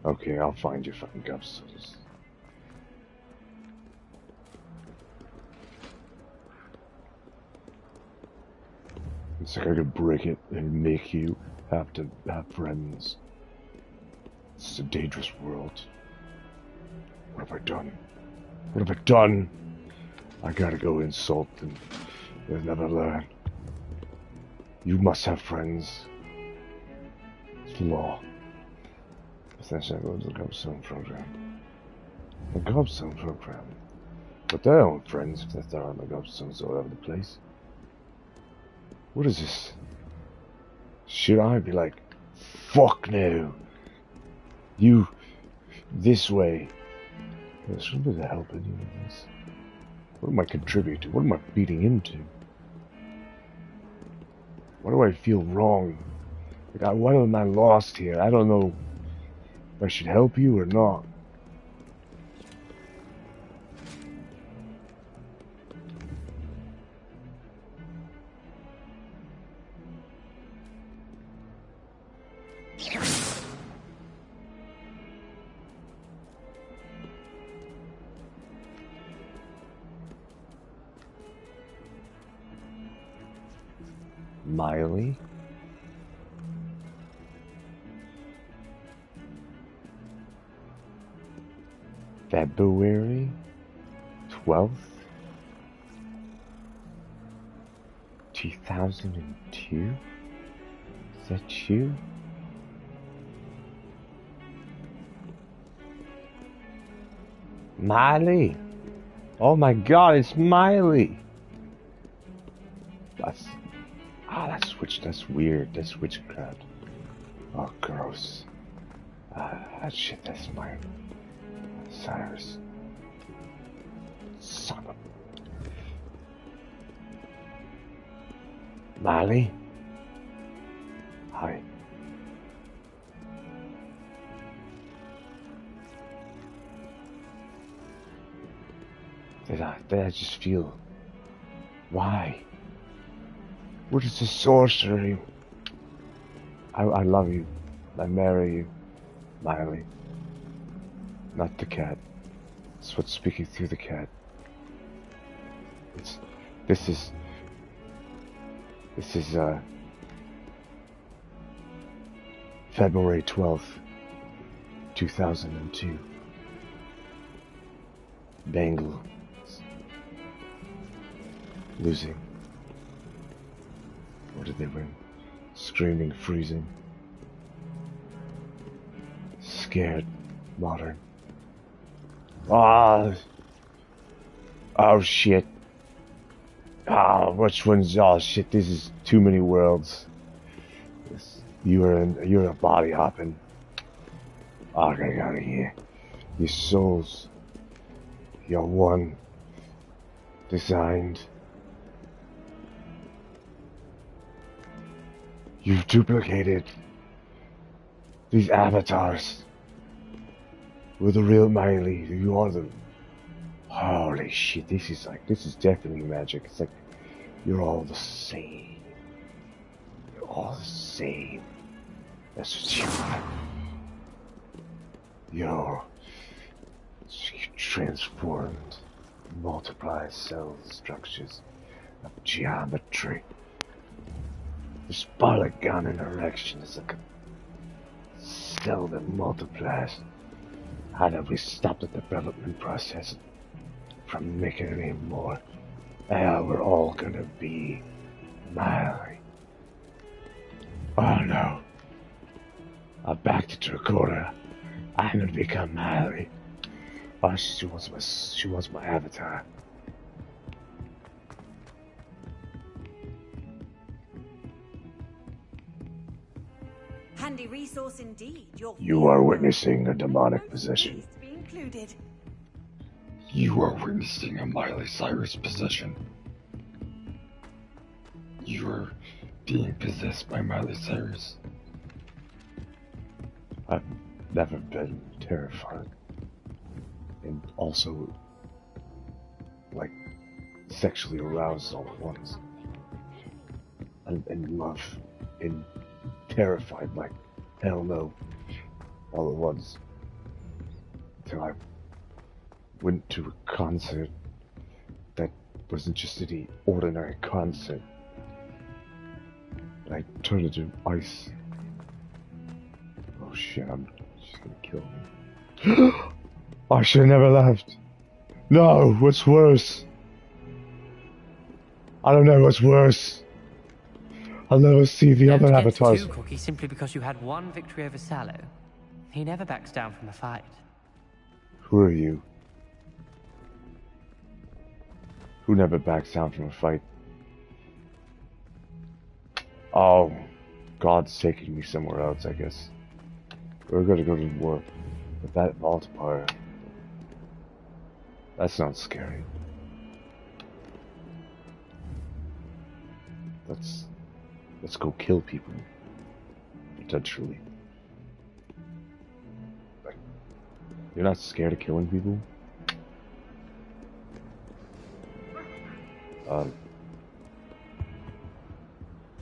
Okay, I'll find your fucking gobstones. It's like I could break it and make you have to have friends. It's a dangerous world. What have I done? What have I done? I gotta go insult and they'll never learn. You must have friends. It's law. Essentially, I go to the Gobstone program. The Gobstone program? But they aren't friends if they're on the Gobstones all over the place. What is this? Should I be like, fuck no? You, this way. There shouldn't be helping you in this. What am I contributing? What am I feeding into? Why do I feel wrong? Like, why am I lost here? I don't know if I should help you or not. Miley? February 12th, 2002? Is that you? Miley! Oh my god, it's Miley! That's weird. That's witchcraft. Oh, gross. Shit, that's my Cyrus. Son of... Miley? Hi. Did I just feel... Why? What is the sorcery? I love you. I marry you, Miley. Not the cat. It's what's speaking through the cat. This is February 12th, 2002. Bengal. Losing. What did they win? Screaming, freezing. Scared. Modern. Oh shit. Which one's... Oh shit, this is too many worlds. You're a body hopping. Oh, I gotta get out of here. Your souls. You're one. Designed. You've duplicated these avatars. We're the real Miley. You are the... Holy shit, this is definitely magic. It's like, you're all the same. You're all the same. That's what you are. You're transformed, multiply cell structures of geometry. This polygon in erection is like a cell that multiplies. How do we stop the development process from making any more? We're all gonna be Miley. Oh no. I backed it to a corner. I'm gonna become Miley. Oh, she wants my avatar. handy resource indeed. You are witnessing a demonic possession. To be included. You are witnessing a Miley Cyrus possession. You are being possessed by Miley Cyrus. I've never been terrified. And also, like, sexually aroused all at once. And love and terrified like hell no all at once. Until I went to a concert that wasn't just any ordinary concert. I turned into ice. Oh shit, she's gonna kill me. I should have never left. No, what's worse? I don't know what's worse. I'll never see the other avatars. Too cocky simply because you had one victory over Sallow. He never backs down from a fight. Who are you? Who never backs down from a fight? Oh, God's taking me somewhere else, I guess. We're gonna go to war. But that multiplier, that sounds scary. Let's go kill people. Potentially. Like, you're not scared of killing people?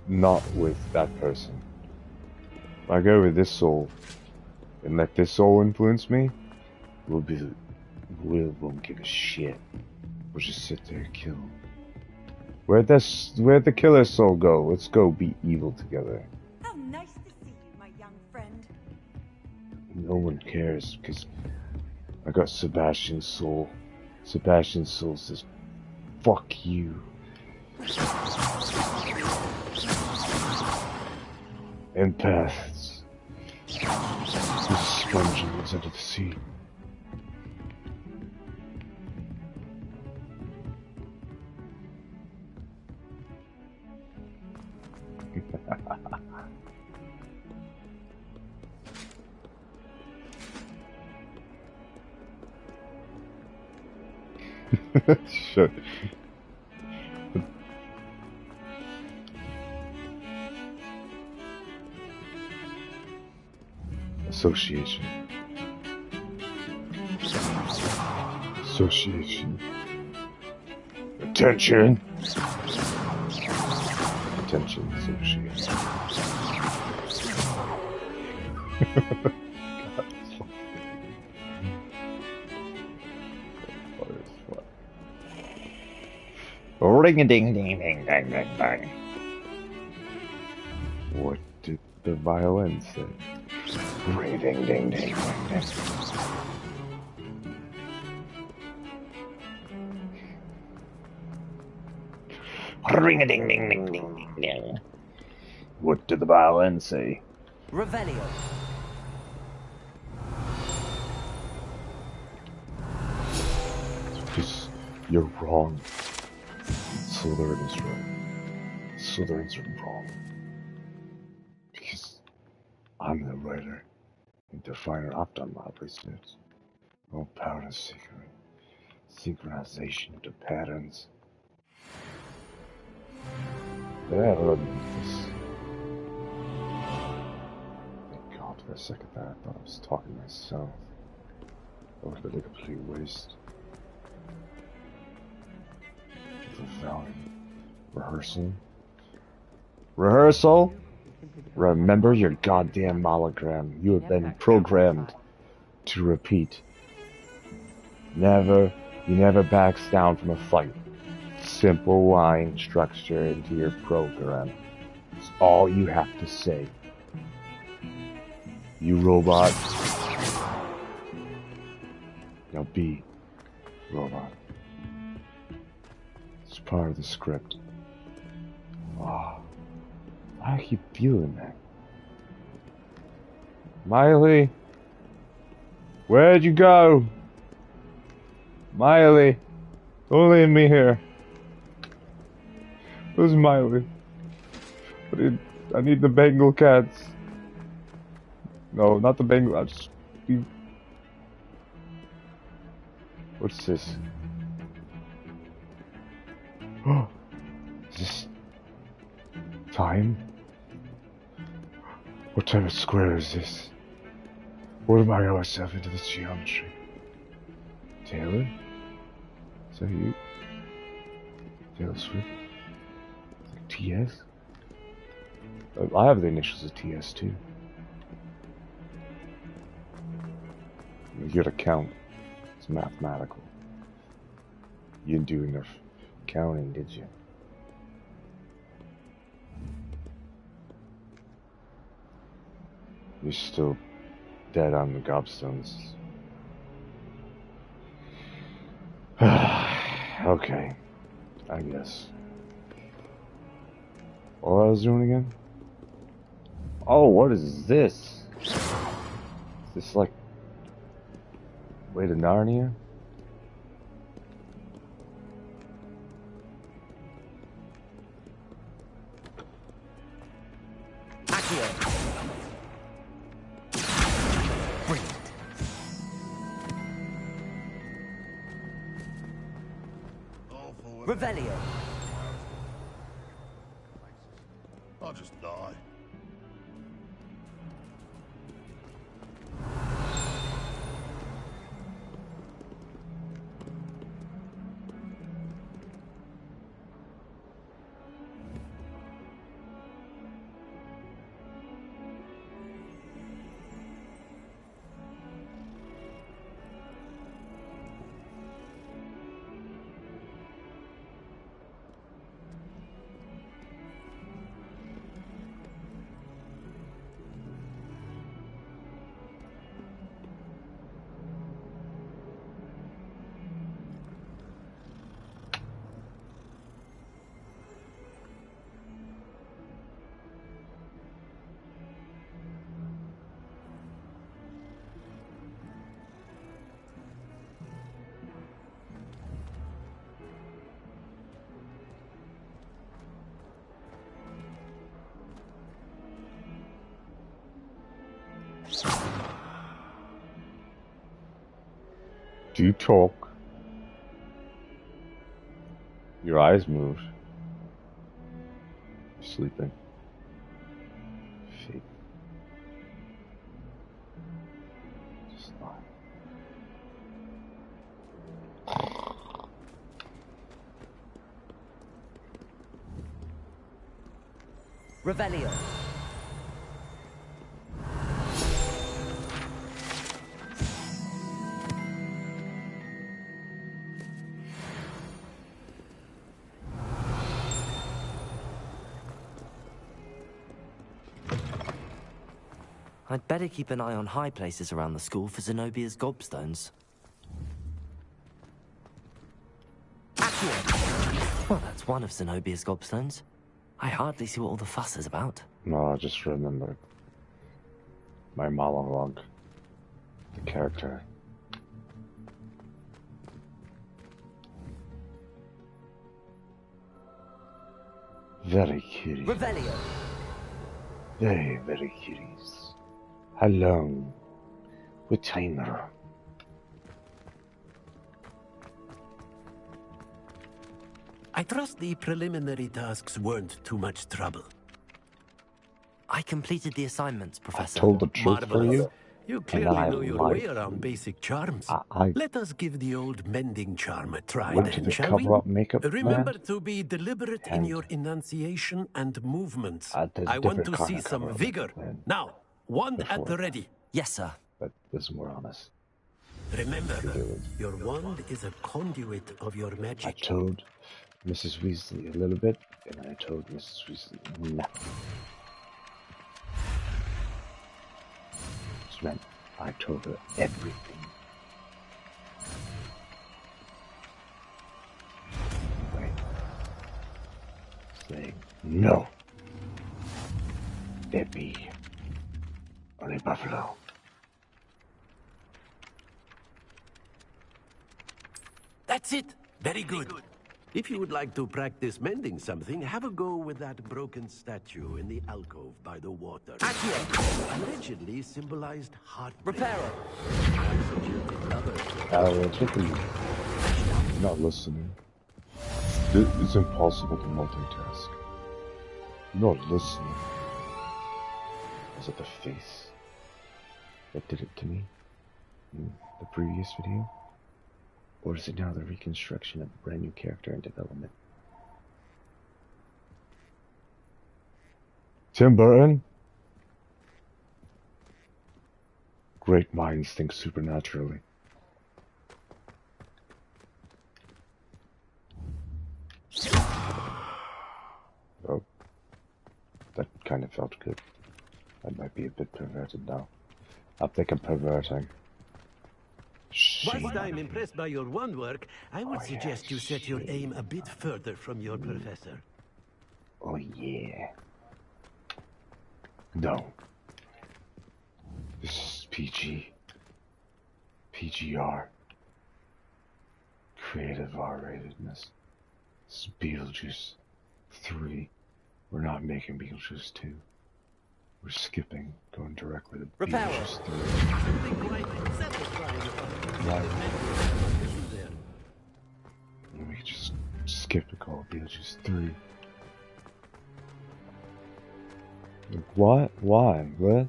Not with that person. If I go with this soul and let this soul influence me, we won't give a shit. We'll just sit there and kill. Where'd the killer soul go? Let's go be evil together. How nice to see you, my young friend. No one cares, because I got Sebastian's soul. Sebastian's soul says, fuck you. Empaths. There's a sponge in the under the sea. Shit. Association. Association. Attention. Attention, association. Ring a ding ding ding ding ding ding. What did the violin say? Ring ding ding ding ding ding. Ring a ding ding ding ding ding ding. What did the violin say? Revelio. Because you're wrong. Slytherin is right. Slytherin's wrong. Because I'm the writer and definer. I've done my research. All power to secret. Synchronization into patterns. Yeah, I don't know this. Thank God for a second there. I thought I was talking to myself. That would have been a complete waste. Rehearsal. Rehearsal? Remember your goddamn hologram. You have been programmed to repeat. You never backs down from a fight. Simple line structure into your program. It's all you have to say. You robot. Now be robot. It's part of the script. Oh, I keep feeling that. Miley, where'd you go? Miley, don't leave me here. Who's Miley? I need the Bengal cats. No, not the Bengal. I'll just be... What's this? Oh, is this time? What type of square is this? What am I got myself into this geometry? Taylor? Is that you? Taylor Swift? Like TS? I have the initials of TS too. You gotta count. It's mathematical. You didn't do enough counting, did you? You're still dead on the gobstones. Okay, I guess. What I was doing again? Oh, what is this? Is this like way to Narnia? Revelio. I'll just die. Do you talk? Your eyes move. You're sleeping. Fake. Just lie. Revelio. I'd better keep an eye on high places around the school for Zenobia's gobstones. Well, that's one of Zenobia's gobstones. I hardly see what all the fuss is about. No, I just remember my monologue. The character. Very curious. Revelio. Very, very curious. How long? What timer? I trust the preliminary tasks weren't too much trouble. I completed the assignments, Professor. I told the truth for you. You clearly know your way around basic charms. Let us give the old mending charm a try went to then, the shall we? cover-up makeup Remember man. to be deliberate in your enunciation and movements. At the I want to different see kind of some cover-up vigor. makeup man Now, wand at before. the ready. Yes, sir. But this is more honest. Remember, your wand is a conduit of your magic. I told Mrs. Weasley a little bit, and I told Mrs. Weasley nothing. Which meant I told her everything. Wait. Saying no. There be only buffalo. That's it. Very good. If you would like to practice mending something, have a go with that broken statue in the alcove by the water. Allegedly symbolized heartbreak. Reparo. You're not listening. It's impossible to multitask. You're not listening. Was it the face that did it to me in the previous video? Or is it now the reconstruction of a brand new character in development? Tim Burton? Great minds think supernaturally. Oh, that kind of felt good. I might be a bit perverted now. I think I'm perverting. Whilst I'm impressed by your wand work, I would suggest you set your aim a bit further from your professor. Oh yeah. No. This is PG. PGR. Creative R-ratedness. This is Beetlejuice 3. We're not making Beetlejuice 2. We're skipping, going directly to Beetlejuice 3. We could just skip and call it Beetlejuice 3. Like, what? Why? What?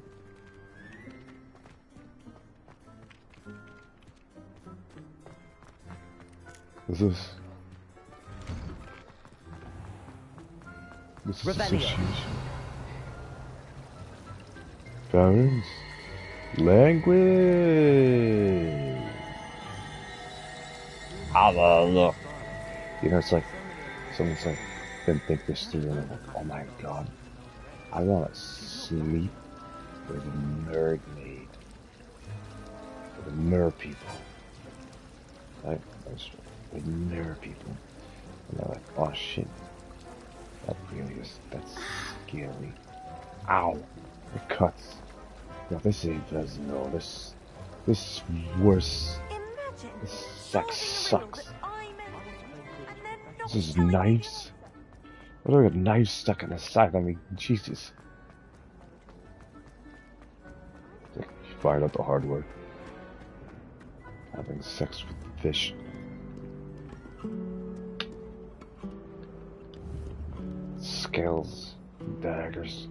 Is this? This is association. Parents. Language. Look. You know, it's like someone's like didn't think this through, and I'm like, oh my god, I want to sleep with a nerd maid, with the nerd people. Right? With nerd people, and they're like, oh shit, that really is, that's scary. Ow, it cuts. No, this ain't no, this is worse. This sex sucks. This is knives. What do I got knives stuck on the side? I mean, Jesus. You find out the hard way. Having sex with fish. Scales, daggers.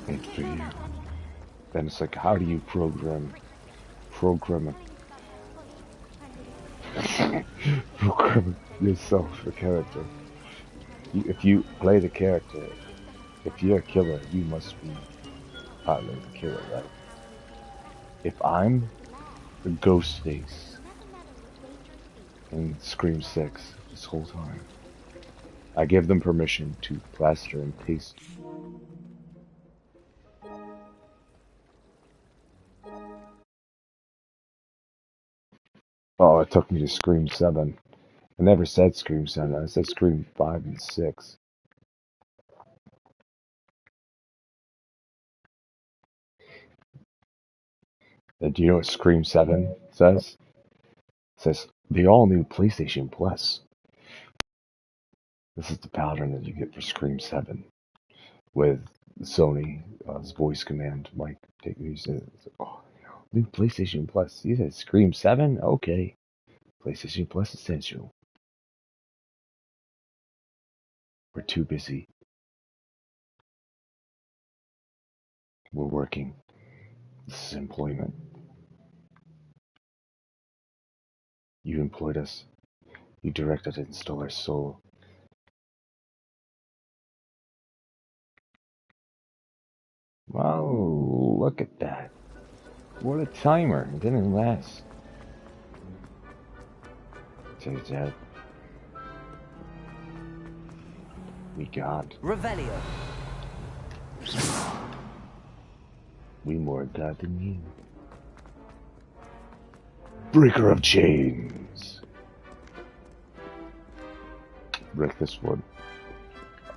Made for you. Then it's like, how do you program yourself, the character? If you play the character, if you're a killer, you must be partly the killer, right? If I'm the Ghostface in Scream 6 this whole time, I give them permission to plaster and paste. Oh, it took me to Scream 7. I never said Scream 7, I said Scream 5 and 6. And do you know what Scream 7 says? It says, the all-new PlayStation Plus. This is the pattern that you get for Scream 7. With Sony's voice command, Mike, take it easy. Oh, new PlayStation Plus. You said Scream 7? Okay. PlayStation Plus Essential. We're too busy. We're working. This is employment. You employed us. You directed and stole our soul. Wow, look at that. What a timer. It didn't last. Take that. We got. Revelio. We more God than you. Breaker of chains. Break this one.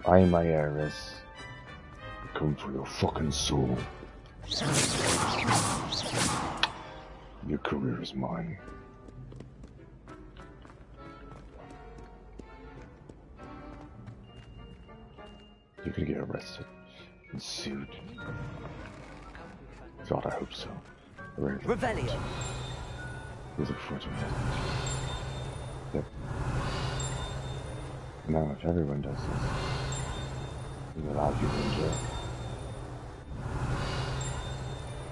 I am my heiress. Come for your fucking soul. Your career is mine. You're gonna get arrested and sued. God, I hope so. Revelio. He's a fortune. Yep. Now, if everyone does this, there's a lot of people in jail.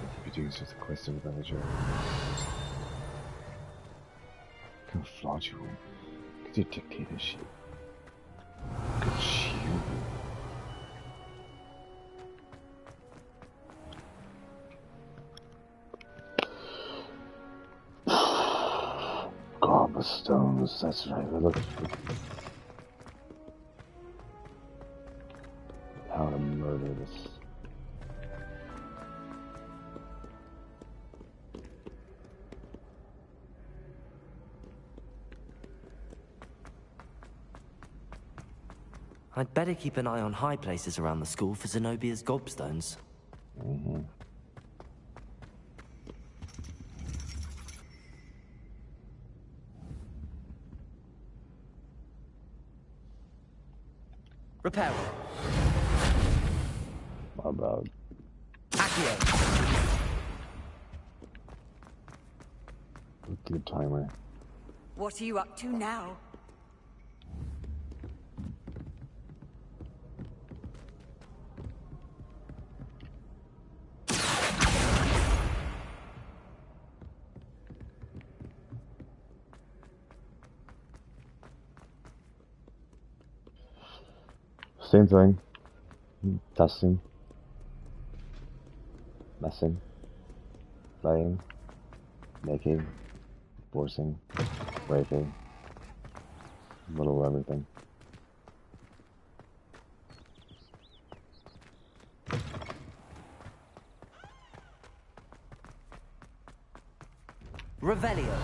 If you could do this with a quest of the villager, kind of flaunt you in. Could you dictatorship? Could you? Stones, that's right. We're looking for how to murder this. I'd better keep an eye on high places around the school for Zenobia's gobstones. Mm-hmm. Repair. My bad. Accio. Good timer. What are you up to now? Same thing. Testing. Messing. Playing. Making. Forcing. Raping. A little of everything. Revelio.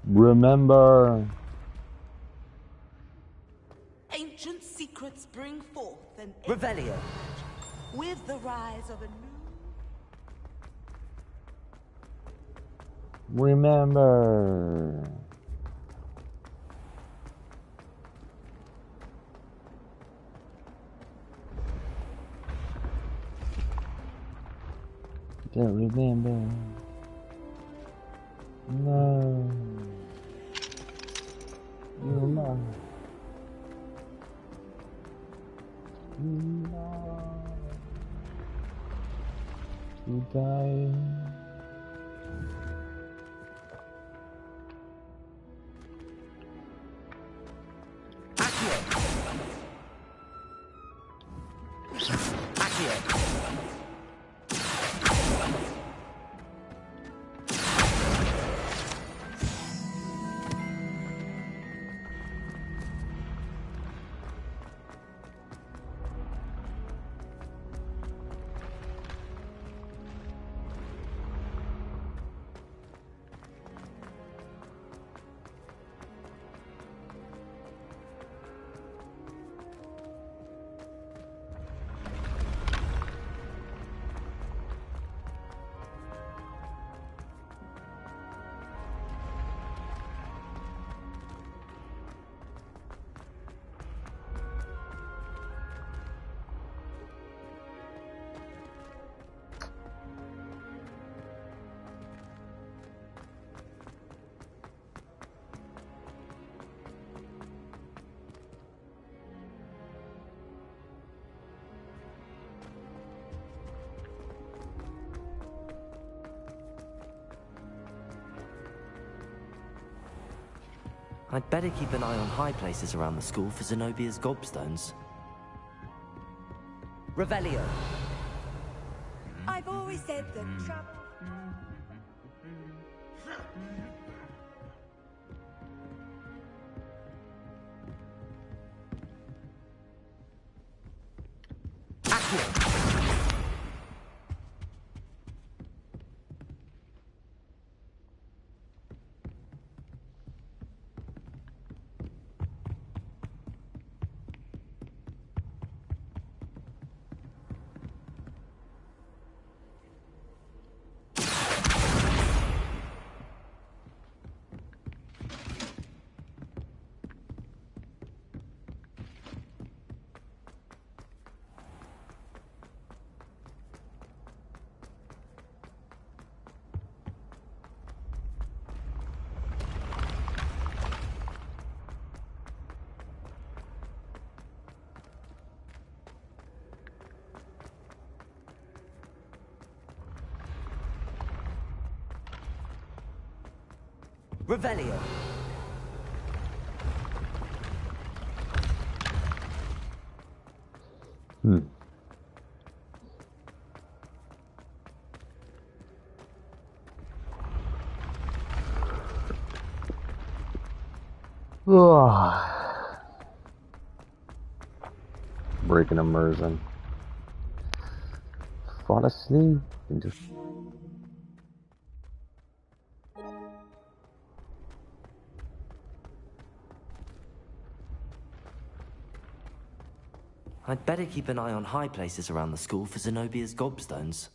Remember. Ancient secrets bring forth an Revelio. With the rise of a new... Remember. Don't remember. No. You're not. No. You die. I'd better keep an eye on high places around the school for Zenobia's gobstones. Revelio. I've always said that travel... Accio. Revelio. Breaking immersion. Fall asleep and just. I'd better keep an eye on high places around the school for Zenobia's gobstones.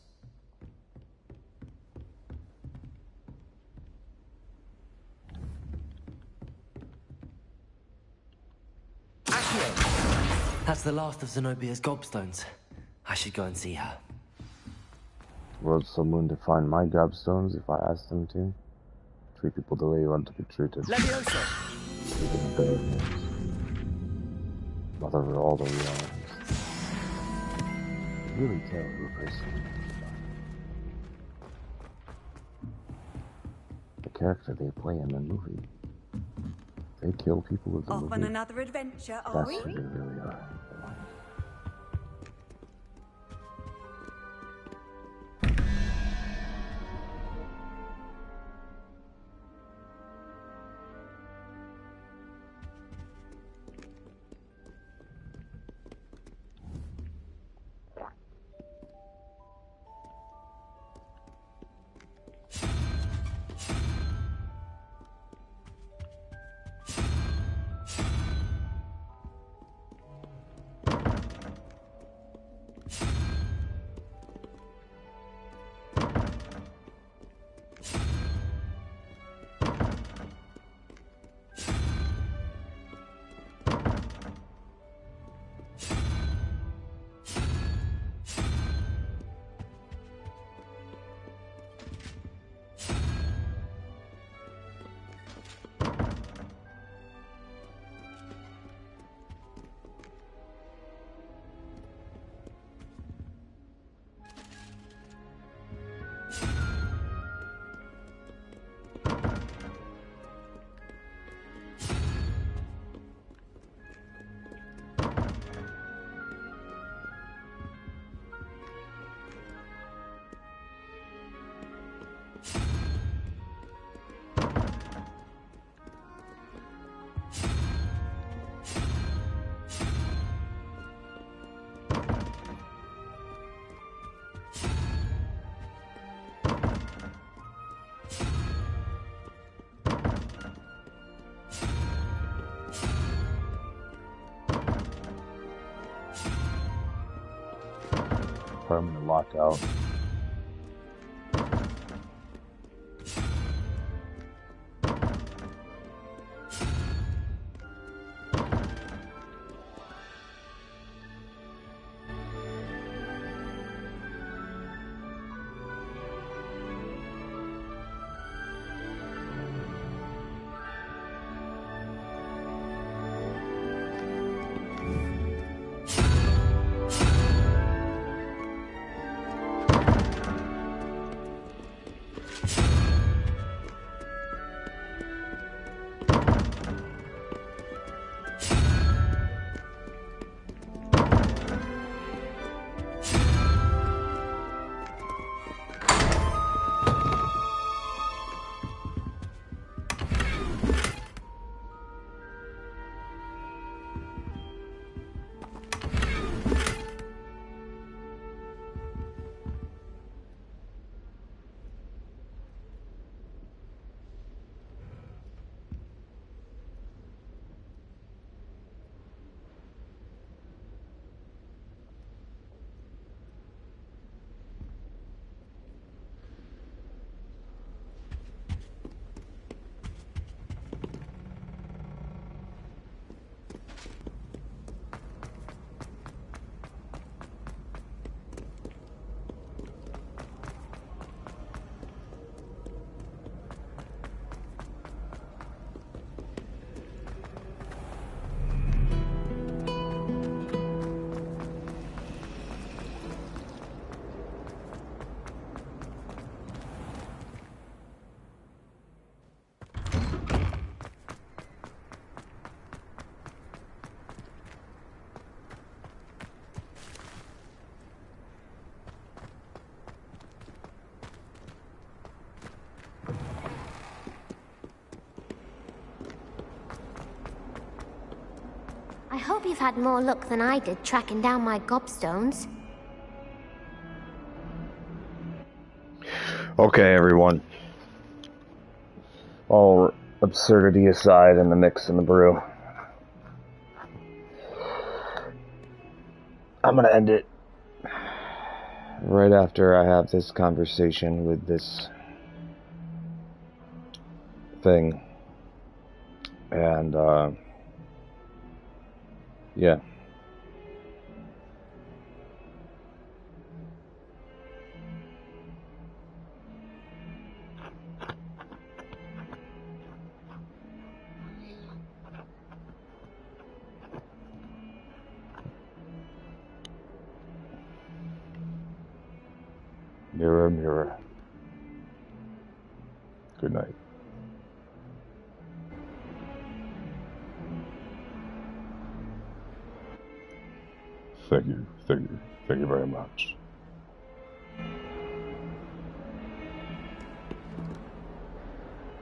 Accio! That's the last of Zenobia's gobstones. I should go and see her. Would someone to find my gobstones if I asked them to? Treat people the way you want to be treated. Levioso! Even better ones. Not over all the realities. Really tell who a person is. The character they play in the movie. They kill people with the Off movie. on another adventure, are That's we? who they really are. Permanent lockout. hope you've had more luck than I did tracking down my gobstones. Okay, everyone. All absurdity aside in the mix and the brew, I'm gonna end it right after I have this conversation with this thing. And, yeah. Mirror, mirror. Good night. Thank you very much.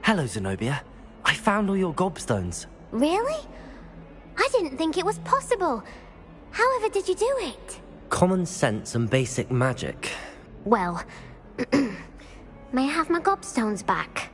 Hello, Zenobia. I found all your gobstones. Really? I didn't think it was possible. However did you do it? Common sense and basic magic. Well, may I have my gobstones back?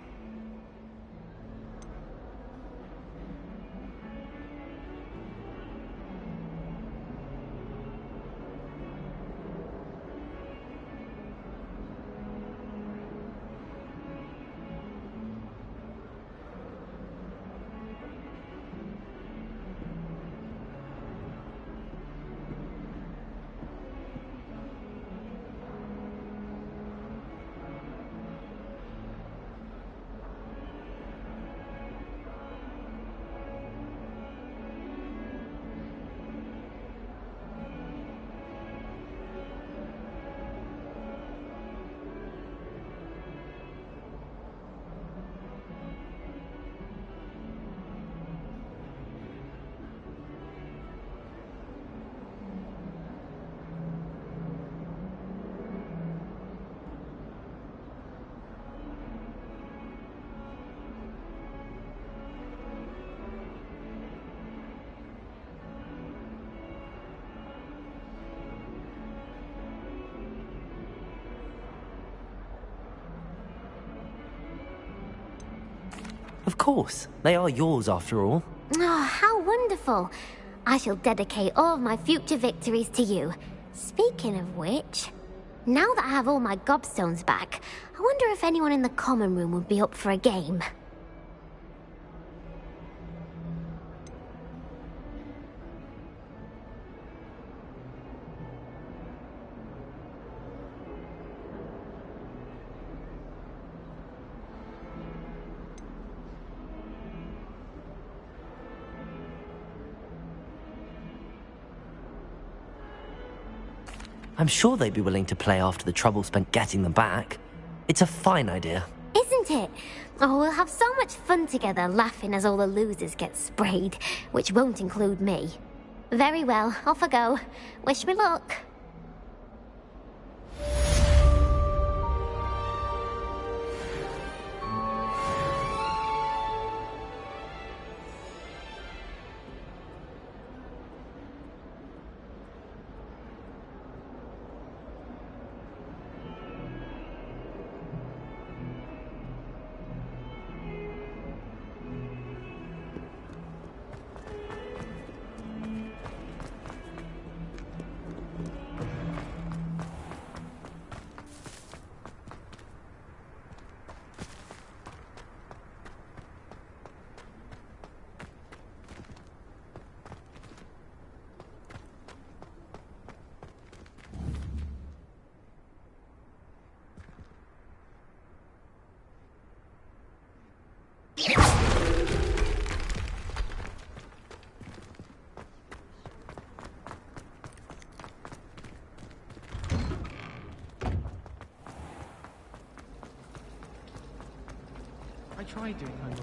Of course, they are yours after all. Oh, how wonderful. I shall dedicate all of my future victories to you. Speaking of which, now that I have all my gobstones back, I wonder if anyone in the common room would be up for a game. I'm sure they'd be willing to play after the trouble spent getting them back. It's a fine idea. Isn't it? Oh, we'll have so much fun together, laughing as all the losers get sprayed, which won't include me. Very well, off I go. Wish me luck. I tried doing homework.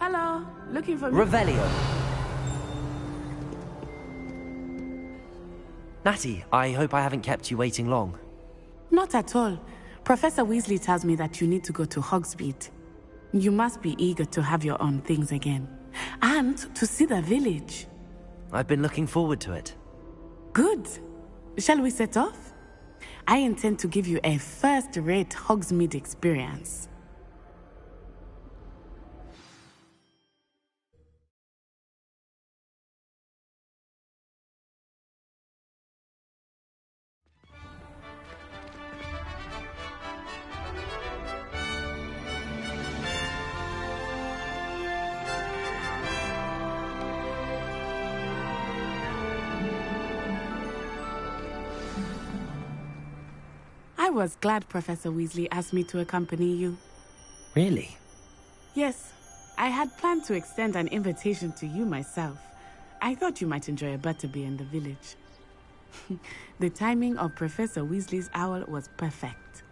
Hello, looking for me? Revelio. Natty, I hope I haven't kept you waiting long. Not at all. Professor Weasley tells me that you need to go to Hogsmeade. You must be eager to have your own things again. And to see the village. I've been looking forward to it. Good. Shall we set off? I intend to give you a first-rate Hogsmeade experience. I was glad Professor Weasley asked me to accompany you. Really? Yes, I had planned to extend an invitation to you myself. I thought you might enjoy a butterbeer in the village. The timing of Professor Weasley's owl was perfect.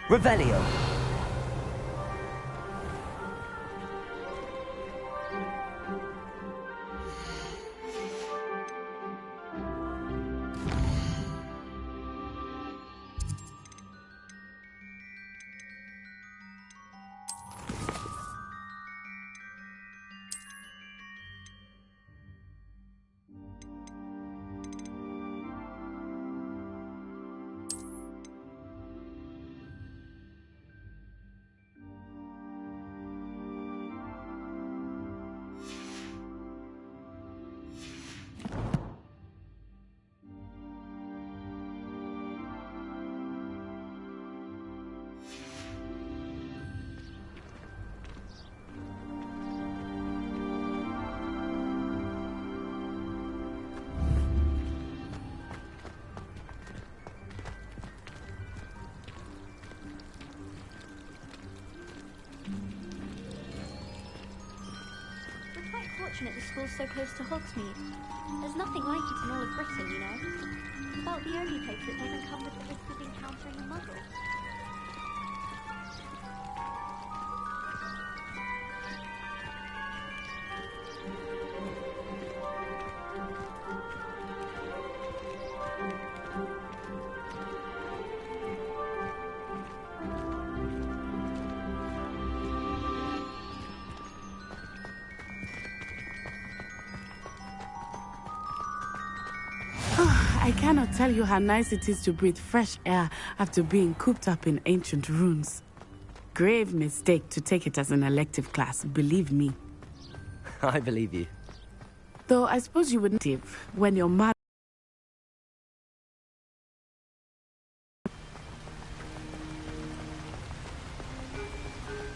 Revelio. Fortunate the school's so close to Hogsmeade. There's nothing like it in all of Britain, you know. It's about the only place that doesn't come with the risk of encountering a muggle. I cannot tell you how nice it is to breathe fresh air after being cooped up in ancient ruins. Grave mistake to take it as an elective class, believe me. I believe you. Though I suppose you wouldn't if when your mother...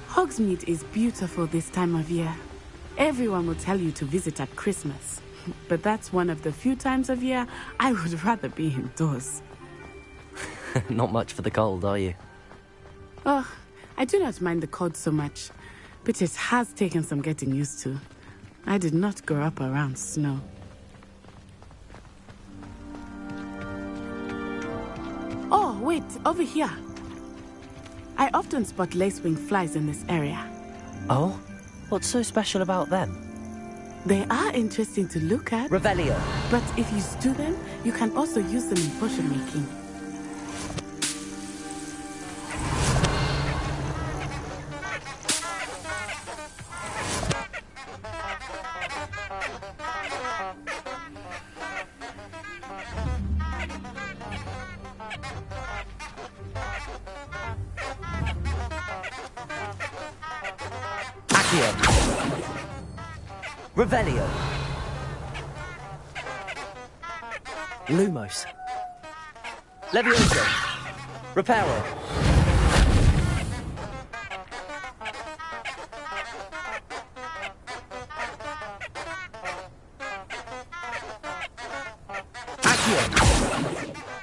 Hogsmeade is beautiful this time of year. Everyone will tell you to visit at Christmas. But that's one of the few times of year I would rather be indoors. Not much for the cold, are you? Oh, I do not mind the cold so much, but it has taken some getting used to. I did not grow up around snow. Oh, wait, over here. I often spot lacewing flies in this area. Oh? What's so special about them? They are interesting to look at. Revelio. But if you stew them, you can also use them in potion making. Revelio. Lumos. Levioso. Reparo. Accio.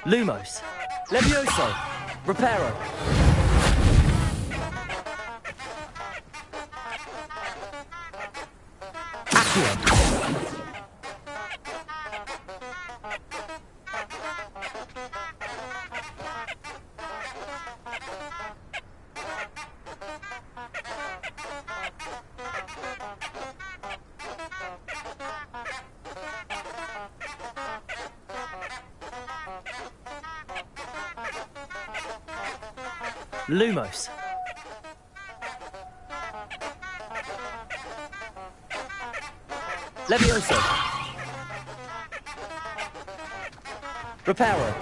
Lumos. Levioso. Reparo. Accio. Lumos. Levioso. Reparo.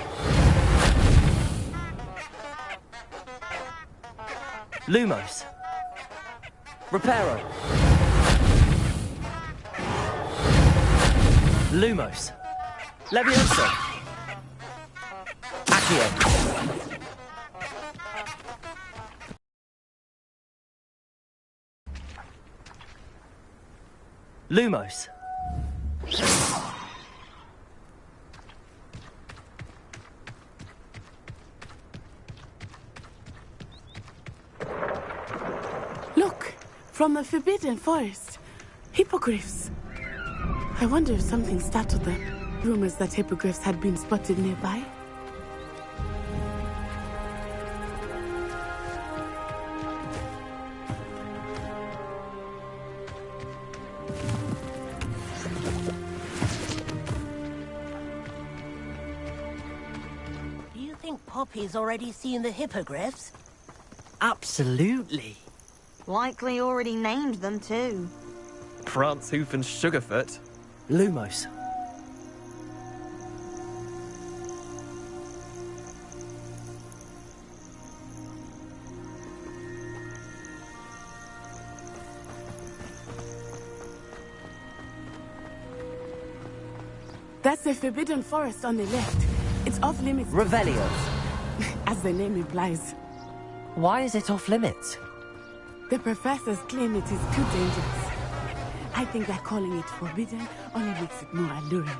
Lumos. Reparo. Lumos. Levioso. Accio. Lumos. Look, from the Forbidden Forest. Hippogriffs. I wonder if something startled them. Rumors that hippogriffs had been spotted nearby. Do you think Poppy's already seen the hippogriffs? Absolutely. Likely already named them too. Prance, Hoof and Sugarfoot. Lumos. That's the Forbidden Forest on the left. It's off limits. Revelio. As the name implies. Why is it off limits? The professors claim it is too dangerous. I think that calling it forbidden only makes it more alluring.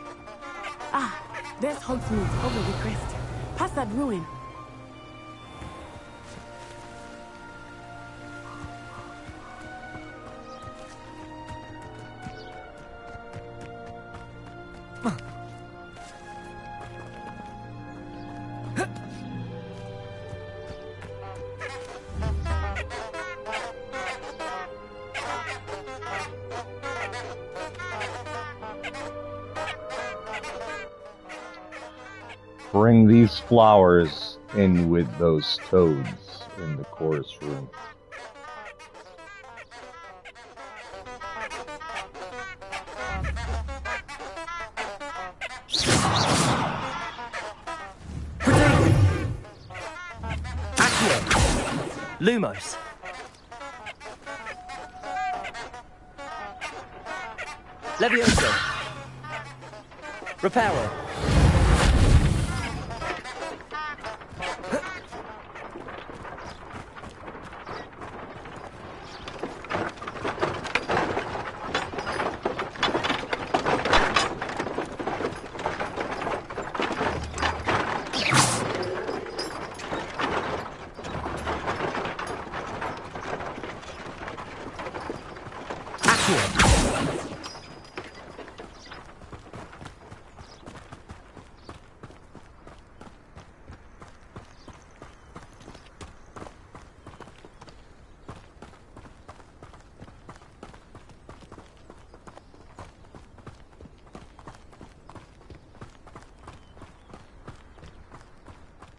Ah, there's Hogsmeade over the crest. Past that ruin. Bring these flowers in with those toads in the chorus room. Accio. Lumos. Levioso. Reparo.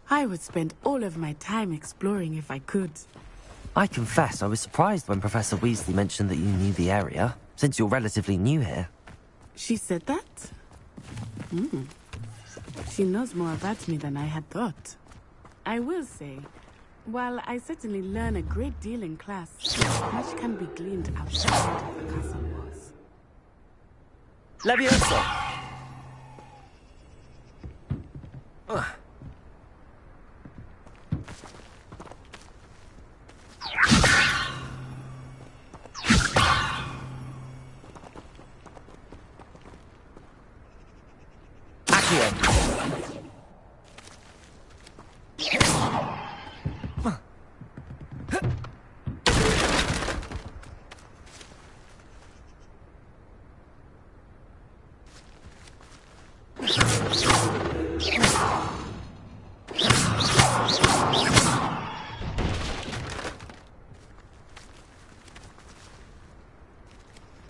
I would spend all of my time exploring if I could. I confess I was surprised when Professor Weasley mentioned that you knew the area, since you're relatively new here. She said that? She knows more about me than I had thought. I will say, while I certainly learn a great deal in class, much can be gleaned outside of the castle walls. Levioso!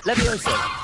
Levioso!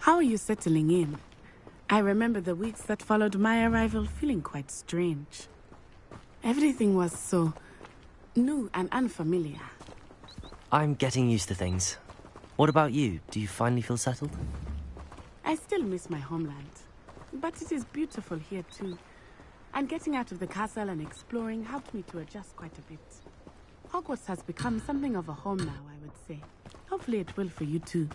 How are you settling in? I remember the weeks that followed my arrival feeling quite strange. Everything was so new and unfamiliar. I'm getting used to things. What about you? Do you finally feel settled? I still miss my homeland, but it is beautiful here too. And getting out of the castle and exploring helped me to adjust quite a bit. Hogwarts has become something of a home now, I would say. Hopefully it will for you too.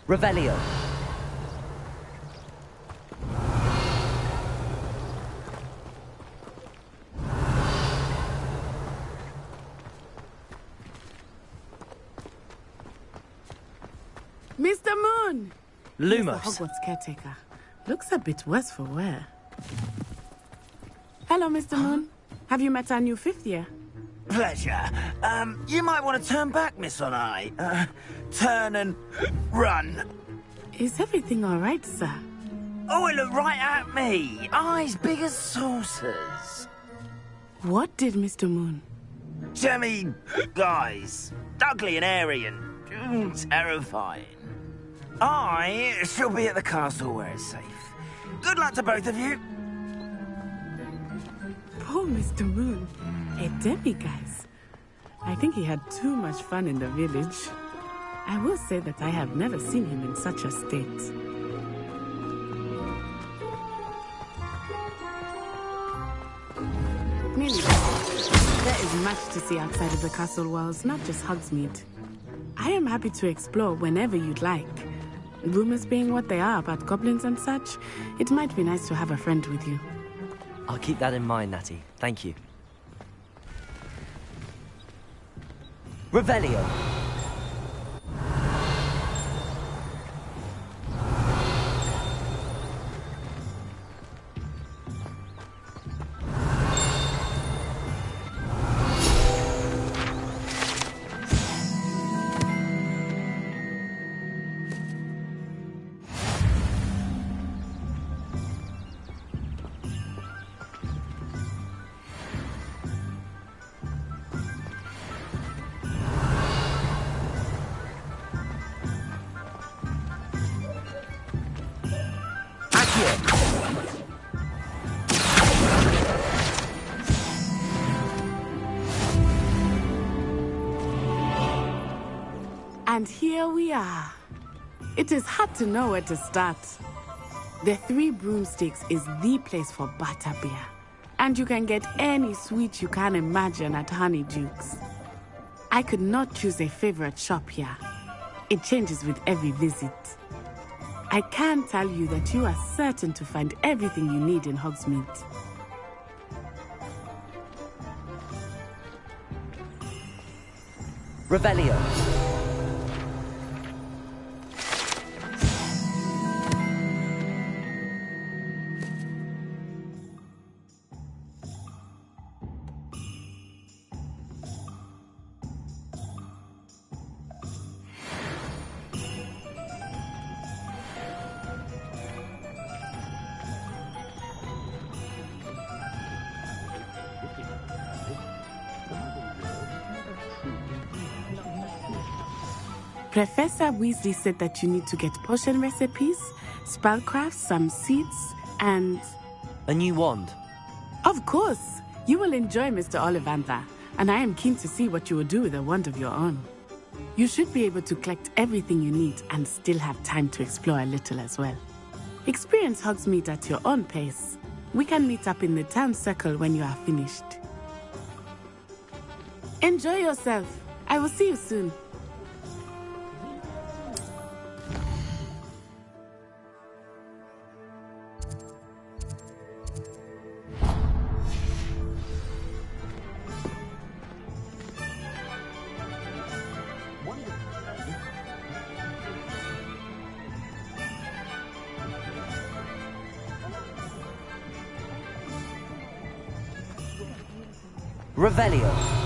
Revelio. Mr. Moon! Lumos. He's the Hogwarts caretaker. Looks a bit worse for wear. Hello, Mr. Moon. Have you met our new fifth year? Pleasure. You might want to turn back, Miss Onai. Turn and run. Is everything all right, sir? Oh, it looked right at me. Eyes big as saucers. What did Mr. Moon? Jemmy guys. Ugly and airy and terrifying. I shall be at the castle where it's safe. Good luck to both of you. Poor Mr. Moon. A demiguise. I think he had too much fun in the village. I will say that I have never seen him in such a state. is much to see outside of the castle walls, not just Hogsmeade. I am happy to explore whenever you'd like. Rumors being what they are about goblins and such, it might be nice to have a friend with you. I'll keep that in mind, Natty. Thank you. Revelio. And here we are. It is hard to know where to start. The Three Broomsticks is the place for butterbeer. And you can get any sweet you can imagine at Honeydukes. I could not choose a favorite shop here. It changes with every visit. I can tell you that you are certain to find everything you need in Hogsmeade. Revelio. Professor Weasley said that you need to get potion recipes, spellcraft, some seeds, and... a new wand. Of course! You will enjoy Mr. Ollivander, and I am keen to see what you will do with a wand of your own. You should be able to collect everything you need and still have time to explore a little as well. Experience Hogsmeade at your own pace. We can meet up in the town circle when you are finished. Enjoy yourself. I will see you soon. Revelio.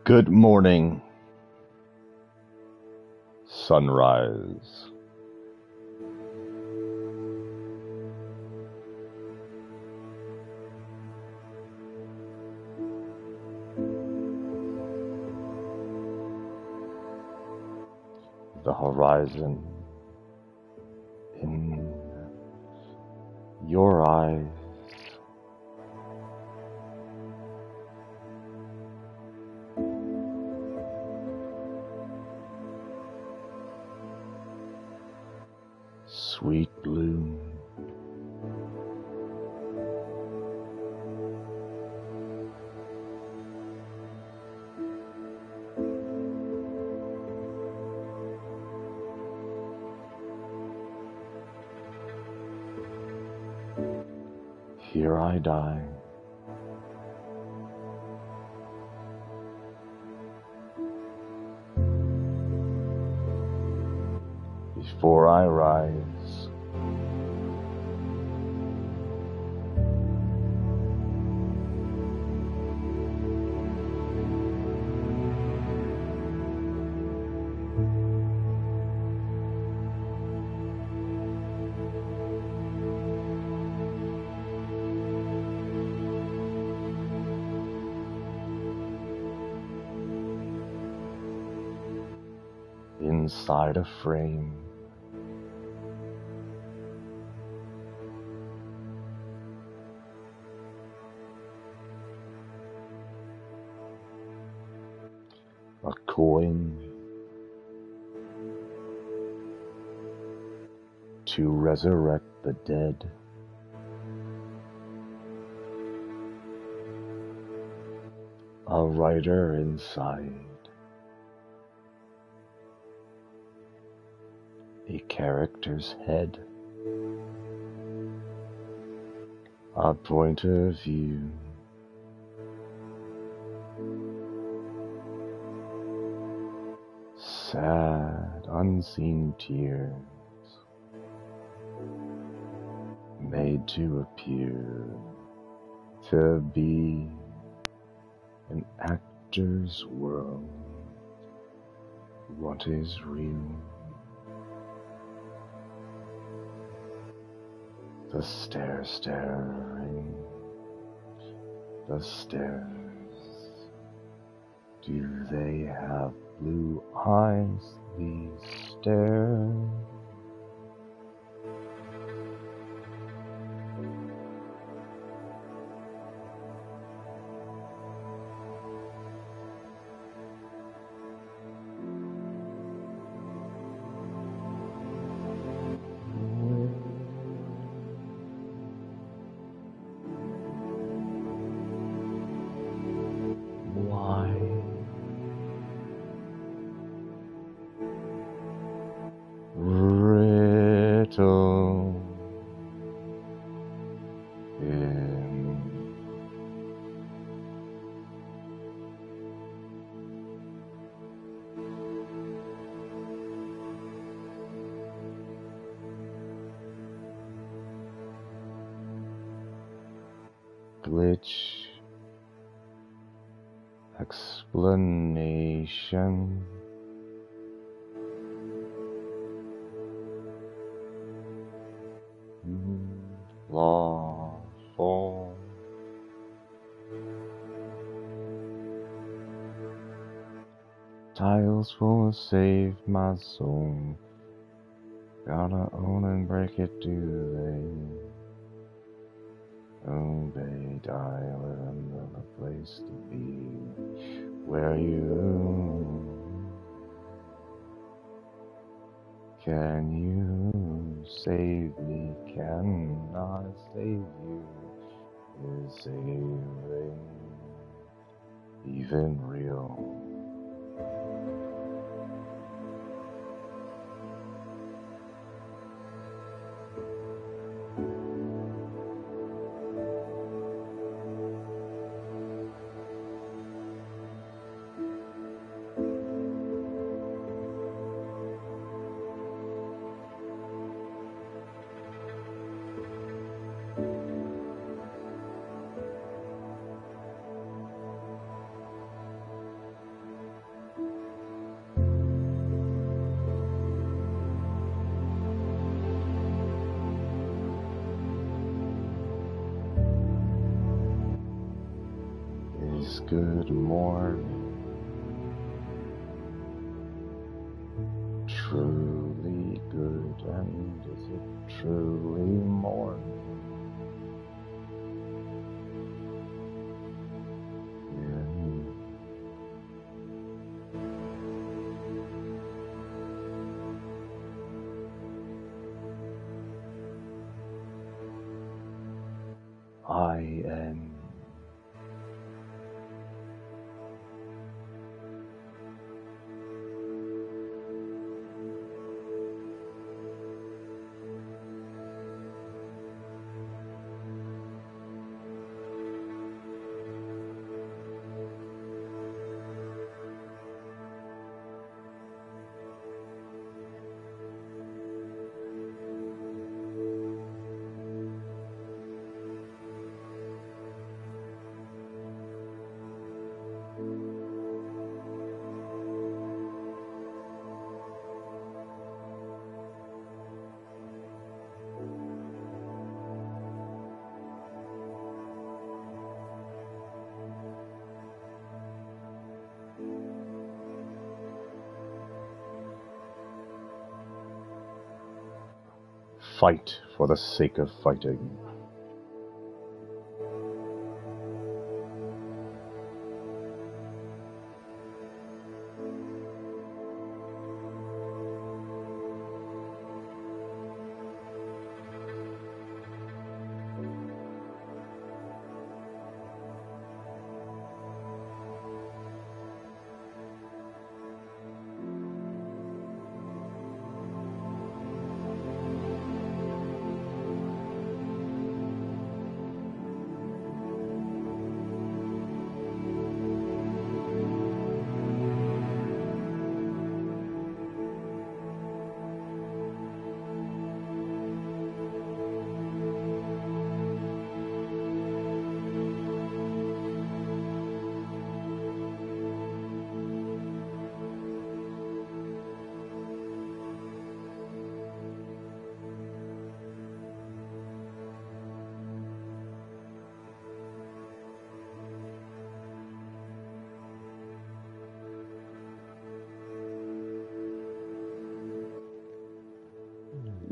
Good morning. Sunrise. The horizon in your eyes. Sweet bloom. Here I die. Before I rise. Inside a frame. A coin to resurrect the dead. A writer inside. A character's head. A point of view. Sad, unseen tears made to appear to be an actor's world. What is real? The stairs staring, the stairs. Do they have blue eyes, these stairs? Riddle in glitch explanation. Lawful. Tiles will save my soul. Gotta own and break it, do they? Obey, die, live the place to be. Where you can you save me? Can I save you? Is saving even real? good morning. Truly good, and is it truly morning? I am fight for the sake of fighting.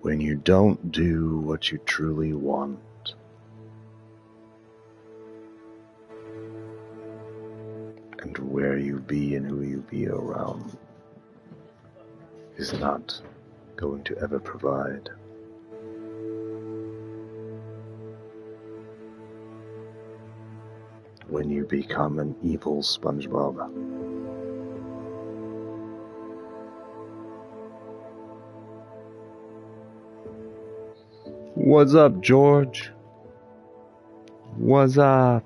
When you don't do what you truly want, and where you be and who you be around is not going to ever provide. When you become an evil SpongeBob, what's up, George? What's up?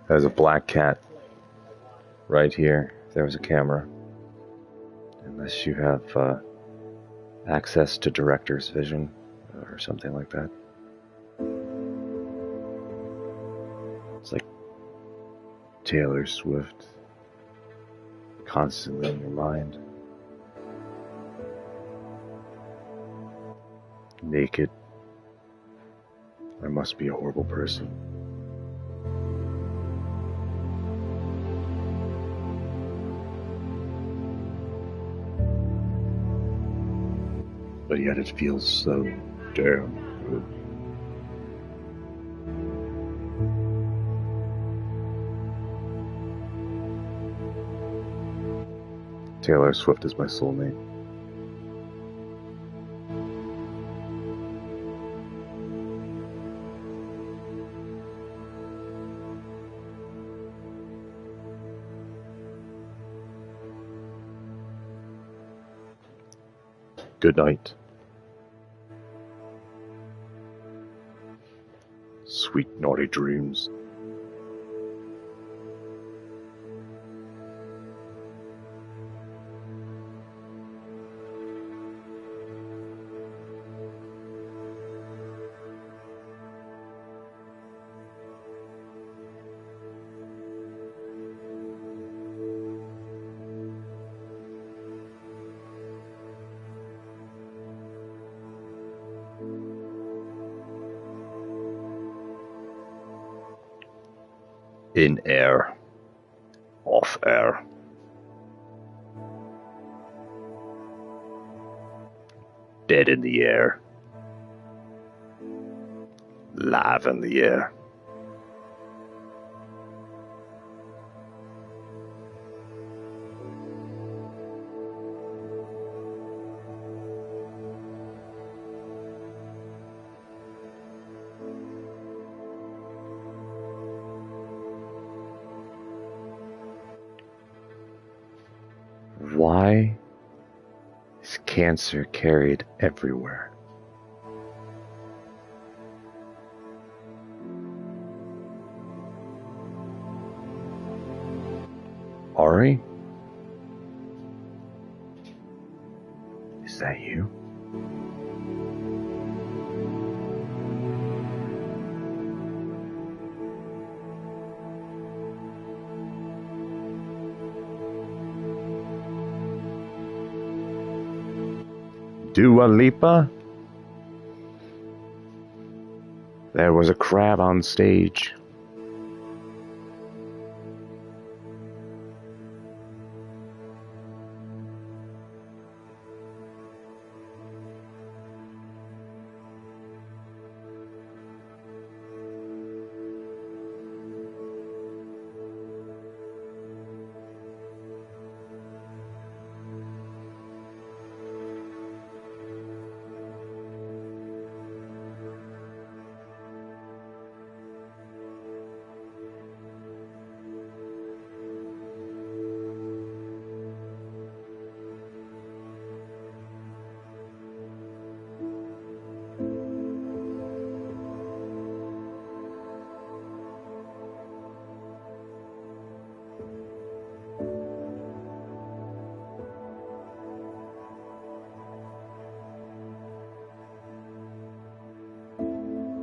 There's a black cat right here. There was a camera. Unless you have access to director's vision or something like that. It's like Taylor Swift constantly in your mind. Naked. I must be a horrible person. But yet it feels so damn good. Taylor Swift is my soulmate. Good night. Sweet naughty dreams. In air. Off air. Dead in the air. Live in the air. Why is cancer carried everywhere? Ari? Is that you? Dua Lipa? There was a crab on stage.